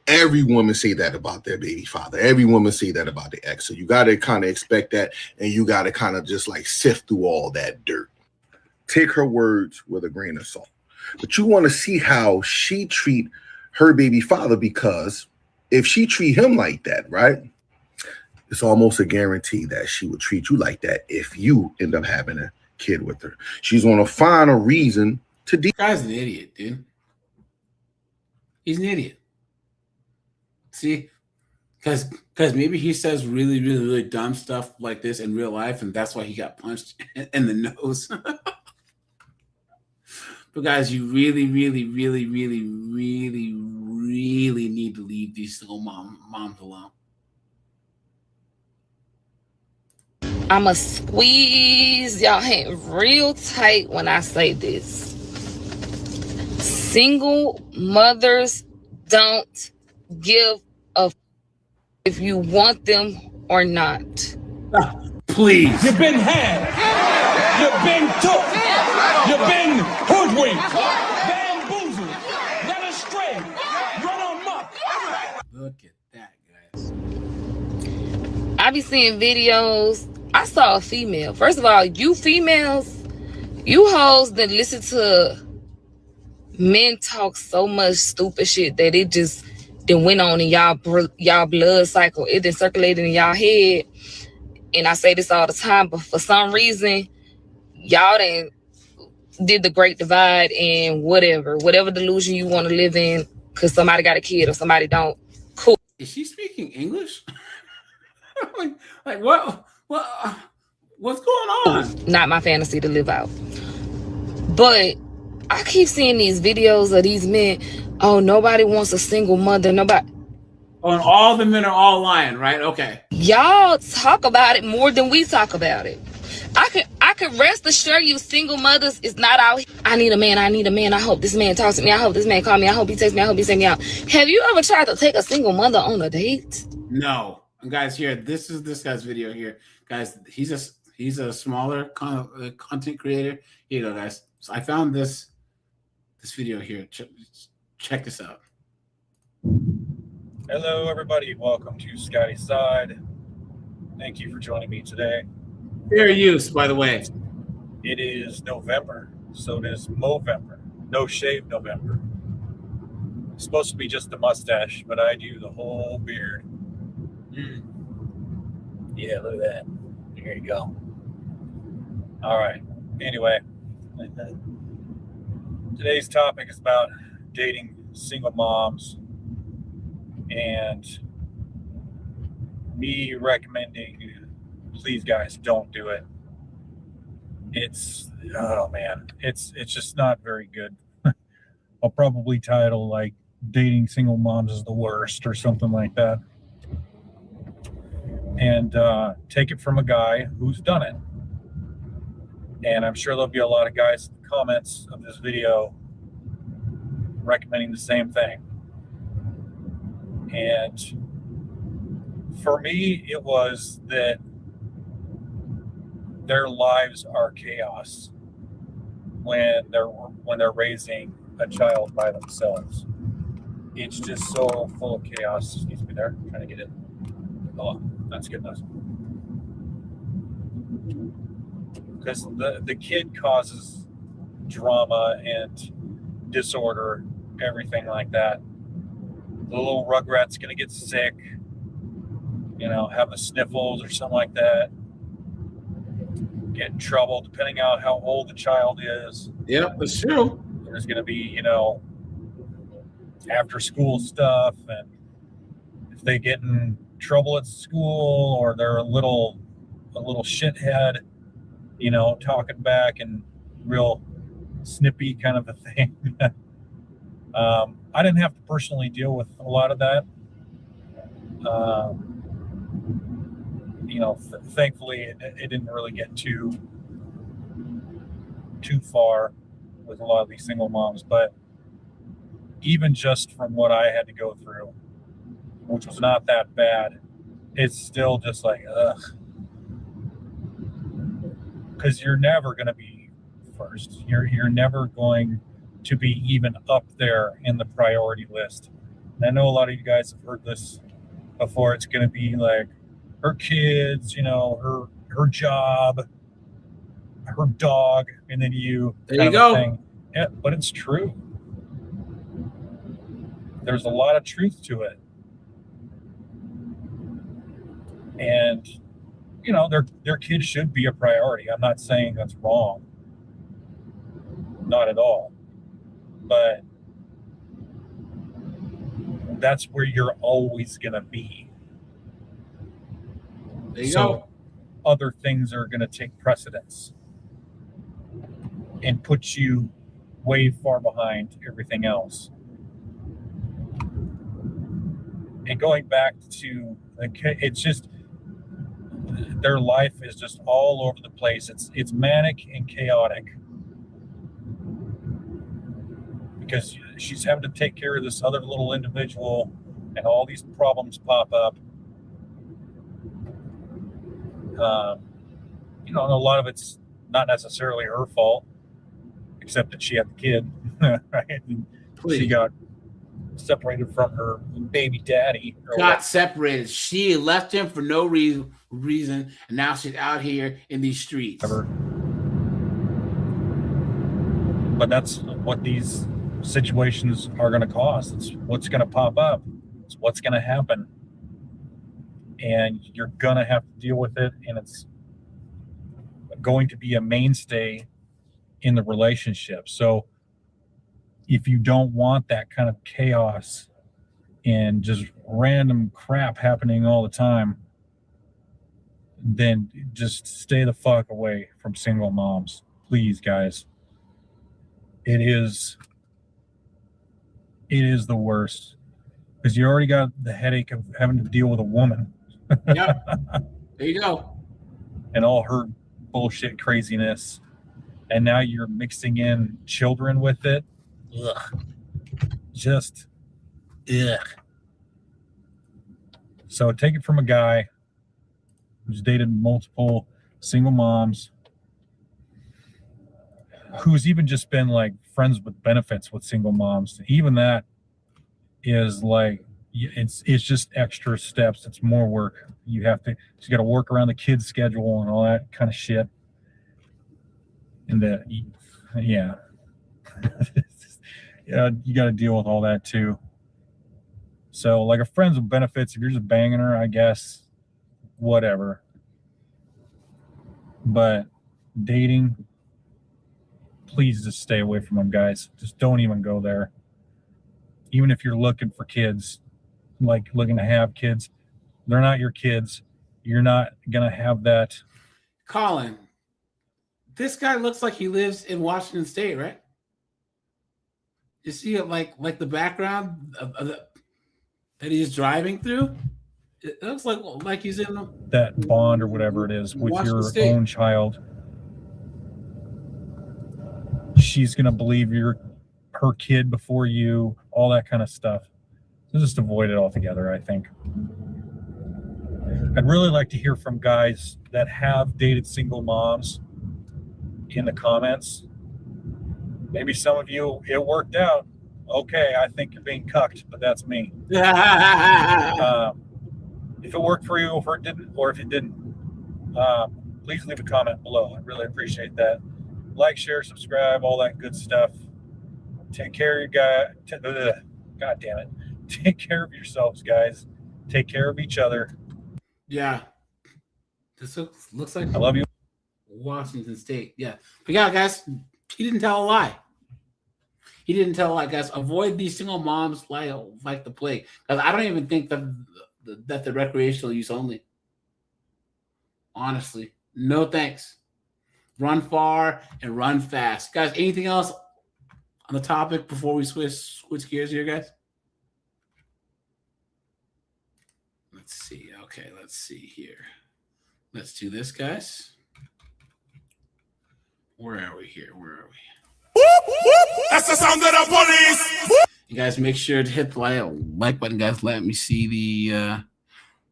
Every woman say that about their baby father. Every woman say that about the ex. So you got to kind of expect that, and you got to kind of just like sift through all that dirt. Take her words with a grain of salt. But you want to see how she treat her baby father, because if she treat him like that, right, it's almost a guarantee that she would treat you like that if you end up having a kid with her. She's going to find a reason to... This guy's an idiot, dude. He's an idiot. See? Because maybe he says really, really, really dumb stuff like this in real life, and that's why he got punched in the nose. But guys, you really, really, really, really, really, really need to leave these single moms alone. I'ma squeeze y'all hand real tight when I say this. Single mothers don't give a if you want them or not. Please. You've been had. You've been took. You've been hoodwinked. Bamboozled. Led astray. Run amok. Look at that, guys. I be seeing videos. I saw a female. First of all, you females, you hoes that listen to men talk so much stupid shit that it just then went on in y'all blood cycle. It then circulated in y'all head. And I say this all the time, but for some reason, y'all done did the great divide and whatever delusion you want to live in because somebody got a kid or somebody don't. Cool. Is she speaking English? like what? What's going on? Not my fantasy to live out. But I keep seeing these videos of these men. Oh, nobody wants a single mother. Nobody. Oh, and all the men are all lying, right? Okay. Y'all talk about it more than we talk about it. I could rest assured you single mothers is not out here. I need a man. I hope this man talks to me. I hope this man call me. I hope he texts me. I hope he sends me out. Have you ever tried to take a single mother on a date? No. And guys, here, this is this guy's video here. Guys, he's a smaller content creator. Here you go, guys. So I found this video here. Check this out. Hello, everybody. Welcome to Scotty's Side. Thank you for joining me today. Fair use, by the way. It is November, so it is Movember. No shave November. It's supposed to be just the mustache, but I do the whole beard. Yeah, look at that. Here you go. All right. Anyway, today's topic is about dating single moms and me recommending, please guys, don't do it. It's, oh man, it's just not very good. I'll probably title like dating single moms is the worst or something like that. And take it from a guy who's done it. And I'm sure there'll be a lot of guys in the comments of this video recommending the same thing. And for me, it was that their lives are chaos when they're raising a child by themselves. It's just so full of chaos. Excuse me there, trying to get it. Oh, that's good enough. Because the kid causes drama and disorder, everything like that. The little rugrat's gonna get sick, have the sniffles or something like that. Get in trouble depending on how old the child is. Yep, that's true. There's gonna be, after school stuff, and if they get in trouble at school or they're a little shithead, you know, talking back and real snippy kind of a thing. I didn't have to personally deal with a lot of that. You know, thankfully it didn't really get too far with a lot of these single moms, but even just from what I had to go through, which was not that bad, it's still just like, ugh. Because you're never going to be first. You're never going to be even up there in the priority list. And I know a lot of you guys have heard this before. It's going to be like her kids, you know, her job, her dog, and then you. There you go. Thing. Yeah, but it's true. There's a lot of truth to it. And, you know, their kids should be a priority. I'm not saying that's wrong. Not at all. But that's where you're always going to be. There you go. Other things are going to take precedence and put you way far behind everything else. And going back to it's just their life is just all over the place. It's manic and chaotic because she's having to take care of this other little individual, and all these problems pop up. You know, and a lot of it's not necessarily her fault, except that she had the kid, right? And she got separated from her baby daddy. Got separated. She left him for no reason, and now she's out here in these streets. But that's what these situations are going to cost. It's what's going to pop up. It's what's going to happen. And you're going to have to deal with it, and it's going to be a mainstay in the relationship. So if you don't want that kind of chaos and just random crap happening all the time, then just stay the fuck away from single moms. Please, guys. It is the worst, because you already got the headache of having to deal with a woman. Yep. There you go. And all her bullshit craziness. And now you're mixing in children with it. Ugh. Just ugh. So take it from a guy who's dated multiple single moms, who's even just been like friends with benefits with single moms. Even that is like, it's just extra steps. It's more work. You got to work around the kids' schedule and all that kind of shit. And yeah, you got to deal with all that too. So like a friends with benefits, if you're just banging her, I guess, whatever. But dating, please just stay away from them, guys. Just don't even go there. Even if you're looking for kids, like looking to have kids, they're not your kids. You're not going to have that. Colin, this guy looks like he lives in Washington State, right? You see it like the background that he's driving through? It looks like he's in that bond or whatever it is with Washington your State. own child. She's going to believe you're her kid before you, all that kind of stuff. So just avoid it altogether, I think. I'd really like to hear from guys that have dated single moms in the comments. Maybe some of you, it worked out. Okay, I think you're being cucked, but that's me. If it worked for you, if it didn't, please leave a comment below. I really appreciate that. Like, share, subscribe, all that good stuff. Take care of your God damn it. Take care of yourselves, guys. Take care of each other. Yeah. This looks like I love you. Washington State. Yeah. But yeah, guys, he didn't tell a lie. He didn't tell like guys avoid these single moms like the plague. Because I don't even think that the recreational use only. Honestly, no thanks. Run far and run fast, guys. Anything else on the topic before we switch gears here, guys? Let's see. Okay, let's see here. Let's do this, guys. Where are we here? Where are we? That's the sound of the police. You guys make sure to hit the like button, guys. Let me see the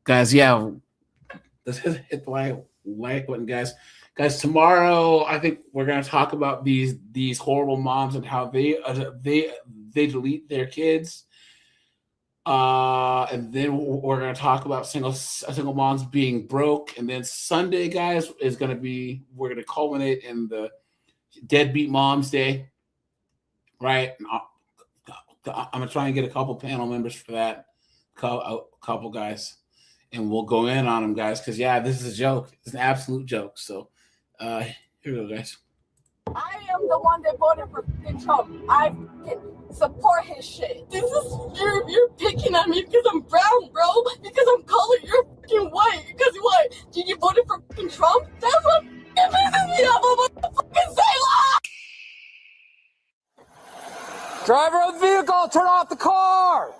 guys. Yeah, let's hit the like button, guys. Guys, tomorrow I think we're gonna talk about these horrible moms and how they delete their kids. And then we're gonna talk about single moms being broke. And then Sunday, guys, is gonna be we're gonna culminate in the Deadbeat Moms Day, right? I'm gonna try and get a couple panel members for that, a couple guys, and we'll go in on them, guys. Because yeah, this is a joke. It's an absolute joke. So here we go, guys. I am the one that voted for Trump. I can support his shit. This is you're picking on me because I'm brown, bro. Because I'm colored. You're fucking white. Because what? Did you voted for Trump? That's what pisses me off. I'm fucking Sailor. Driver of the vehicle, turn off the car.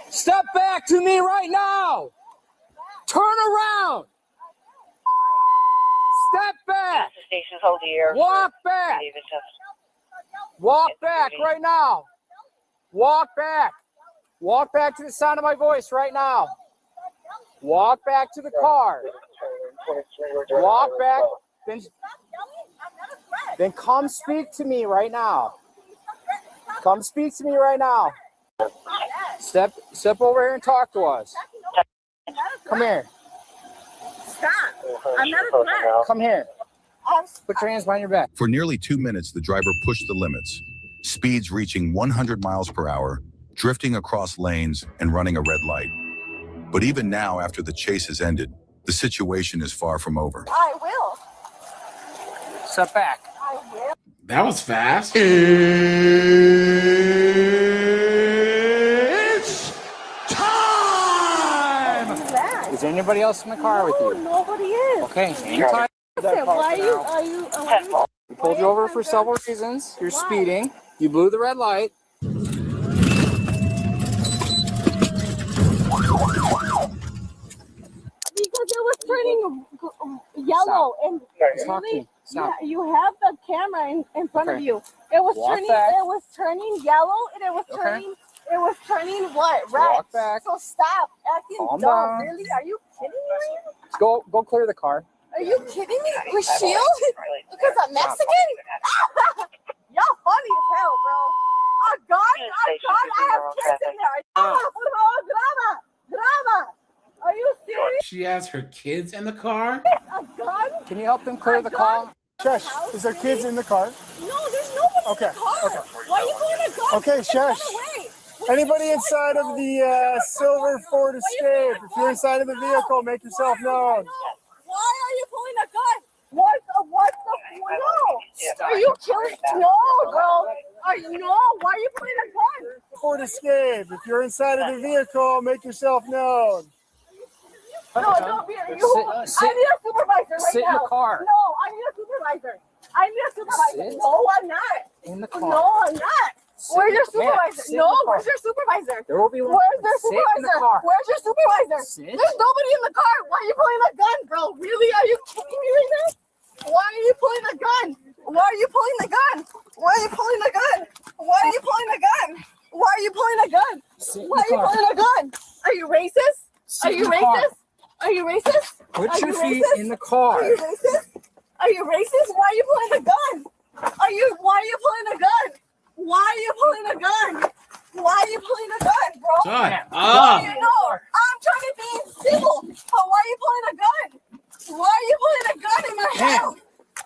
Step back to me right now. Turn around. Step back. Walk back. Walk back right now. Walk back. Walk back to the sound of my voice right now. Walk back to the car. Walk back. Then come speak to me right now. Come speak to me right now. Step over here and talk to us. Come here. Stop. I'm not a threat. Come here. Put your hands behind your back. For nearly 2 minutes, the driver pushed the limits, speeds reaching 100 miles per hour, drifting across lanes and running a red light. But even now, after the chase has ended, the situation is far from over. I will. Step back. I will. That was fast. It's time! Is anybody else in the car with you? Nobody is. Okay, hang tight. Why are you? We pulled you over for several reasons. You're speeding. You blew the red light. Because it was turning yellow and really, yeah, you have the camera in front of you. It was Walk turning. back. It was turning yellow and it was turning. It was turning what? Red. Walk back. So stop acting Calm dumb. down. Really? Are you kidding me? Go clear the car. Are you kidding me? With shield? Because I'm Mexican? Y'all funny as hell, bro. A gun? I have kids in there. Drama. Are you serious? She has her kids in the car. A gun? Can you help them clear the car? Shush. Is there kids in the car? No, there's nobody in the car. Why are you pulling a gun? Okay, shush. Anybody inside of the silver Ford Escape? If you're inside of the vehicle, make yourself known. Why are you pulling a gun? What the no? Are you killing? No, bro. Why are you pulling a gun? Ford Escape. If you're inside of the vehicle, make yourself known. No, don't be. I need a supervisor right Sit now. in the car. No, I need a supervisor. Sit. No, I'm not. In the car. No, I'm not. Where's your supervisor? Sit in the car. Where's your supervisor? There will be one. Where's their Sit in the supervisor? car. Where's your supervisor? Sit. There's nobody in the car. Why are you pulling a gun, bro? Really? Are you kidding me right now? Why are you pulling a gun? Why are you pulling the gun? Why are you pulling the gun? Why are you pulling a gun? Why are you pulling a gun? Why are you pulling a gun? Are you racist? Are you racist? Are you racist? Put Are your you feet racist? in the car. Are you racist? Are you racist? Why are you pulling a gun? Why are you pulling a gun? Why are you pulling a gun? Why are you pulling a gun, bro? Shut up. No, I'm trying to be civil, but why are you pulling a gun? Why are you pulling a gun in my hand?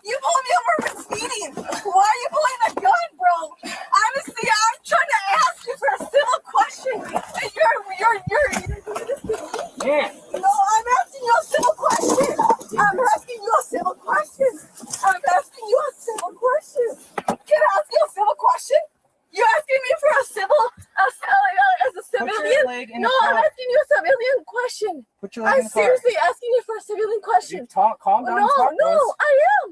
You pulled me over for speeding. Why are you pulling a gun, bro? Honestly, I'm trying to ask you for a civil question. And you're Yeah. No, I'm asking you a civil question. I'm asking you a civil question. I'm asking you a civil question. Can I ask you a civil question? leg in No, the car. I'm asking you a civilian question. Put your leg in I'm the car. seriously asking you for a civilian question. Calm down. No, talk to no, us. I am.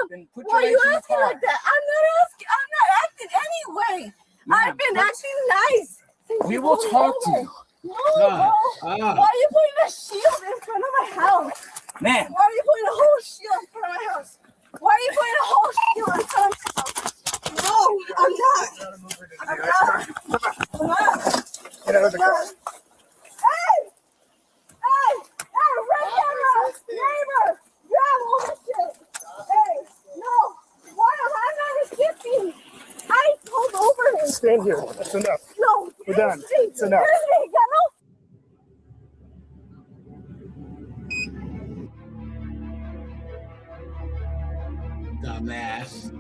Then put Why are your you legs in the asking car. like that? I'm not acting anyway. I've been acting nice. since We you will pulled me talk to over. you. No, bro. Why are you putting a shield in front of my house? Man. Why are you putting a whole shield in front of my house? Why are you putting a whole shield in front of my house? No, I'm not. I'm not. I'm not. Get out of the car. Hey! Hey, red camera! Neighbor! Grab all this shit! Hey, no! Why am I not resisting? I pulled over him. Stand here. That's enough. No. We're done. It's enough. Dumbass.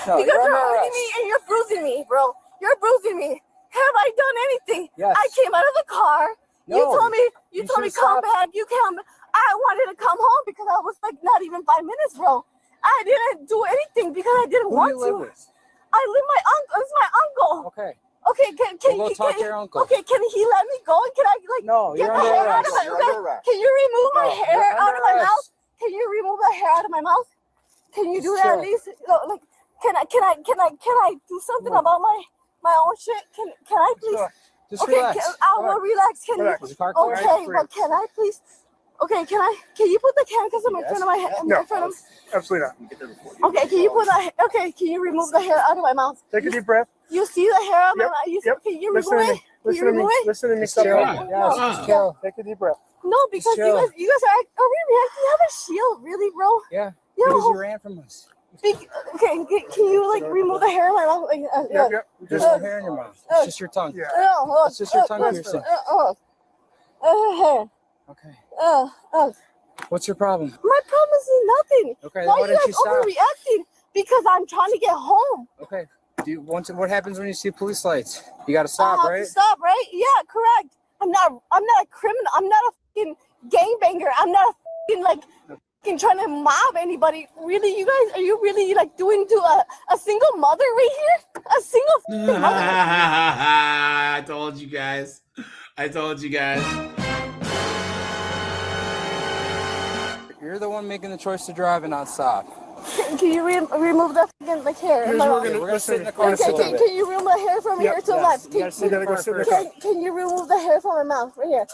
No, Because you're you're under hurting arrest. me and you're bruising me, bro. You're bruising me. Have I done anything? Yes. I came out of the car. No. You told me You come should stop. back. You come. I wanted to come home because I was like not even 5 minutes, bro. I didn't do anything because I didn't Who want do you live to. with? I live my uncle. It's my uncle. Okay. Okay, can We'll go talk to your uncle. Okay, can he let me go? And can I like No, get you're the under hair out arrest. of my You're under arrest. Can you remove my No, hair you're out under of my arrest. mouth? Can you remove the hair out of my mouth? Can you do Just that at chill. least? No, like can I do something about my own shit? Can I please? Just Okay, relax. I will relax. Can Relax. you? Is the car clear? Okay, but can I please? Okay, can you put the handcuffs in front of my head? No. In front of, Absolutely not. okay, can you put the? Okay, can you remove the hair out of my mouth? Take a deep breath. You see the hair on my Yep, mouth? yep. Can you Listen remove to it? me. Can you remove it? Listen to me. Just Stop chill. it. Yes, just chill. Take a deep breath. No, because you chill. guys are we reacting? You have a shield, really, bro? Yeah. You have a Because whole- you ran from us. Okay, can you like remove the hair in my mouth? Like, Yep. There's no hair in your mouth. It's just your tongue. It's just your tongue piercing. Okay. What's your problem? My problem is nothing. Okay, Why why are you don't guys you stop? overreacting? Because I'm trying to get home. Okay. What happens when you see police lights? You gotta I stop, have right? to stop, right? Yeah, correct. I'm not a criminal. I'm not a fucking gangbanger. I'm not a fucking like fucking trying to mob anybody. Really, you guys, are you really like doing to a single mother right here? A single fucking mother. I told you guys. You're the one making the choice to drive and not stop. Can you remove the fucking like hair? We're gonna sit in the car. Okay, can you remove the hair from here to the left? You gotta sit in the car first. Can you remove the hair from my mouth right here?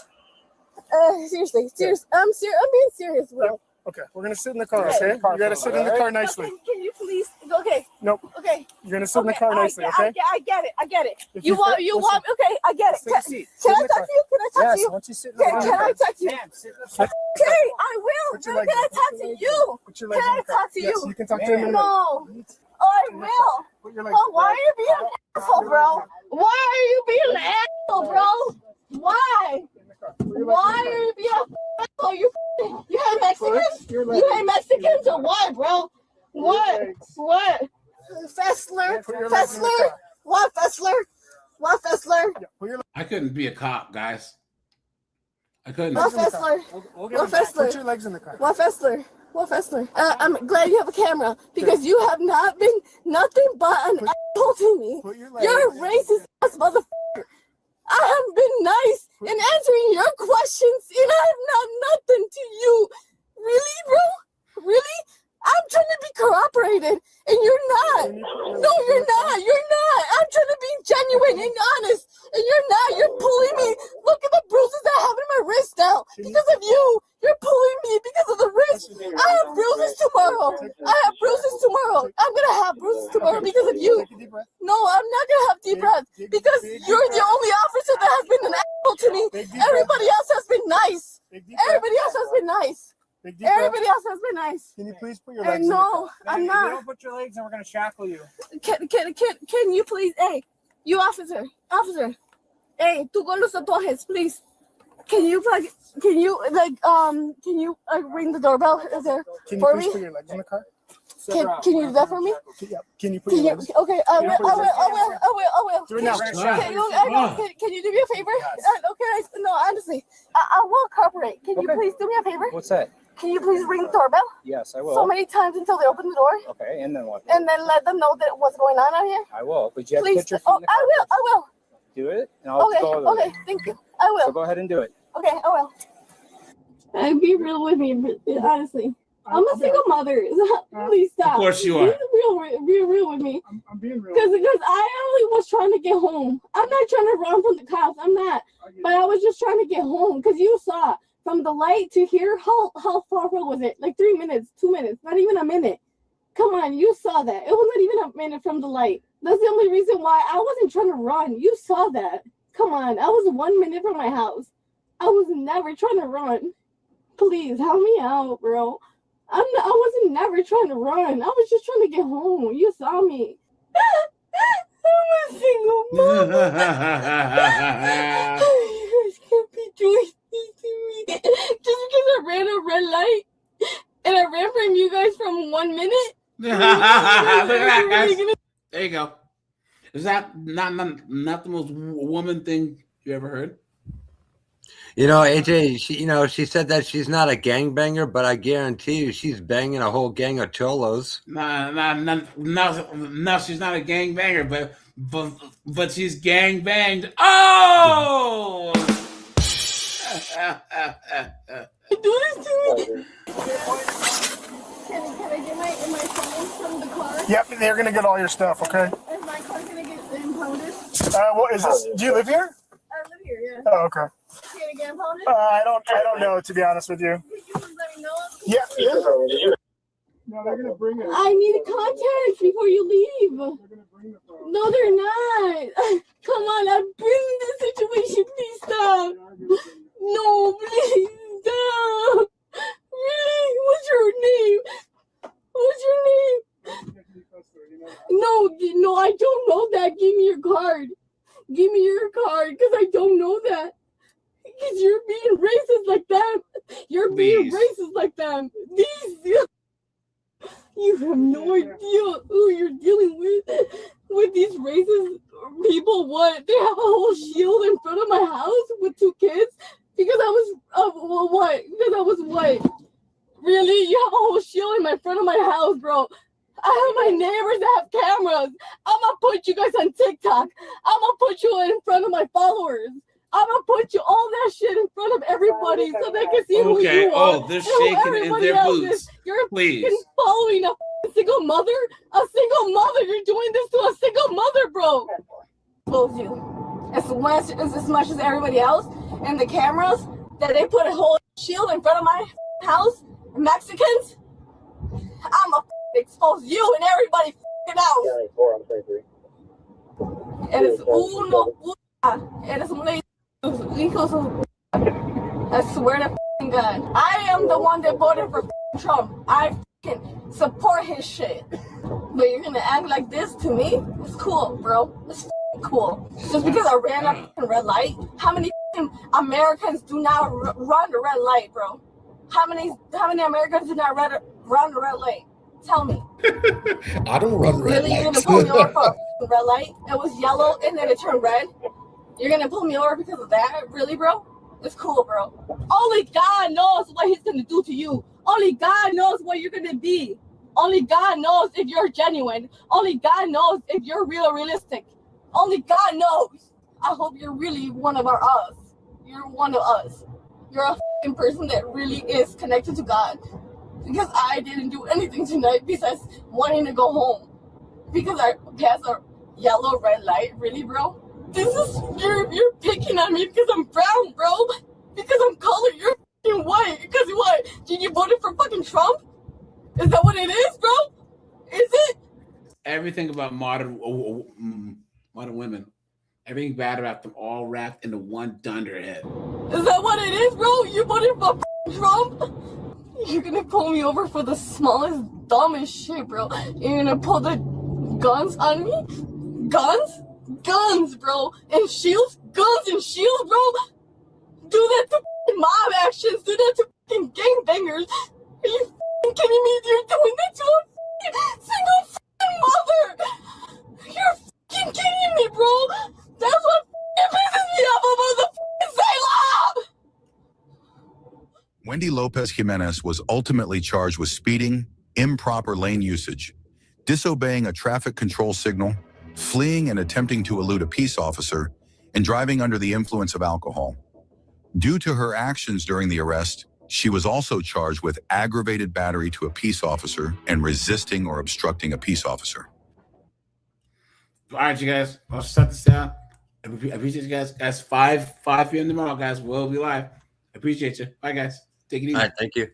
Seriously. I'm being serious, bro. Okay, we're gonna sit in the car, Okay. okay? You gotta sit in the car nicely. Can you please? Okay. Nope. Okay. You're gonna sit in the car nicely, okay? I get it. If You you want? fit- You listen. want? Okay, I get it. Take a seat. Can Sit I in the touch car. you? Can I touch Yes, you? once you sit in the car. Can I touch you? Ma'am, sit in the car. Okay, I will. Put your Can legs I in. talk to you? Put your legs Can in I the car. talk to Yes, you? you can talk to him in a minute. No. Oh, I will. Put your legs Oh, why are you being an asshole, bro? Why are you being an asshole, bro? Why? Why are you being an asshole? You hate Mexicans? You hate Mexicans or what, bro? What? Fessler? What, Fessler? I couldn't be a cop, guys. I couldn't. What, Fessler? We'll What, Fessler? Put your legs in the car. What, Fessler? I'm glad you have a camera because you have not been nothing but an asshole to me. You're a racist ass motherfucker. I have been nice in answering your questions and I have not nothing to you. Really, bro? Really? I'm trying to be corroborated and you're not. No, you're not. I'm trying to be genuine and honest and you're not. You're pulling me. Look at the bruises I have in my wrist now because of you. You're pulling me because of the wrist. I have bruises tomorrow. I'm going to have bruises tomorrow because of you. No, I'm not going to have deep breath because you're the only officer that has been an asshole to me. Everybody else has been nice. Everybody else has been nice. Can you please put your Hey, legs in the car? no, I'm If you not. don't put your legs in, we're gonna shackle you. Can you please, hey, you officer, hey, tú con los tatuajes, please. Can you ring the doorbell? Is there Can you for please me? put your legs in the car? Can you do that for me? Can you put your legs? Okay, I will. Do it now. Can you do me a favor? No, honestly, I will cooperate. Can you please do me a favor? What's that? Can you please ring the doorbell Yes, I will. so many times until they open the door, Okay, and then what? and then let them know that what's going on out here? I will, but you have Please. to put your feet in the car. I will. Do it, and I'll Okay, go over okay, thank you. I will. So go ahead and do it. Okay, I will. Be real with me, honestly. I'm a single mother. Please stop. Of course you are. Be real with me. I'm being real. Because I only was trying to get home. I'm not trying to run from the cops. I'm not. But I was just trying to get home because you saw from the light to here, how far was it? Like 3 minutes, 2 minutes, not even a minute. Come on, you saw that. It was not even a minute from the light. That's the only reason why I wasn't trying to run. You saw that. Come on, I was 1 minute from my house. I was never trying to run. Please help me out, bro. I wasn't never trying to run. I was just trying to get home. You saw me. I'm a single mom. You guys can't be doing this to me. Just because I ran a red light and I ran from you guys from 1 minute. Look at that, guys. There you go. Is that not the most woman thing you ever heard? You know, AJ, she said that she's not a gangbanger, but I guarantee you she's banging a whole gang of cholos. No, she's not a gangbanger, but she's gang banged. Oh! You do this to me. Can I get my phone from the car? Yep, they're gonna get all your stuff, okay? Is my car gonna get impounded? What is this? Do you live here? I live here, yeah. Oh, okay. Can it get impounded? I don't know, to be honest with you. Can you just let me know? Yeah. No, they're gonna bring it. I need contact before you leave. No, they're not. Come on, I'm bringing the situation. Please stop. No, please stop. Really? What's your name? What's your name? No, I don't know that. Give me your card. Give me your card, because I don't know that. Because you're being racist like them. You're being racist like them. You have no idea who you're dealing with these racist people. What? They have a whole shield in front of my house with 2 kids? Because I was, what? Because I was what? Really? You have a whole shield in front of my house, bro. I have my neighbors that have cameras. I'm gonna put you guys on TikTok. I'm gonna put you in front of my followers. I'm gonna put you all that shit in front of everybody so they can see who you are. Oh, they're shaking in their boots. You're Please. following a single mother. A single mother. You're doing this to a single mother, bro. Expose you as much as everybody else, and the cameras that they put a whole shield in front of my house. Mexicans. I'm gonna expose you and everybody else. Eres uno, eres un hijos. I swear to God, I am the one that voted for Trump. I support his shit. But you're gonna act like this to me? It's cool, bro. It's cool. Just because I ran a red light? How many Americans do not run the red light, bro? How many Americans do not run the red light? Tell me. I don't run red Really? You're lights. gonna pull me over for a red light? It was yellow and then it turned red? You're gonna pull me over because of that? Really, bro? It's cool, bro. Only God knows what he's gonna do to you. Only God knows what you're gonna be. Only God knows if you're genuine. Only God knows if you're realistic. Only God knows. I hope you're really one of us. You're one of us. You're a f***ing person that really is connected to God. Because I didn't do anything tonight besides wanting to go home. Because I passed a yellow red light. Really, bro? You're picking on me because I'm brown, bro. Because I'm colored. You're f***ing white. Because what? Did you vote for fucking Trump? Is that what it is, bro? Is it? Everything about modern women. Everything bad about them all wrapped into one dunderhead. Is that what it is, bro? You voted for Trump? You're gonna pull me over for the smallest, dumbest shit, bro. You're gonna pull the guns on me? Guns? Guns, bro. And shields? Guns and shields, bro. Do that to mob actions. Do that to gangbangers. Are you kidding me? You're doing that to a single mother. You're kidding me, bro. That's what pisses me off about the Salem. Wendy Lopez Jimenez was ultimately charged with speeding, improper lane usage, disobeying a traffic control signal, fleeing and attempting to elude a peace officer, and driving under the influence of alcohol. Due to her actions during the arrest, she was also charged with aggravated battery to a peace officer and resisting or obstructing a peace officer. All right, you guys. I'll shut this down. I appreciate you guys. Guys, 5 p.m. tomorrow, guys. We'll be live. I appreciate you. Bye, guys. Take it easy. All right, thank you.